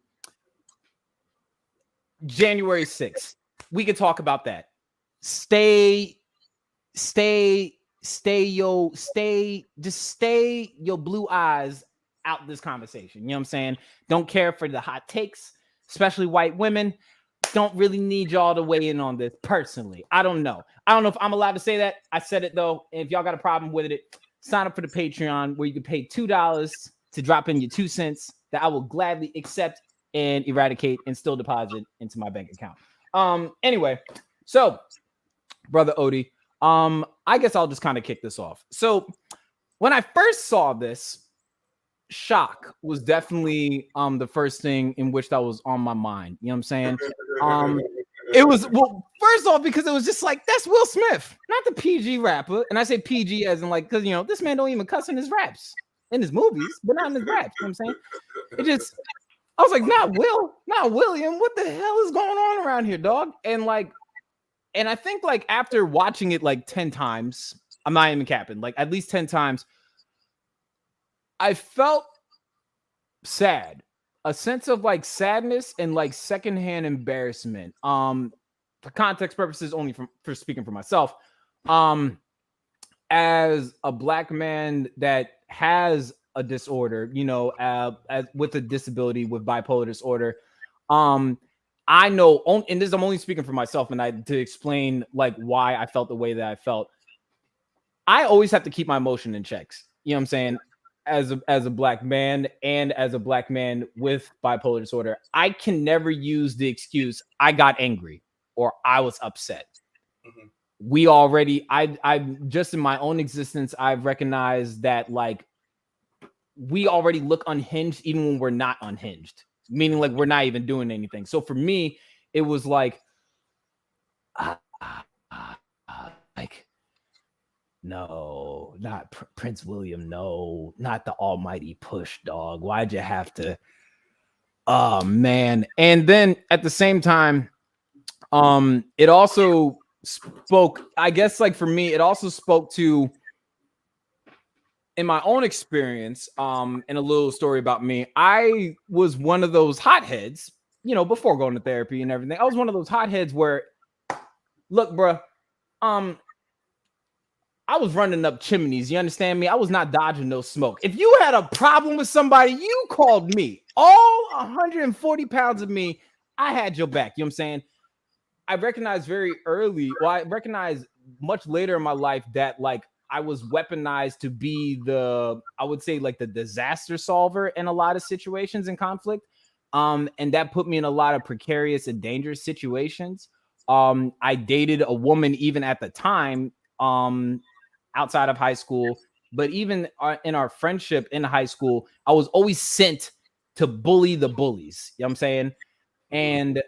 January 6th, we can talk about that. Stay your blue eyes out this conversation. You know what I'm saying? Don't care for the hot takes, especially white women. Don't really need y'all to weigh in on this personally. I don't know if I'm allowed to say that. I said it though. And if y'all got a problem with it, sign up for the Patreon where you can pay $2 to drop in your 2 cents that I will gladly accept and eradicate and still deposit into my bank account. Anyway, so Brother Odi, I guess I'll just kind of kick this off. So when I first saw this, shock was definitely the first thing in which that was on my mind. You know what I'm saying? It was, well, first off, because it was just like, that's Will Smith, not the PG rapper. And I say PG as in like, because this man don't even cuss in his raps, in his movies, but not in his raps. You know what I'm saying? I was like, not William. What the hell is going on around here, dog? And I think like after watching it like 10 times, I'm not even capping, like at least 10 times, I felt sad, a sense of like sadness and like secondhand embarrassment. For context purposes, only for speaking for myself. as a black man that has a disorder, with a disability with bipolar disorder, I know, and this I'm only speaking for myself, and to explain like why I felt the way that I felt. I always have to keep my emotion in checks. You know what I'm saying? As a black man and as a black man with bipolar disorder, I can never use the excuse I got angry or I was upset. Mhm. We already, I just in my own existence, I've recognized that like we already look unhinged even when we're not unhinged, meaning like we're not even doing anything. So for me, it was like, like, no, not Prince William. No, not the almighty push, dog. Why'd you have to? Oh man. And then at the same time, it also spoke, I guess, like for me, it also spoke to, in my own experience, and a little story about me. I was one of those hotheads, before going to therapy and everything. I was one of those hotheads where, look, bruh, I was running up chimneys. You understand me? I was not dodging no smoke. If you had a problem with somebody, you called me. All 140 pounds of me, I had your back. You know what I'm saying? I recognized very early, I recognized much later in my life that like I was weaponized to be I would say like the disaster solver in a lot of situations in conflict. And that put me in a lot of precarious and dangerous situations. I dated a woman even at the time, outside of high school, but even in our friendship in high school, I was always sent to bully the bullies. You know what I'm saying? And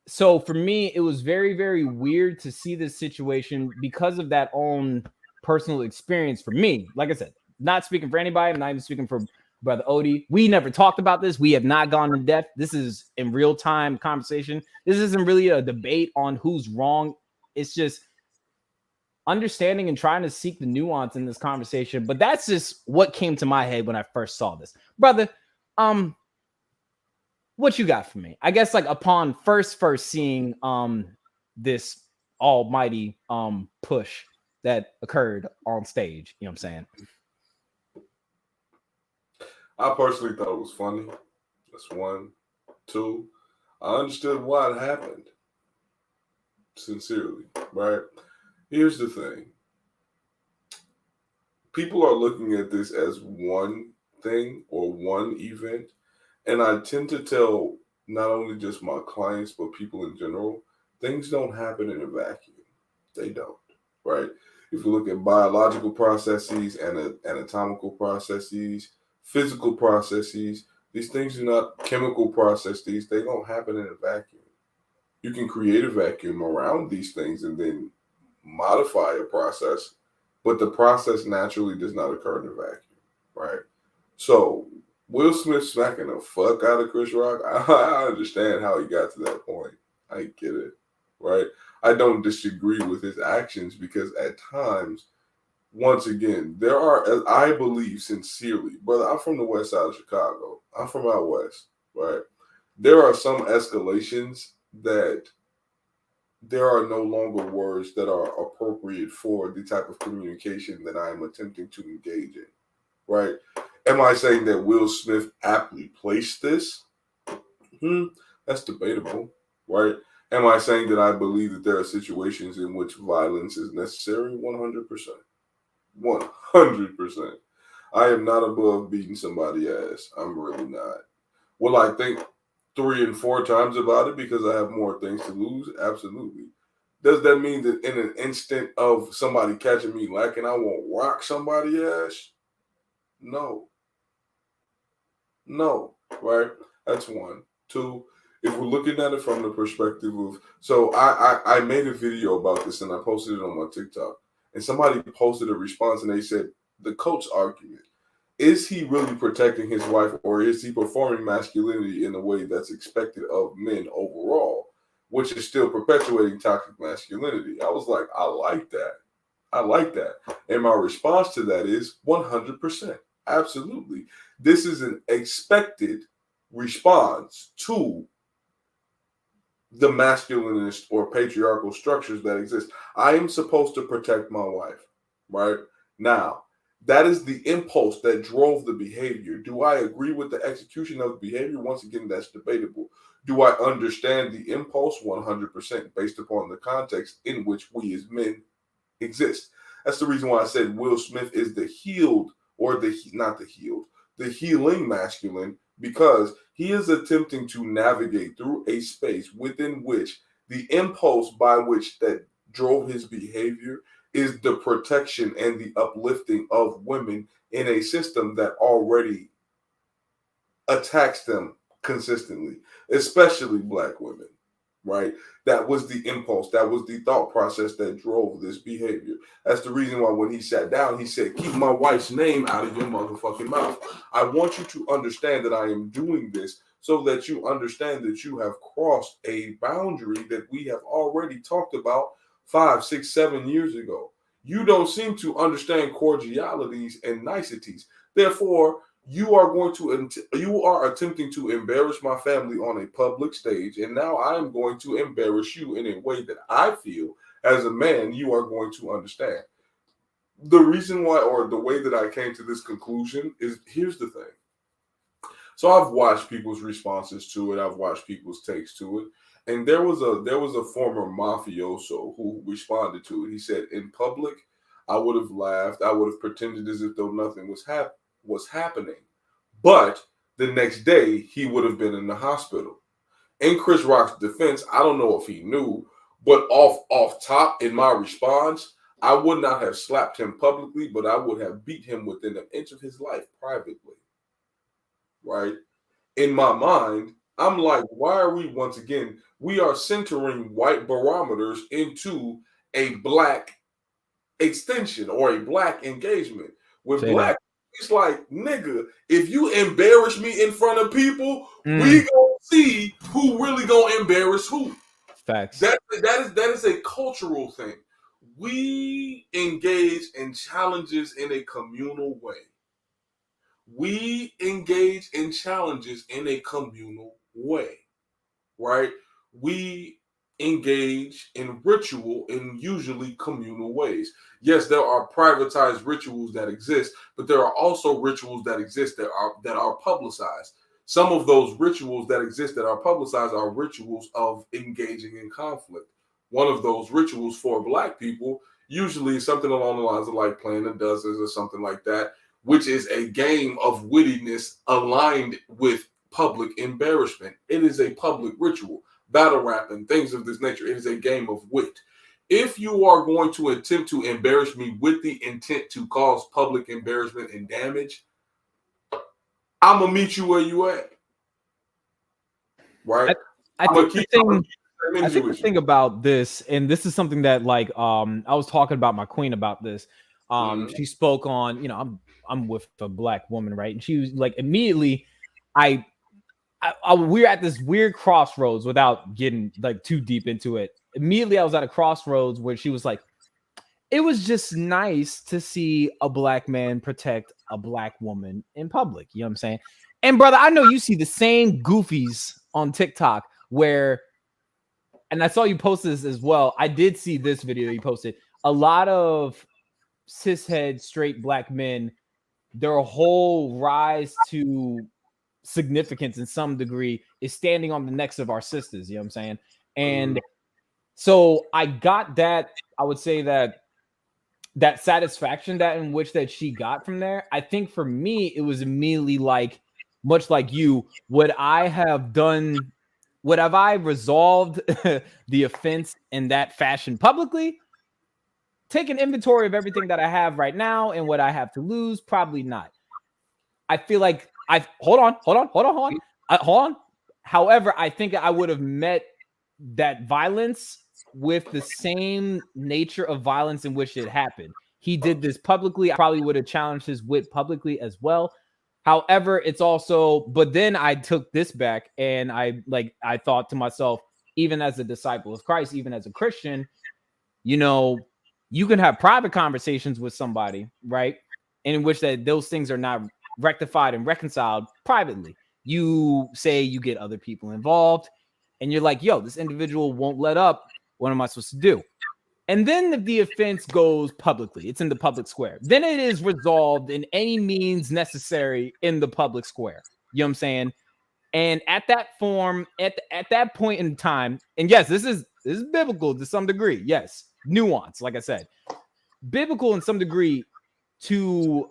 so for me, it was very, very weird to see this situation because of that own personal experience for me. Like I said, not speaking for anybody. I'm not even speaking for Brother Odi. We never talked about this. We have not gone in depth. This is in real time conversation. This isn't really a debate on who's wrong. It's just understanding and trying to seek the nuance in this conversation. But that's just what came to my head when I first saw this. Brother, what you got for me? I guess like upon first seeing this almighty push that occurred on stage, you know what I'm saying? I personally thought it was funny. That's one. Two, I understood why it happened. Sincerely, right? Here's the thing. People are looking at this as one thing or one event. And I tend to tell not only just my clients, but people in general, things don't happen in a vacuum. They don't, right? If you look at biological processes and anatomical processes, physical processes, these things are not chemical processes. They don't happen in a vacuum. You can create a vacuum around these things and then modify a process, but the process naturally does not occur in a vacuum, right? So Will Smith smacking the fuck out of Chris Rock, I understand how he got to that point. I get it, right? I don't disagree with his actions because at times, once again, there are, I believe sincerely, brother, I'm from the west side of Chicago. I'm from out west, right? There are some escalations that there are no longer words that are appropriate for the type of communication that I am attempting to engage in, right? Am I saying that Will Smith aptly placed this? That's debatable, right? Am I saying that I believe that there are situations in which violence is necessary? 100%. 100%. I am not above beating somebody's ass. I'm really not. Will I think 3 and 4 times about it because I have more things to lose? Absolutely. Does that mean that in an instant of somebody catching me lacking, I won't rock somebody's ass? No. No, right? That's one. Two, if we're looking at it from the perspective of, so I made a video about this and I posted it on my TikTok, and somebody posted a response and they said, the coach's argument, is he really protecting his wife or is he performing masculinity in a way that's expected of men overall, which is still perpetuating toxic masculinity? I was like, I like that. I like that. And my response to that is 100%. Absolutely. This is an expected response to the masculinist or patriarchal structures that exist. I am supposed to protect my wife, right? Now, that is the impulse that drove the behavior. Do I agree with the execution of the behavior? Once again, that's debatable. Do I understand the impulse? 100% based upon the context in which we as men exist. That's the reason why I said Will Smith is the healed, or the healing masculine, because he is attempting to navigate through a space within which the impulse by which that drove his behavior is the protection and the uplifting of women in a system that already attacks them consistently, especially Black women, right? That was the impulse. That was the thought process that drove this behavior. That's the reason why when he sat down, he said, keep my wife's name out of your motherfucking mouth. I want you to understand that I am doing this so that you understand that you have crossed a boundary that we have already talked about 5, 6, 7 years ago. You don't seem to understand cordialities and niceties. Therefore, you are attempting to embarrass my family on a public stage, and now I'm going to embarrass you in a way that I feel as a man you are going to understand. The reason why, or the way that I came to this conclusion is, here's the thing. So I've watched people's responses to it. I've watched people's takes to it. And there was a former mafioso who responded to it. He said, in public, I would have laughed. I would have pretended as if though nothing was happening. But the next day, he would have been in the hospital. In Chris Rock's defense, I don't know if he knew, but off top, in my response, I would not have slapped him publicly, but I would have beat him within an inch of his life privately. Right? In my mind, I'm like, why are we, once again, we are centering white barometers into a Black extension or a Black engagement. With Black, it's like, nigga, if you embarrass me in front of people, we gonna see who really gonna embarrass who. Facts. That is a cultural thing. We engage in challenges in a communal way. We engage in challenges in a communal way, right? We engage in ritual in usually communal ways. Yes, there are privatized rituals that exist, but there are also rituals that exist that are publicized. Some of those rituals that exist that are publicized are rituals of engaging in conflict. One of those rituals for Black people usually is something along the lines of like playing the dozens or something like that, which is a game of wittiness aligned with public embarrassment. It is a public ritual. Battle rap and things of this nature. It is a game of wit. If you are going to attempt to embarrass me with the intent to cause public embarrassment and damage, I'm gonna meet you where you at. Right? I think the thing about this, and this is something that like I was talking about my queen about this. She spoke on, I'm with a Black woman, right? And she was like, immediately, we're at this weird crossroads without getting like too deep into it. Immediately, I was at a crossroads where she was like, it was just nice to see a Black man protect a Black woman in public. You know what I'm saying? And brother, I know you see the same goofies on TikTok where, and I saw you post this as well. I did see this video you posted. A lot of cishead straight Black men, their whole rise to significance in some degree is standing on the necks of our sisters. You know what I'm saying? And so I got that. I would say that satisfaction that she got from there. I think for me, it was immediately like, much like you, would I have resolved the offense in that fashion publicly? Take an inventory of everything that I have right now and what I have to lose. Probably not. I feel like hold on. However, I think I would have met that violence with the same nature of violence in which it happened. He did this publicly. I probably would have challenged his wit publicly as well. However, it's also, but then I took this back and I thought to myself, even as a disciple of Christ, even as a Christian, you can have private conversations with somebody, right? In which that those things are not rectified and reconciled privately. You say you get other people involved and you're like, yo, this individual won't let up. What am I supposed to do? And then if the offense goes publicly, it's in the public square, then it is resolved in any means necessary in the public square. You know what I'm saying? And at that form, at that point in time, and yes, this is biblical to some degree. Yes, nuance, like I said, biblical in some degree to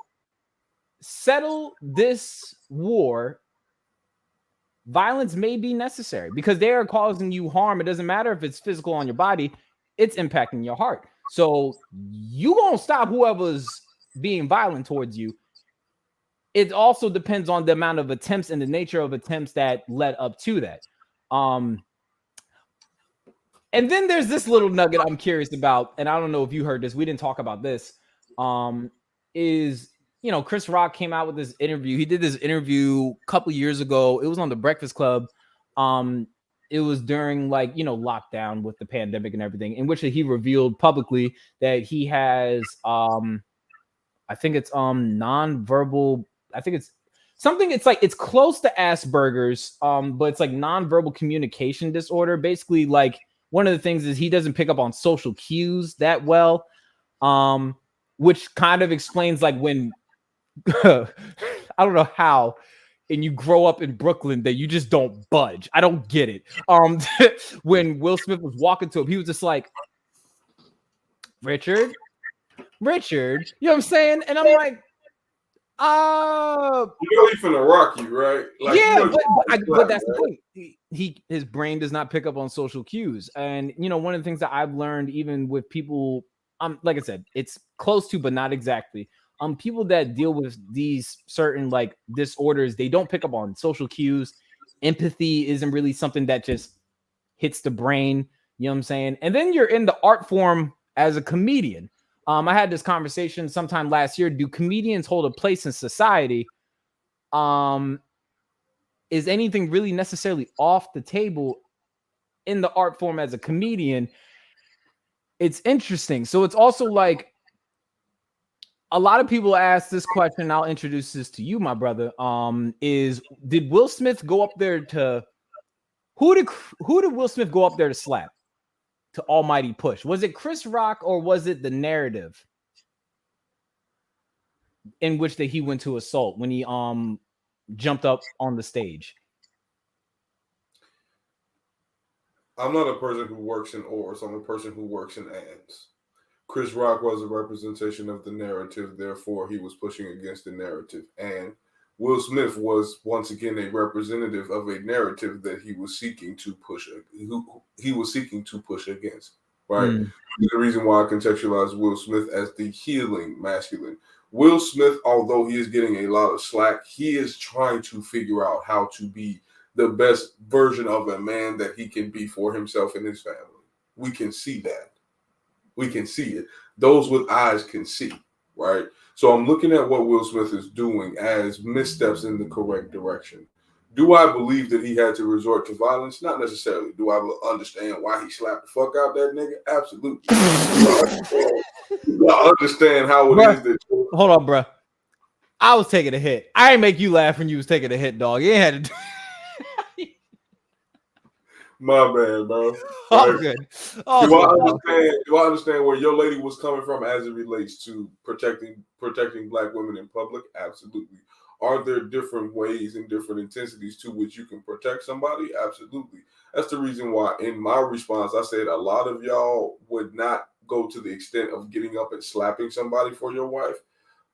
settle this war. Violence may be necessary because they are causing you harm. It doesn't matter if it's physical on your body, it's impacting your heart. So you gonna stop whoever's being violent towards you. It also depends on the amount of attempts and the nature of attempts that led up to that. And then there's this little nugget I'm curious about, and I don't know if you heard this. We didn't talk about this. Is Chris Rock came out with this interview. He did this interview a couple years ago. It was on the Breakfast Club. It was during lockdown with the pandemic and everything, in which he revealed publicly that he has I think it's nonverbal. I think it's something. It's close to Asperger's, but it's like nonverbal communication disorder. Basically, like one of the things is he doesn't pick up on social cues that well, which kind of explains like when I don't know how, and you grow up in Brooklyn that you just don't budge. I don't get it. When Will Smith was walking to him, he was just like, Richard, you know what I'm saying? And I'm like, he's finna rock you, right? Like, yeah, but that's the thing. His brain does not pick up on social cues. And one of the things that I've learned, even with people, like I said, it's close to, but not exactly. People that deal with these certain like disorders, they don't pick up on social cues. Empathy isn't really something that just hits the brain. You know what I'm saying? And then you're in the art form as a comedian. I had this conversation sometime last year. Do comedians hold a place in society? Is anything really necessarily off the table in the art form as a comedian? It's interesting. So it's also like a lot of people ask this question. I'll introduce this to you, my brother. Did Will Smith go up there to who did Will Smith go up there to slap? To almighty push? Was it Chris Rock or was it the narrative in which that he went to assault when he jumped up on the stage? I'm not a person who works in ors. I'm a person who works in ands. Chris Rock was a representation of the narrative, therefore he was pushing against the narrative. And Will Smith was once again a representative of a narrative that he was seeking to push. He was seeking to push against. Right. The reason why I contextualize Will Smith as the healing masculine. Will Smith, although he is getting a lot of slack, he is trying to figure out how to be the best version of a man that he can be for himself and his family. We can see that. We can see it. Those with eyes can see. Right. So I'm looking at what Will Smith is doing as missteps in the correct direction. Do I believe that he had to resort to violence? Not necessarily. Do I understand why he slapped the fuck out that nigga? Absolutely. Do I understand how it is that... Hold on, bro. I was taking a hit. I ain't make you laugh when you was taking a hit, dog. You ain't had to do... My bad, bro. All good. Do I understand where your lady was coming from as it relates to protecting Black women in public? Absolutely. Are there different ways and different intensities to which you can protect somebody? Absolutely. That's the reason why in my response, I said a lot of y'all would not go to the extent of getting up and slapping somebody for your wife,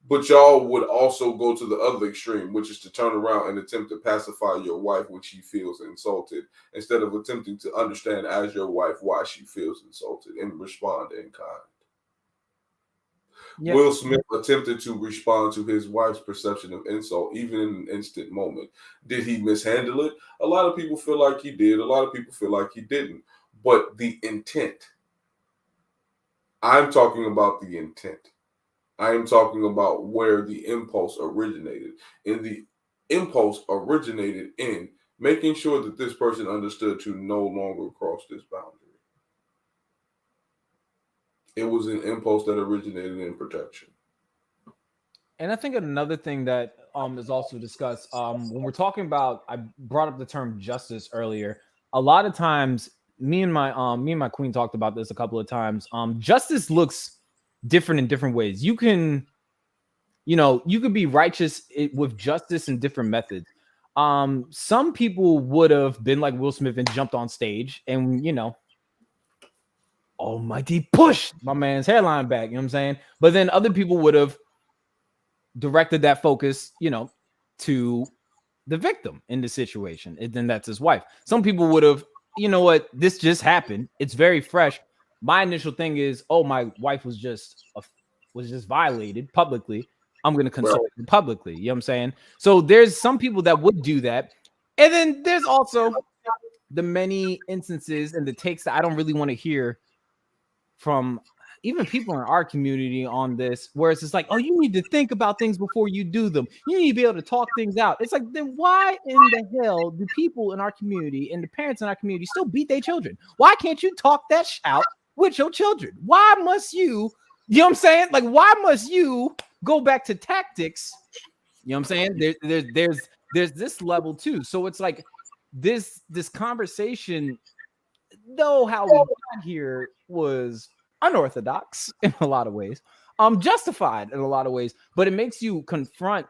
but y'all would also go to the other extreme, which is to turn around and attempt to pacify your wife when she feels insulted, instead of attempting to understand as your wife why she feels insulted and respond in kind. Yep. Will Smith attempted to respond to his wife's perception of insult, even in an instant moment. Did he mishandle it? A lot of people feel like he did. A lot of people feel like he didn't. But the intent, I'm talking about the intent. I am talking about where the impulse originated. And the impulse originated in making sure that this person understood to no longer cross this boundary. It was an impulse that originated in protection. And I think another thing that is also discussed when we're talking about, I brought up the term justice earlier. A lot of times me and my queen talked about this a couple of times. Justice looks different in different ways. You can be righteous with justice in different methods. Some people would have been like Will Smith and jumped on stage and, almighty push my man's hairline back, you know what I'm saying? But then other people would have directed that focus, to the victim in the situation, and then that's his wife. Some people would have, this just happened. It's very fresh. My initial thing is, my wife was just violated publicly. I'm going to console her publicly. You know what I'm saying? So there's some people that would do that. And then there's also the many instances and the takes that I don't really want to hear from even people in our community on this, where it's just like, oh, you need to think about things before you do them. You need to be able to talk things out. It's like, then why in the hell do people in our community and the parents in our community still beat their children? Why can't you talk that out with your children? Why must you know what I'm saying? Like, why must you go back to tactics? You know what I'm saying? There's this level too. So it's like this conversation, though how we got here was unorthodox in a lot of ways, justified in a lot of ways, but it makes you confront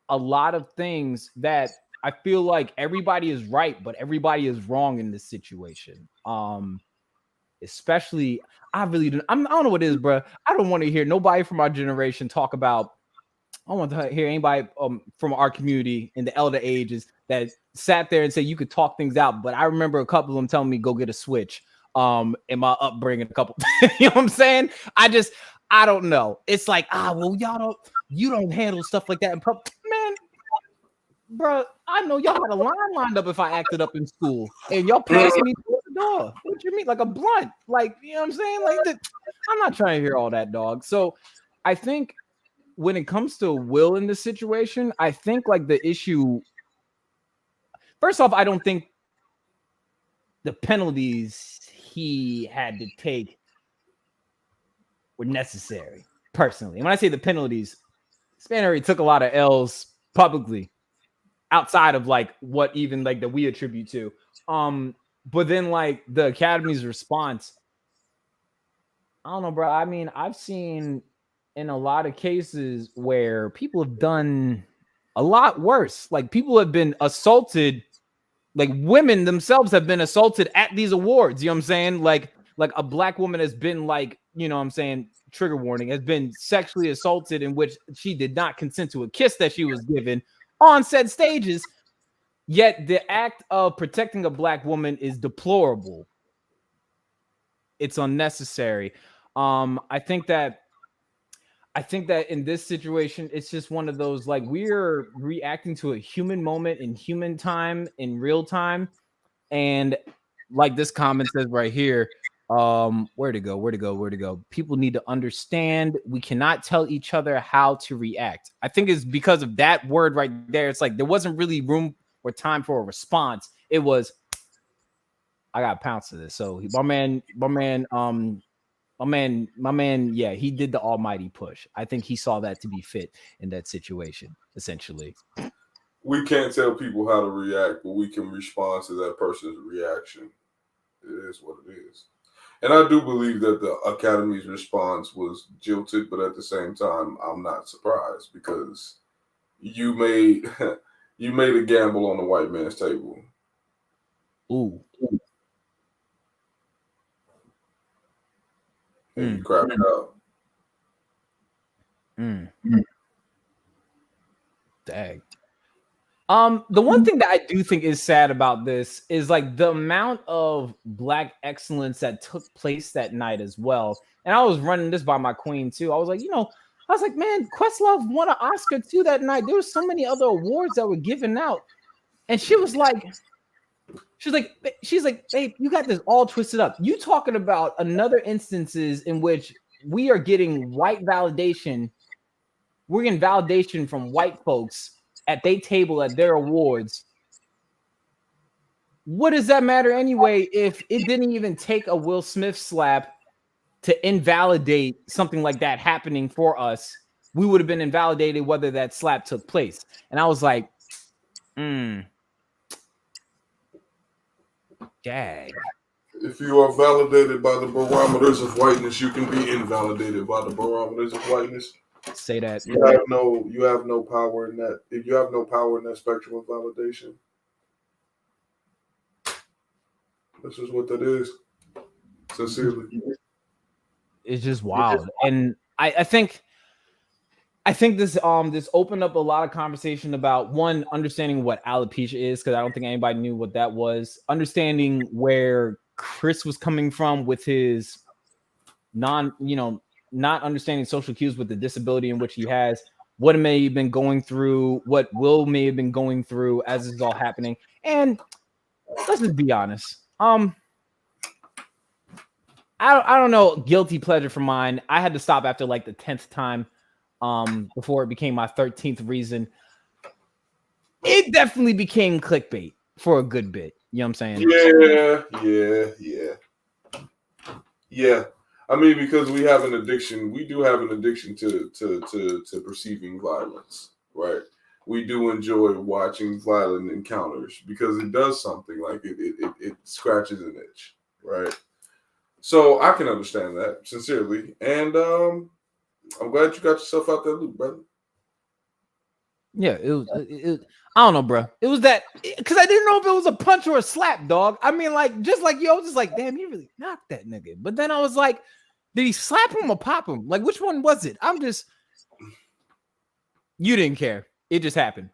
a lot of things that I feel like everybody is right, but everybody is wrong in this situation. Especially, I don't know what it is, bro. I don't want to hear nobody from our generation talk about. I don't want to hear anybody from our community in the elder ages that sat there and said you could talk things out. But I remember a couple of them telling me go get a switch. In my upbringing, a couple, you know what I'm saying? I don't know. It's like, well, you don't handle stuff like that in public, man. Bro, I know y'all had a line lined up if I acted up in school, and y'all passed me through the door. What you mean, like a blunt? Like, you know what I'm saying? Like, I'm not trying to hear all that, dog. So, I think when it comes to Will in this situation, I think like the issue. First off, I don't think the penalties he had to take were necessary, personally. And when I say the penalties, Spannery took a lot of L's publicly outside of like what even like that we attribute to. But then like the Academy's response, I don't know, bro. I mean, I've seen in a lot of cases where people have done a lot worse. Like people have been assaulted. Like women themselves have been assaulted at these awards. You know what I'm saying? Like a black woman has been like, you know what I'm saying? Trigger warning, has been sexually assaulted in which she did not consent to a kiss that she was given on said stages. Yet the act of protecting a black woman is deplorable. It's unnecessary. I think that in this situation, it's just one of those, like, we're reacting to a human moment in human time, in real time. And like this comment says right here, where to go? People need to understand we cannot tell each other how to react. I think it's because of that word right there. It's like there wasn't really room or time for a response. It was, I got to pounce to this. So my man, yeah, he did the almighty push. I think he saw that to be fit in that situation, essentially. We can't tell people how to react, but we can respond to that person's reaction. It is what it is. And I do believe that the Academy's response was jilted, but at the same time, I'm not surprised because you made a gamble on the white man's table. Ooh. And you crapped out. Dang. The one thing that I do think is sad about this is like the amount of black excellence that took place that night as well. And I was running this by my queen too. I was like, man, Questlove won an Oscar too that night. There were so many other awards that were given out. And she was like, babe, you got this all twisted up. You talking about another instances in which we are getting white validation. We're getting validation from white folks at their table at their awards. What does that matter anyway if it didn't even take a Will Smith slap to invalidate something like that happening for us? We would have been invalidated whether that slap took place. And I was like, Gag. If you are validated by the barometers of whiteness, you can be invalidated by the barometers of whiteness. Say that. You have no power in that. If you have no power in that spectrum of validation, this is what that is. Sincerely, it's just wild. And I think this opened up a lot of conversation about, one, understanding what alopecia is, because I don't think anybody knew what that was. Understanding where Chris was coming from with his not understanding social cues with the disability in which he has, what it may have been going through, what Will may have been going through as this is all happening. And let's just be honest. I don't know, guilty pleasure for mine. I had to stop after like the 10th time before it became my 13th reason. It definitely became clickbait for a good bit. You know what I'm saying? Yeah. I mean, because we have an addiction. We do have an addiction to perceiving violence, right? We do enjoy watching violent encounters because it does something, like it scratches an itch, right? So I can understand that, sincerely. And I'm glad you got yourself out that loop, brother. Yeah, it was I don't know, bro. It was that, because I didn't know if it was a punch or a slap, dog. I mean, like, just like you, I was just like, damn, you really knocked that nigga. But then I was like, did he slap him or pop him? Like, which one was it? You didn't care. It just happened.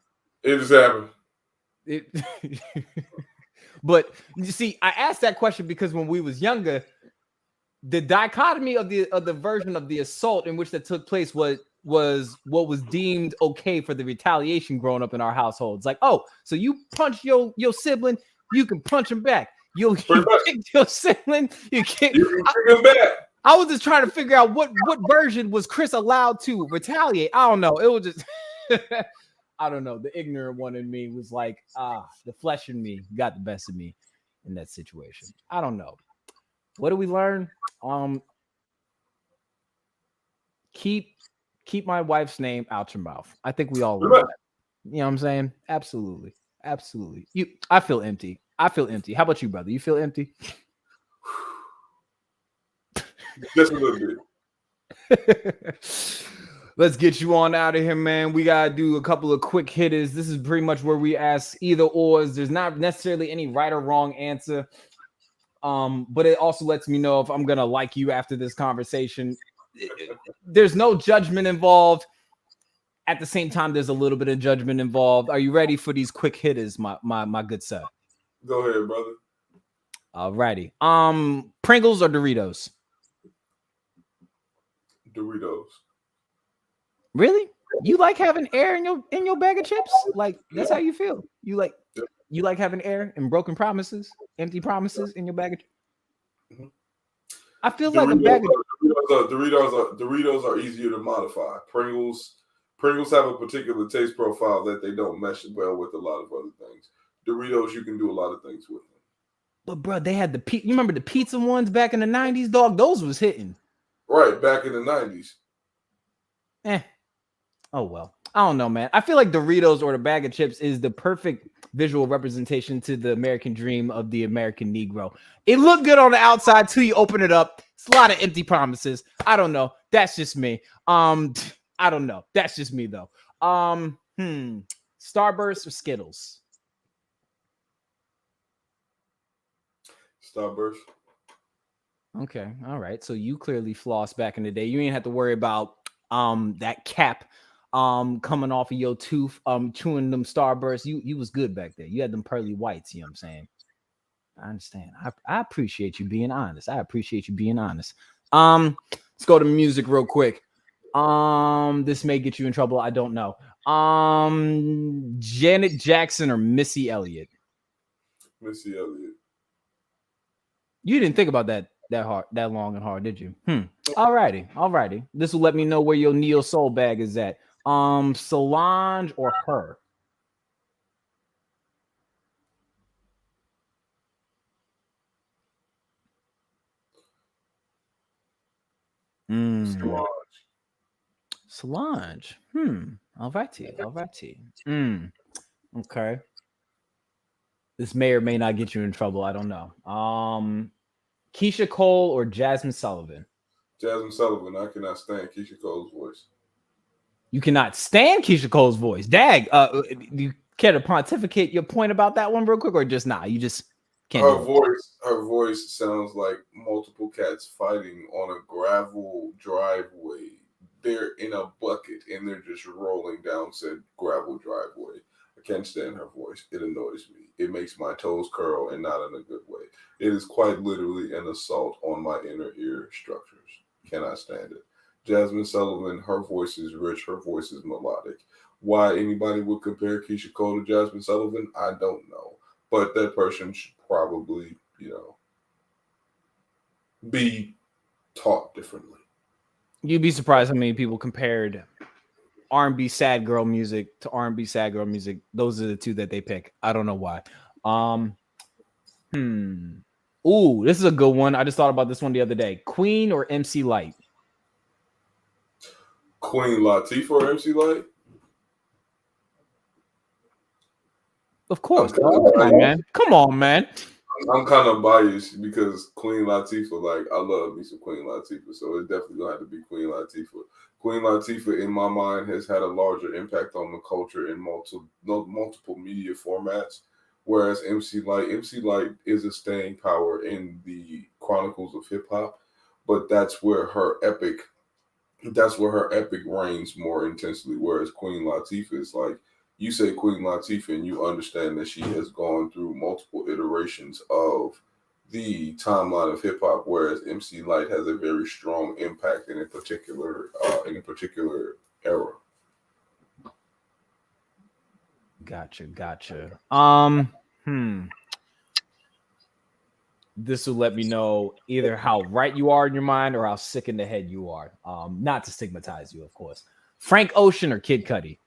But you see, I asked that question because when we was younger, the dichotomy of the version of the assault in which that took place was what was deemed okay for the retaliation growing up in our households. Like, oh, so you punch your sibling, you can punch him back. You kick your sibling, you kick him back. I was just trying to figure out what version was Chris allowed to retaliate. I don't know. It was just I don't know. The ignorant one in me was like, the flesh in me got the best of me in that situation. I don't know. What do we learn? Keep my wife's name out your mouth. I think we all learned that. You know what I'm saying? Absolutely. I feel empty. How about you, brother? You feel empty? Just a little bit. Let's get you on out of here, man. We gotta do a couple of quick hitters. This is pretty much where we ask either ors. There's not necessarily any right or wrong answer. But it also lets me know if I'm gonna like you after this conversation. There's no judgment involved. At the same time, there's a little bit of judgment involved. Are you ready for these quick hitters, my good sir? Go ahead, brother. All righty. Pringles or Doritos? Doritos. Really? You like having air in your bag of chips? Like, that's how you feel? You like having air and broken promises, empty promises in your bag of chips? Mm-hmm. I feel like a bag of Doritos are easier to modify. Pringles have a particular taste profile that they don't mesh well with a lot of other things. Doritos, you can do a lot of things with them. But bro, they had you remember the pizza ones back in the 90s, dog? Those was hitting. Right, back in the 90s. Oh well. I don't know, man. I feel like Doritos or the bag of chips is the perfect visual representation to the American dream of the American Negro. It looked good on the outside till you open it up. It's a lot of empty promises. I don't know. That's just me. I don't know. That's just me though. Starburst or Skittles? Starburst. Okay. All right. So you clearly flossed back in the day. You ain't have to worry about that cap coming off of your tooth, chewing them Starbursts. You was good back there. You had them pearly whites, you know what I'm saying? I understand. I appreciate you being honest. Let's go to music real quick. This may get you in trouble. I don't know. Janet Jackson or Missy Elliott? Missy Elliott. You didn't think about that long and hard, did you? Alrighty. This will let me know where your neo soul bag is at. Solange or her? Solange. Alrighty. Okay. This may or may not get you in trouble. I don't know. Keisha Cole or Jasmine Sullivan? Jasmine Sullivan. I cannot stand Keisha Cole's voice. You cannot stand Keisha Cole's voice. Dag, do you care to pontificate your point about that one real quick, or just not? You just can't. Her voice sounds like multiple cats fighting on a gravel driveway. They're in a bucket and they're just rolling down said gravel driveway. I can't stand her voice. It annoys me. It makes my toes curl, and not in a good way. It is quite literally an assault on my inner ear structures. Cannot stand it. Jasmine Sullivan, her voice is rich. Her voice is melodic. Why anybody would compare Keisha Cole to Jasmine Sullivan, I don't know. But that person should probably, be taught differently. You'd be surprised how many people compared R&B sad girl music to R&B sad girl music. Those are the two that they pick. I don't know why. Ooh, this is a good one. I just thought about this one the other day. Queen or MC Lyte? Queen Latifah or MC Lyte? Of course. Come on, man. Come on, man. I'm kind of biased because Queen Latifah, like, I love me some Queen Latifah, so it's definitely going to have to be Queen Latifah. Queen Latifah, in my mind, has had a larger impact on the culture in multiple media formats, whereas MC Lyte is a staying power in the chronicles of hip-hop, but that's where her epic reigns more intensely, whereas Queen Latifah is like, you say Queen Latifah and you understand that she has gone through multiple iterations of the timeline of hip hop, whereas MC Lyte has a very strong impact in a particular era. Gotcha. This will let me know either how right you are in your mind or how sick in the head you are. Not to stigmatize you, of course. Frank Ocean or Kid Cudi?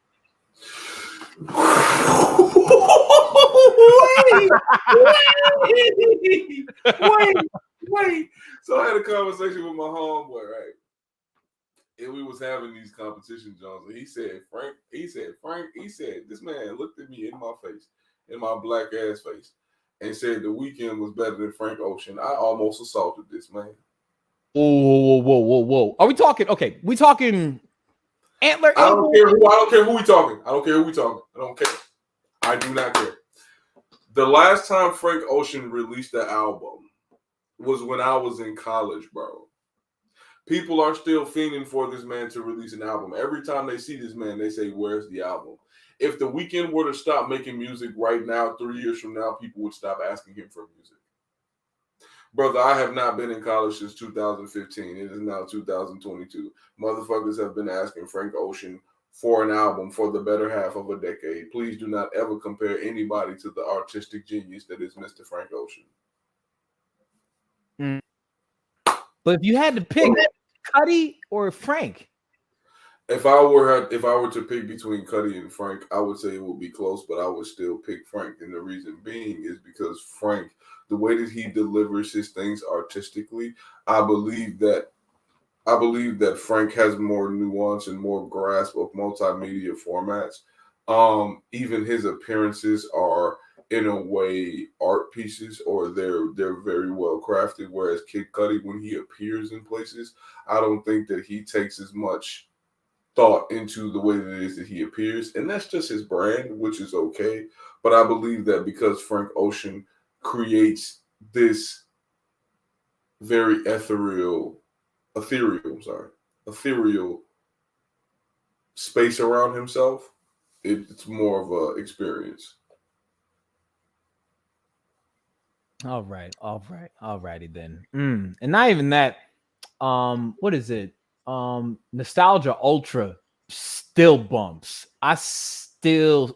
wait. So I had a conversation with my homeboy, right? And we was having these competition, Jones, and he said, this man looked at me in my face, in my black ass face, and said the Weeknd was better than Frank Ocean. I almost assaulted this man. Whoa. Are we talking? Okay, we talking Antler? I don't care who we talking. I don't care. I do not care. The last time Frank Ocean released the album was when I was in college, bro. People are still fiending for this man to release an album. Every time they see this man, they say, where's the album? If the Weeknd were to stop making music right now, 3 years from now, people would stop asking him for music. Brother, I have not been in college since 2015. It is now 2022. Motherfuckers have been asking Frank Ocean for an album for the better half of a decade. Please do not ever compare anybody to the artistic genius that is Mr. Frank Ocean. But if you had to pick Cudi or Frank, if I were to pick between Cudi and Frank, I would say it would be close, but I would still pick Frank. And the reason being is because Frank, the way that he delivers his things artistically, I believe that Frank has more nuance and more grasp of multimedia formats. Even his appearances are, in a way, art pieces, or they're very well crafted. Whereas Kid Cudi, when he appears in places, I don't think that he takes as much thought into the way that it is that he appears, and that's just his brand, which is okay. But I believe that because Frank Ocean creates this very ethereal space around himself, it's more of an experience. All righty then. And not even that. What is it? Nostalgia Ultra still bumps. Nostalgia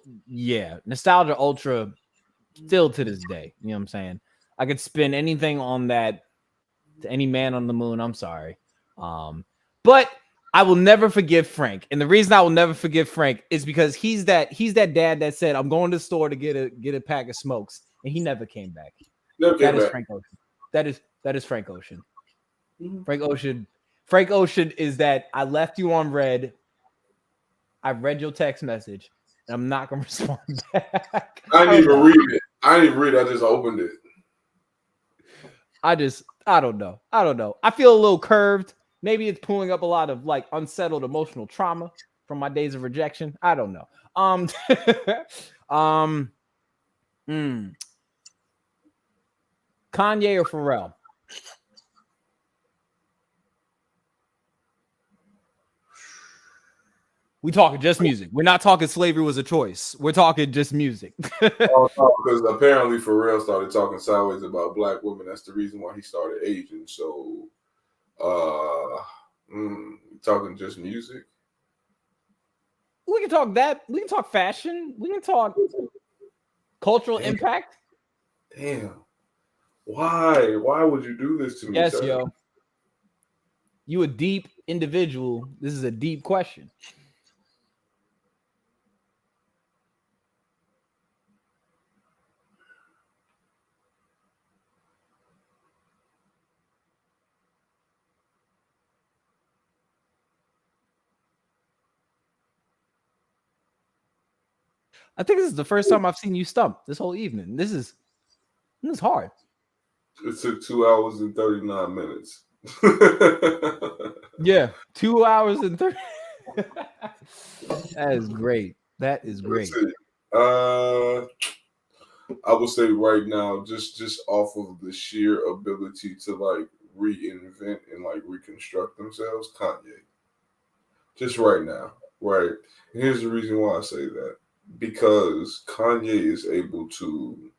Ultra still to this day. You know what I'm saying? I could spin anything on that to any man on the moon. I'm sorry. But I will never forgive Frank. And the reason I will never forgive Frank is because he's that dad that said, I'm going to the store to get a pack of smokes, and he never came back. That is Frank Ocean. That is Frank Ocean. Mm-hmm. Frank Ocean is that I left you on red. I read your text message, and I'm not gonna respond back. I didn't even read it. I just opened it. I just I don't know. I feel a little curved. Maybe it's pulling up a lot of like unsettled emotional trauma from my days of rejection. I don't know. Kanye or Pharrell? We talking just music. We're not talking slavery was a choice. We're talking just music. Oh, no, because apparently Pharrell started talking sideways about black women. That's the reason why he started aging. So, talking just music. We can talk that. We can talk fashion. We can talk cultural impact. Damn. Why? Why would you do this to me? Yes, sir? yo. You a deep individual. This is a deep question. I think this is the first time I've seen you stump this whole evening. This is hard. It took 2 hours and 39 minutes. Yeah, 2 hours and 30. That is great. That is great. I would say right now, just off of the sheer ability to like reinvent and like reconstruct themselves, Kanye. Just right now, right? And here's the reason why I say that. Because Kanye is able to,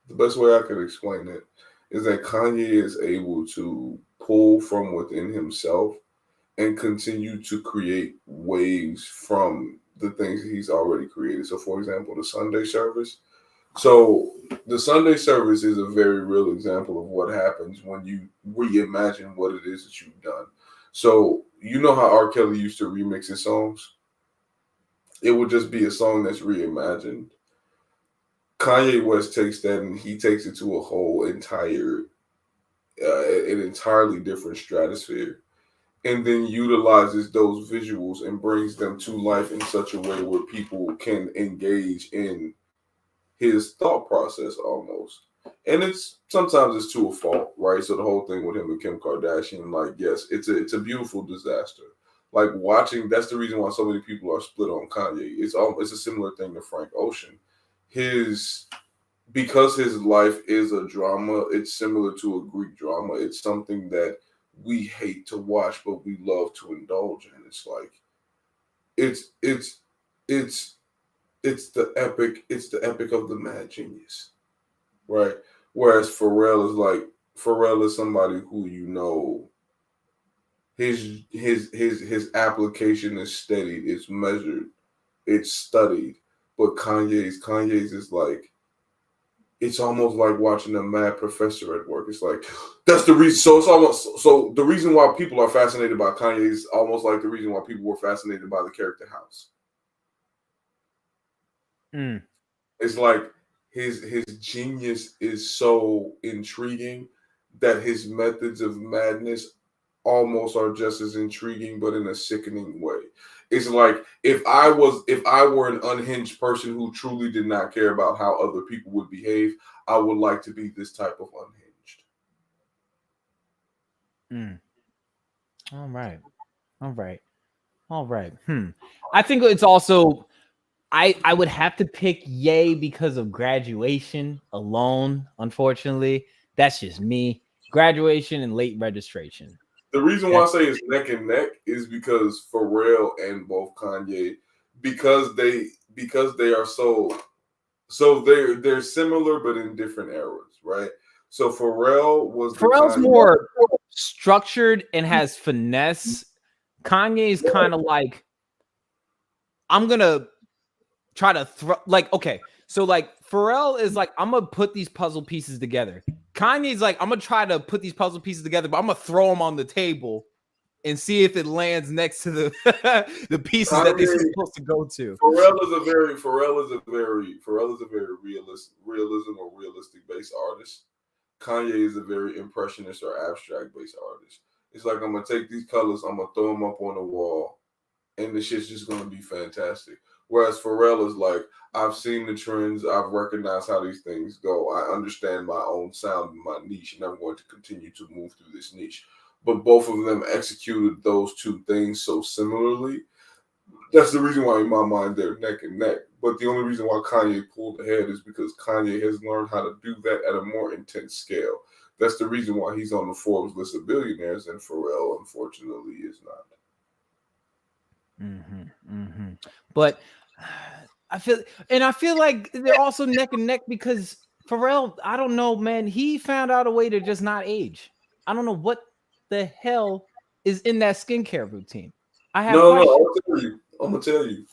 the best way I can explain it is that Kanye is able to pull from within himself and continue to create waves from the things he's already created. So, for example, the Sunday service. So, the Sunday service is a very real example of what happens when you reimagine what it is that you've done. So, you know how R. Kelly used to remix his songs? It would just be a song that's reimagined. Kanye West takes that and he takes it to a whole entire, an entirely different stratosphere, and then utilizes those visuals and brings them to life in such a way where people can engage in his thought process almost. And it's sometimes it's to a fault, right? So the whole thing with him and Kim Kardashian, like, yes, it's a beautiful disaster. Like watching, that's the reason why so many people are split on Kanye. It's a similar thing to Frank Ocean. Because his life is a drama, it's similar to a Greek drama. It's something that we hate to watch, but we love to indulge in. It's like it's the epic of the mad genius, right? Whereas Pharrell is somebody who his application is steadied, it's measured, it's studied. But Kanye's is like, it's almost like watching a mad professor at work. It's like, that's the reason. So it's almost, so the reason why people are fascinated by Kanye is almost like the reason why people were fascinated by the character House. It's like his genius is so intriguing that his methods of madness almost are just as intriguing, but in a sickening way. It's like if I were an unhinged person who truly did not care about how other people would behave, I would like to be this type of unhinged. All right. I think it's also, I would have to pick Ye because of Graduation alone. Unfortunately, that's just me. Graduation and Late Registration. The reason why I say it's neck and neck is because Pharrell and both Kanye, because they are so they're similar but in different eras, right? So Pharrell's more structured and has finesse. Kanye's kind of like, I'm gonna try to throw, like, okay, so like Pharrell is like, I'm gonna put these puzzle pieces together. Kanye's like, I'm gonna try to put these puzzle pieces together, but I'm gonna throw them on the table and see if it lands next to the the pieces that they're supposed to go to. Pharrell is a very realistic based artist. Kanye is a very impressionist or abstract based artist. It's like, I'm gonna take these colors, I'm gonna throw them up on the wall, and the shit's just gonna be fantastic. Whereas Pharrell is like, I've seen the trends, I've recognized how these things go, I understand my own sound and my niche, and I'm going to continue to move through this niche. But both of them executed those two things so similarly. That's the reason why, in my mind, they're neck and neck. But the only reason why Kanye pulled ahead is because Kanye has learned how to do that at a more intense scale. That's the reason why he's on the Forbes list of billionaires, and Pharrell, unfortunately, is not. But I feel like they're also neck and neck because Pharrell, I don't know, man, he found out a way to just not age. I don't know what the hell is in that skincare routine. I have questions. I'm gonna tell you.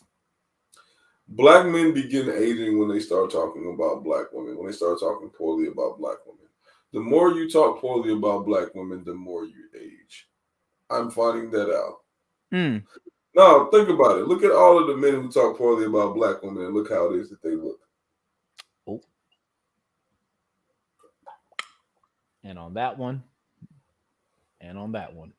Black men begin aging when they start talking about black women, when they start talking poorly about black women. The more you talk poorly about black women, the more you age. I'm finding that out. Now, think about it. Look at all of the men who talk poorly about black women and look how it is that they look. Oh. And on that one. And on that one.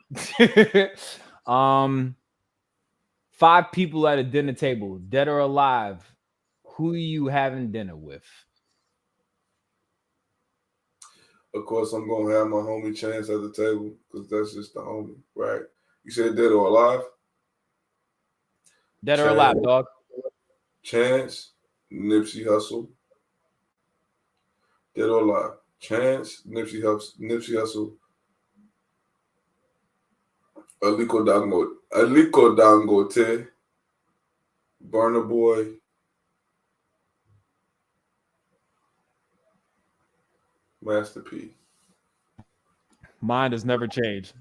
5 people at a dinner table, dead or alive. Who are you having dinner with? Of course, I'm going to have my homie Chance at the table because that's just the homie, right? You said dead or alive? Dead or alive, dog. Chance, Nipsey Hussle. Dead or alive? Chance, Nipsey Hussle. Aliko Dangote, Burna Boy, Master P. Mine has never changed.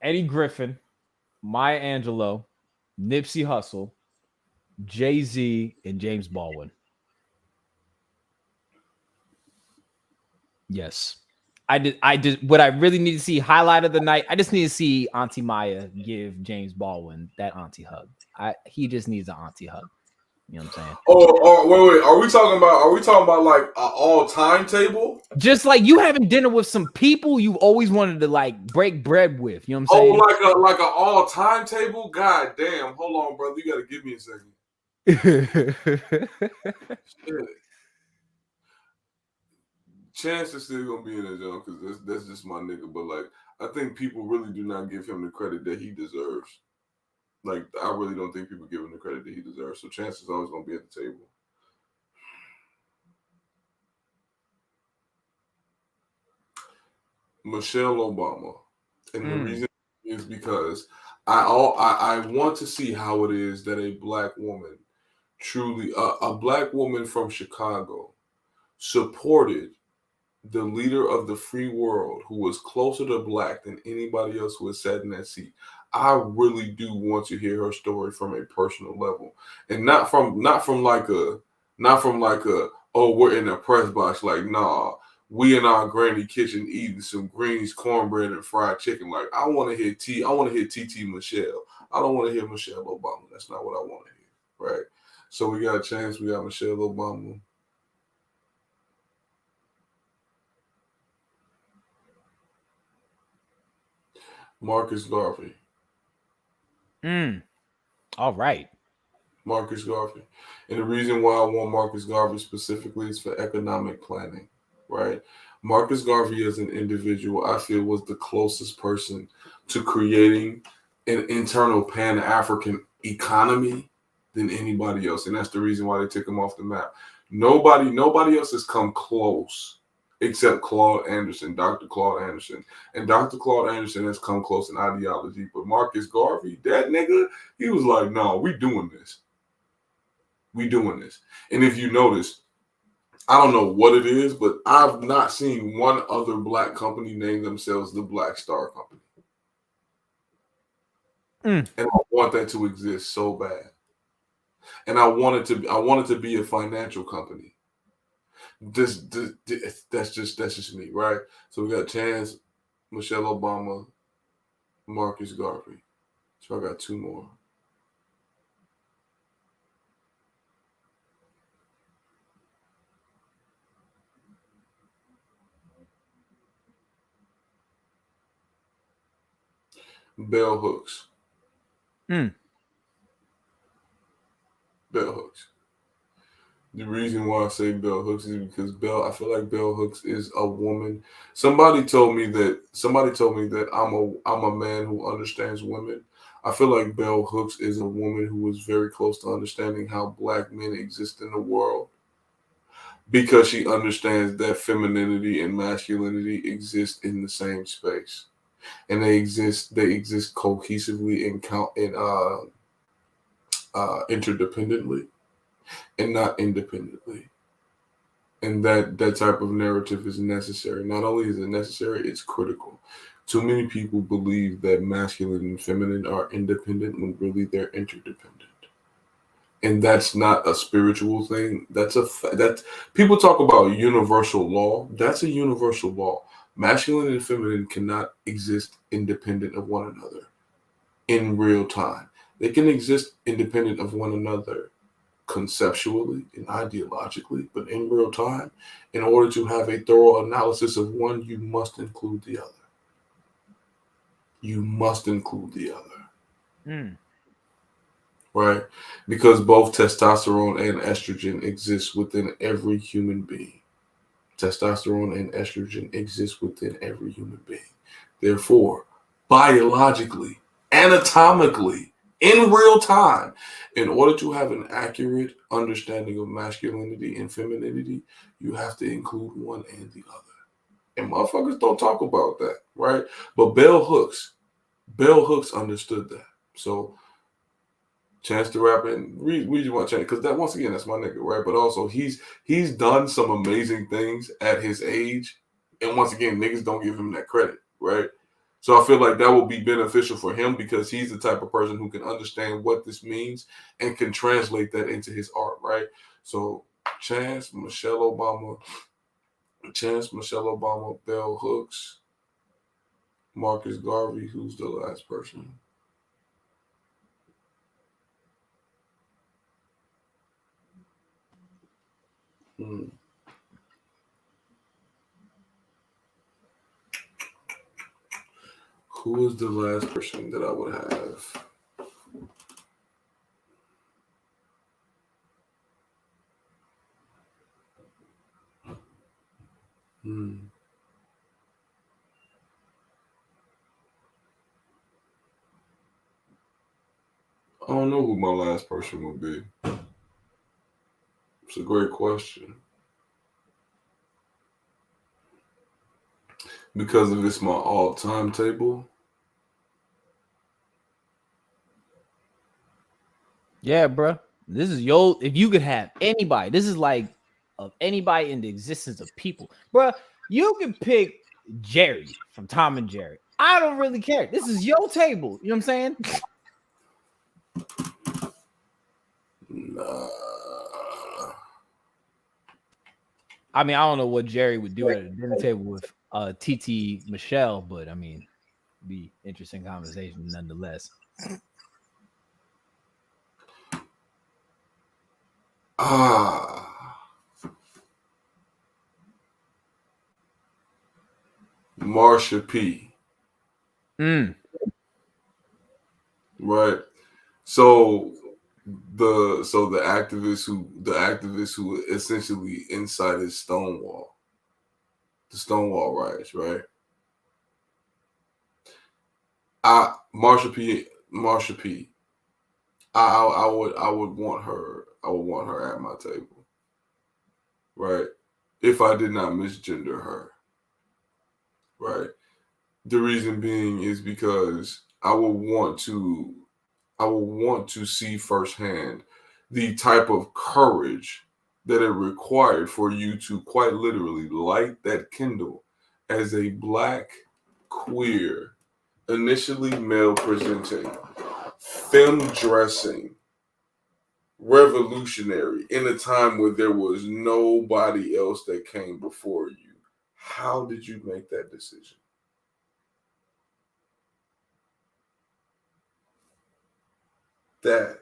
Eddie Griffin, Maya Angelou, Nipsey Hussle, Jay-Z, and James Baldwin. Yes. I did what I really need to see, highlight of the night. I just need to see Auntie Maya give James Baldwin that auntie hug. He just needs an auntie hug. You know what I'm saying? Oh, wait. Are we talking about like an all-time table? Just like you having dinner with some people you always wanted to like break bread with. You know what I'm saying? Oh, like an all-time table? God damn. Hold on, brother. You got to give me a second. Shit. Chance is still gonna be in the zone because that's just my nigga. But like, I think people really do not give him the credit that he deserves. Like, I really don't think people give him the credit that he deserves. So Chance is always gonna be at the table. Michelle Obama, and the reason is because I want to see how it is that a black woman, truly a black woman from Chicago, supported the leader of the free world who was closer to black than anybody else who has sat in that seat. I really do want to hear her story from a personal level, and not from like a oh, we're in a press box. Like, nah, we in our granny kitchen eating some greens, cornbread, and fried chicken. Like, I want to hear TT Michelle. I don't want to hear Michelle Obama. That's not what I want to hear, right? So we got a Chance. We got Michelle Obama. Marcus Garvey. All right. Marcus Garvey. And the reason why I want Marcus Garvey specifically is for economic planning, right? Marcus Garvey as an individual, I feel, was the closest person to creating an internal Pan-African economy than anybody else. And that's the reason why they took him off the map. Nobody else has come close except Claude Anderson, Dr. Claude Anderson. And Dr. Claude Anderson has come close in ideology. But Marcus Garvey, that nigga, he was like, no, we doing this. We doing this. And if you notice, I don't know what it is, but I've not seen one other black company name themselves the Black Star Company. And I want that to exist so bad. And I want it to be a financial company. That's just me, right? So we got Chance, Michelle Obama, Marcus Garvey. So I got 2 more. Bell hooks. Bell hooks. The reason why I say bell hooks is because I feel like bell hooks is a woman. Somebody told me that I'm a man who understands women. I feel like bell hooks is a woman who is very close to understanding how black men exist in the world, because she understands that femininity and masculinity exist in the same space, and they exist cohesively and interdependently and not independently. And that type of narrative is necessary. Not only is it necessary, it's critical. Too many people believe that masculine and feminine are independent when really they're interdependent. And that's not a spiritual thing. That people talk about universal law. That's a universal law. Masculine and feminine cannot exist independent of one another in real time. They can exist independent of one another conceptually and ideologically, but in real time, in order to have a thorough analysis of one, you must include the other. You must include the other. Right? Because both testosterone and estrogen exist within every human being. Testosterone and estrogen exist within every human being. Therefore, biologically, anatomically, in real time, in order to have an accurate understanding of masculinity and femininity, you have to include one and the other. And motherfuckers don't talk about that, right? But bell hooks understood that. So Chance the Rapper, and we just want Chance, because that, once again, that's my nigga, right? But also he's done some amazing things at his age, and once again, niggas don't give him that credit, right? So I feel like that will be beneficial for him, because he's the type of person who can understand what this means and can translate that into his art, right? So Chance, Michelle Obama, bell hooks, Marcus Garvey, who's the last person? Who is the last person that I would have? I don't know who my last person would be. It's a great question. Because of it's my all-time table. Yeah, bro. This is if you could have anybody, this is like of anybody in the existence of people, bro. You can pick Jerry from Tom and Jerry. I don't really care. This is your table. You know what I'm saying? Nah. I mean, I don't know what Jerry would do at a dinner table with TT Michelle, but I mean, be interesting conversation nonetheless. Marsha P. Right. So the activist who essentially incited Stonewall, the Stonewall riots, right? Marsha P. I would want her at my table, right? If I did not misgender her, right? The reason being is because I will want to see firsthand the type of courage that it required for you to quite literally light that Kindle as a Black, queer, initially male presenting, femme dressing, revolutionary in a time where there was nobody else that came before you. How did you make that decision? That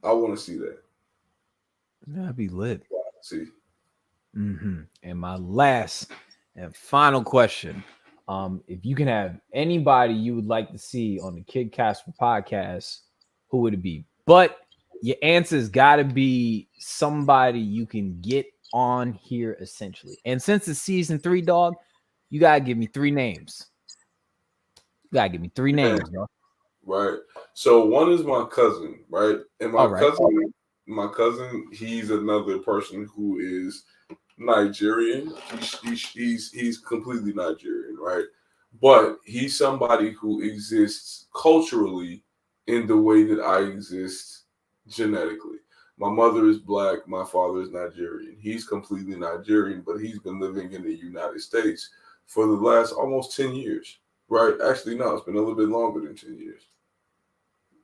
I want to see that. That'd be lit. See. And my last and final question If you can have anybody you would like to see on the Kid Casper podcast, who would it be? But your answer's got to be somebody you can get on here essentially. And since it's season 3, dog, you got to give me 3 names. You got to give me 3 names, bro. Right. So one is my cousin, right? And my cousin, he's another person who is Nigerian. He's completely Nigerian, right? But he's somebody who exists culturally in the way that I exist genetically. My mother is black. My father is Nigerian. He's completely Nigerian, but he's been living in the United States for the last almost 10 years, right? Actually, no, it's been a little bit longer than 10 years.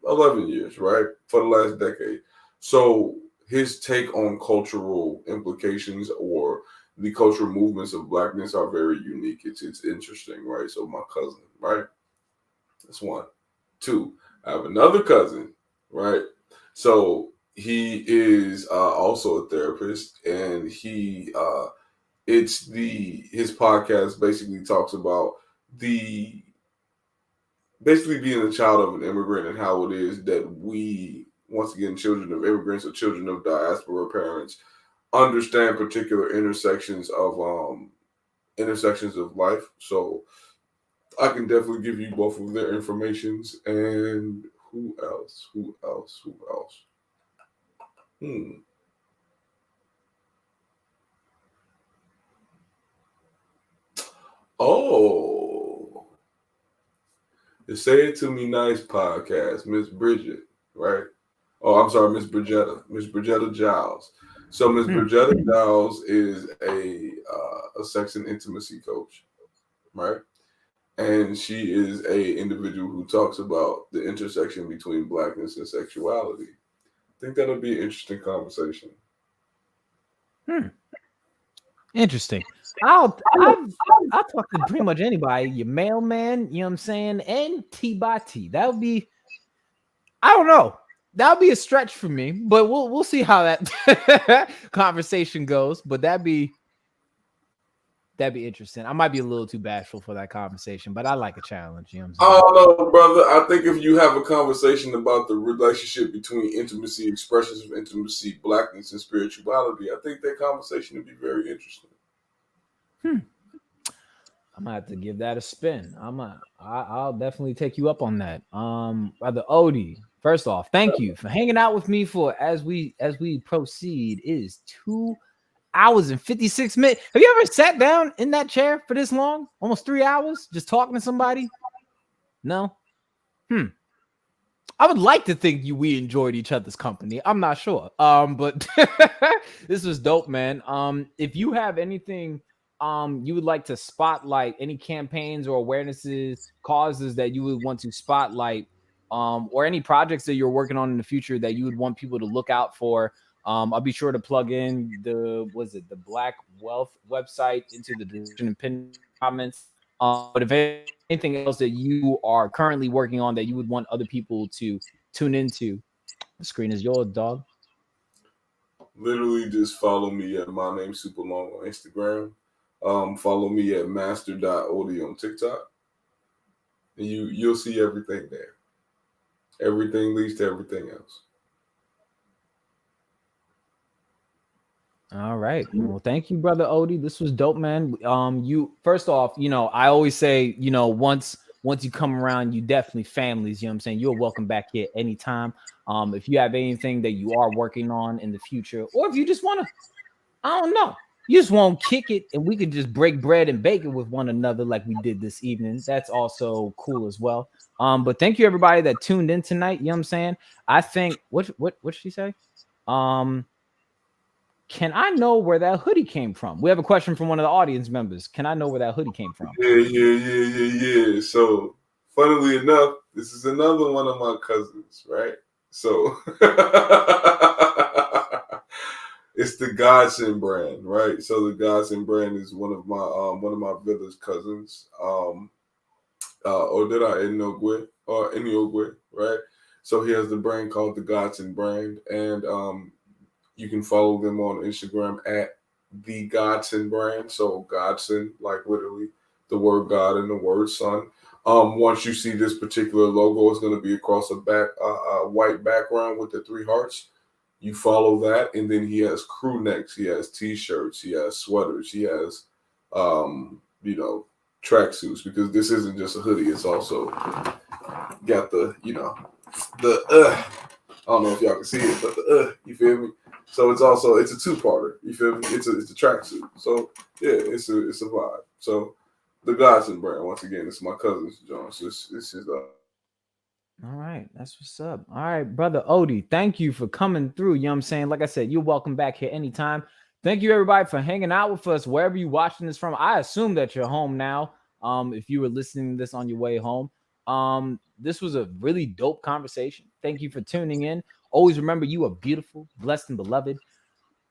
11 years, right? For the last decade. So his take on cultural implications or the cultural movements of blackness are very unique. It's interesting, right? So my cousin, right? That's one. 2, I have another cousin, right? So he is also a therapist, and his podcast basically talks about basically being a child of an immigrant and how it is that we, once again, children of immigrants or children of diaspora parents, understand particular intersections of life. So I can definitely give you both of their informations. And who else? Oh, the Say It To Me Nice podcast, Miss Bridget, right? Oh, I'm sorry, Miss Bridgetta Giles. So Miss Bridgetta Giles is a sex and intimacy coach, right? And she is a individual who talks about the intersection between blackness and sexuality. I think that'll be an interesting conversation. Interesting. I'll talk to pretty much anybody. Your mailman, you know what I'm saying, and T by T. That would be, I don't know. That would be a stretch for me, but we'll see how that conversation goes. But that'd be interesting. I might be a little too bashful for that conversation, but I like a challenge. You know what I'm saying? Oh no, brother. I think if you have a conversation about the relationship between intimacy, expressions of intimacy, blackness, and spirituality, I think that conversation would be very interesting. I'm gonna have to give that a spin. I'll definitely take you up on that. Brother Odi, first off, thank you for hanging out with me for as we proceed. It is 2 hours and 56 minutes. Have you ever sat down in that chair for this long? Almost 3 hours just talking to somebody? No? I would like to think we enjoyed each other's company. I'm not sure. But this was dope, man. If you have anything you would like to spotlight, any campaigns or awarenesses, causes that you would want to spotlight, or any projects that you're working on in the future that you would want people to look out for, I'll be sure to plug in the Black Wealth website into the description and pinned comments. But if anything else that you are currently working on that you would want other people to tune into, the screen is yours, dog. Literally just follow me at my name super long on Instagram. Follow me at master.odi on TikTok. And you'll see everything there. Everything leads to everything else. All right. Well, thank you, brother Odi. This was dope, man. You first off, I always say, once you come around, you definitely families. You know what I'm saying? You're welcome back here anytime. If you have anything that you are working on in the future, or if you just want to, I don't know, you just won't kick it, and we could just break bread and bake it with one another like we did this evening. That's also cool as well. But thank you everybody that tuned in tonight. You know what I'm saying? I think what did she say? Can I know where that hoodie came from? We have a question from one of the audience members. Can I know where that hoodie came from? Yeah. So, funnily enough, this is another one of my cousins, right? So, it's the Godson brand, right? So the Godson brand is one of my village cousins. Odera Eniogwe, right? So he has the brand called the Godson brand, and you can follow them on Instagram at the Godson brand. So Godson, like literally the word God and the word Son. Once you see this particular logo, it's going to be across a white background with the 3 hearts. You follow that, and then he has crew necks, he has t-shirts, he has sweaters, he has tracksuits, because this isn't just a hoodie, it's also got the I don't know if y'all can see it, but you feel me? So it's a 2-parter, you feel me? It's a tracksuit. So yeah, it's a vibe. So the Godson brand, once again, it's my cousin's John. So this is All right, that's what's up. All right, brother Odi, thank you for coming through. You know what I'm saying? Like I said, you're welcome back here anytime. Thank you, everybody, for hanging out with us wherever you're watching this from. I assume that you're home now. If you were listening to this on your way home, this was a really dope conversation. Thank you for tuning in. Always remember, you are beautiful, blessed, and beloved.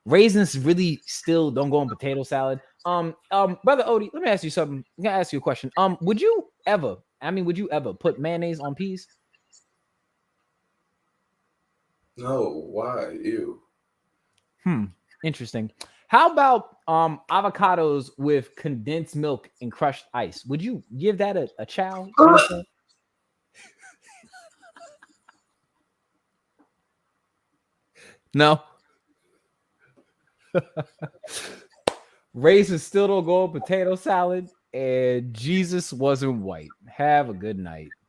Raisins really still don't go on potato salad. Brother Odi, let me ask you something. I'm gonna ask you a question. Would you ever put mayonnaise on peas? no, why? Ew. Interesting. How about avocados with condensed milk and crushed ice? Would you give that a chow? No. Raisins still don't go on potato salad, and Jesus wasn't white. Have a good night.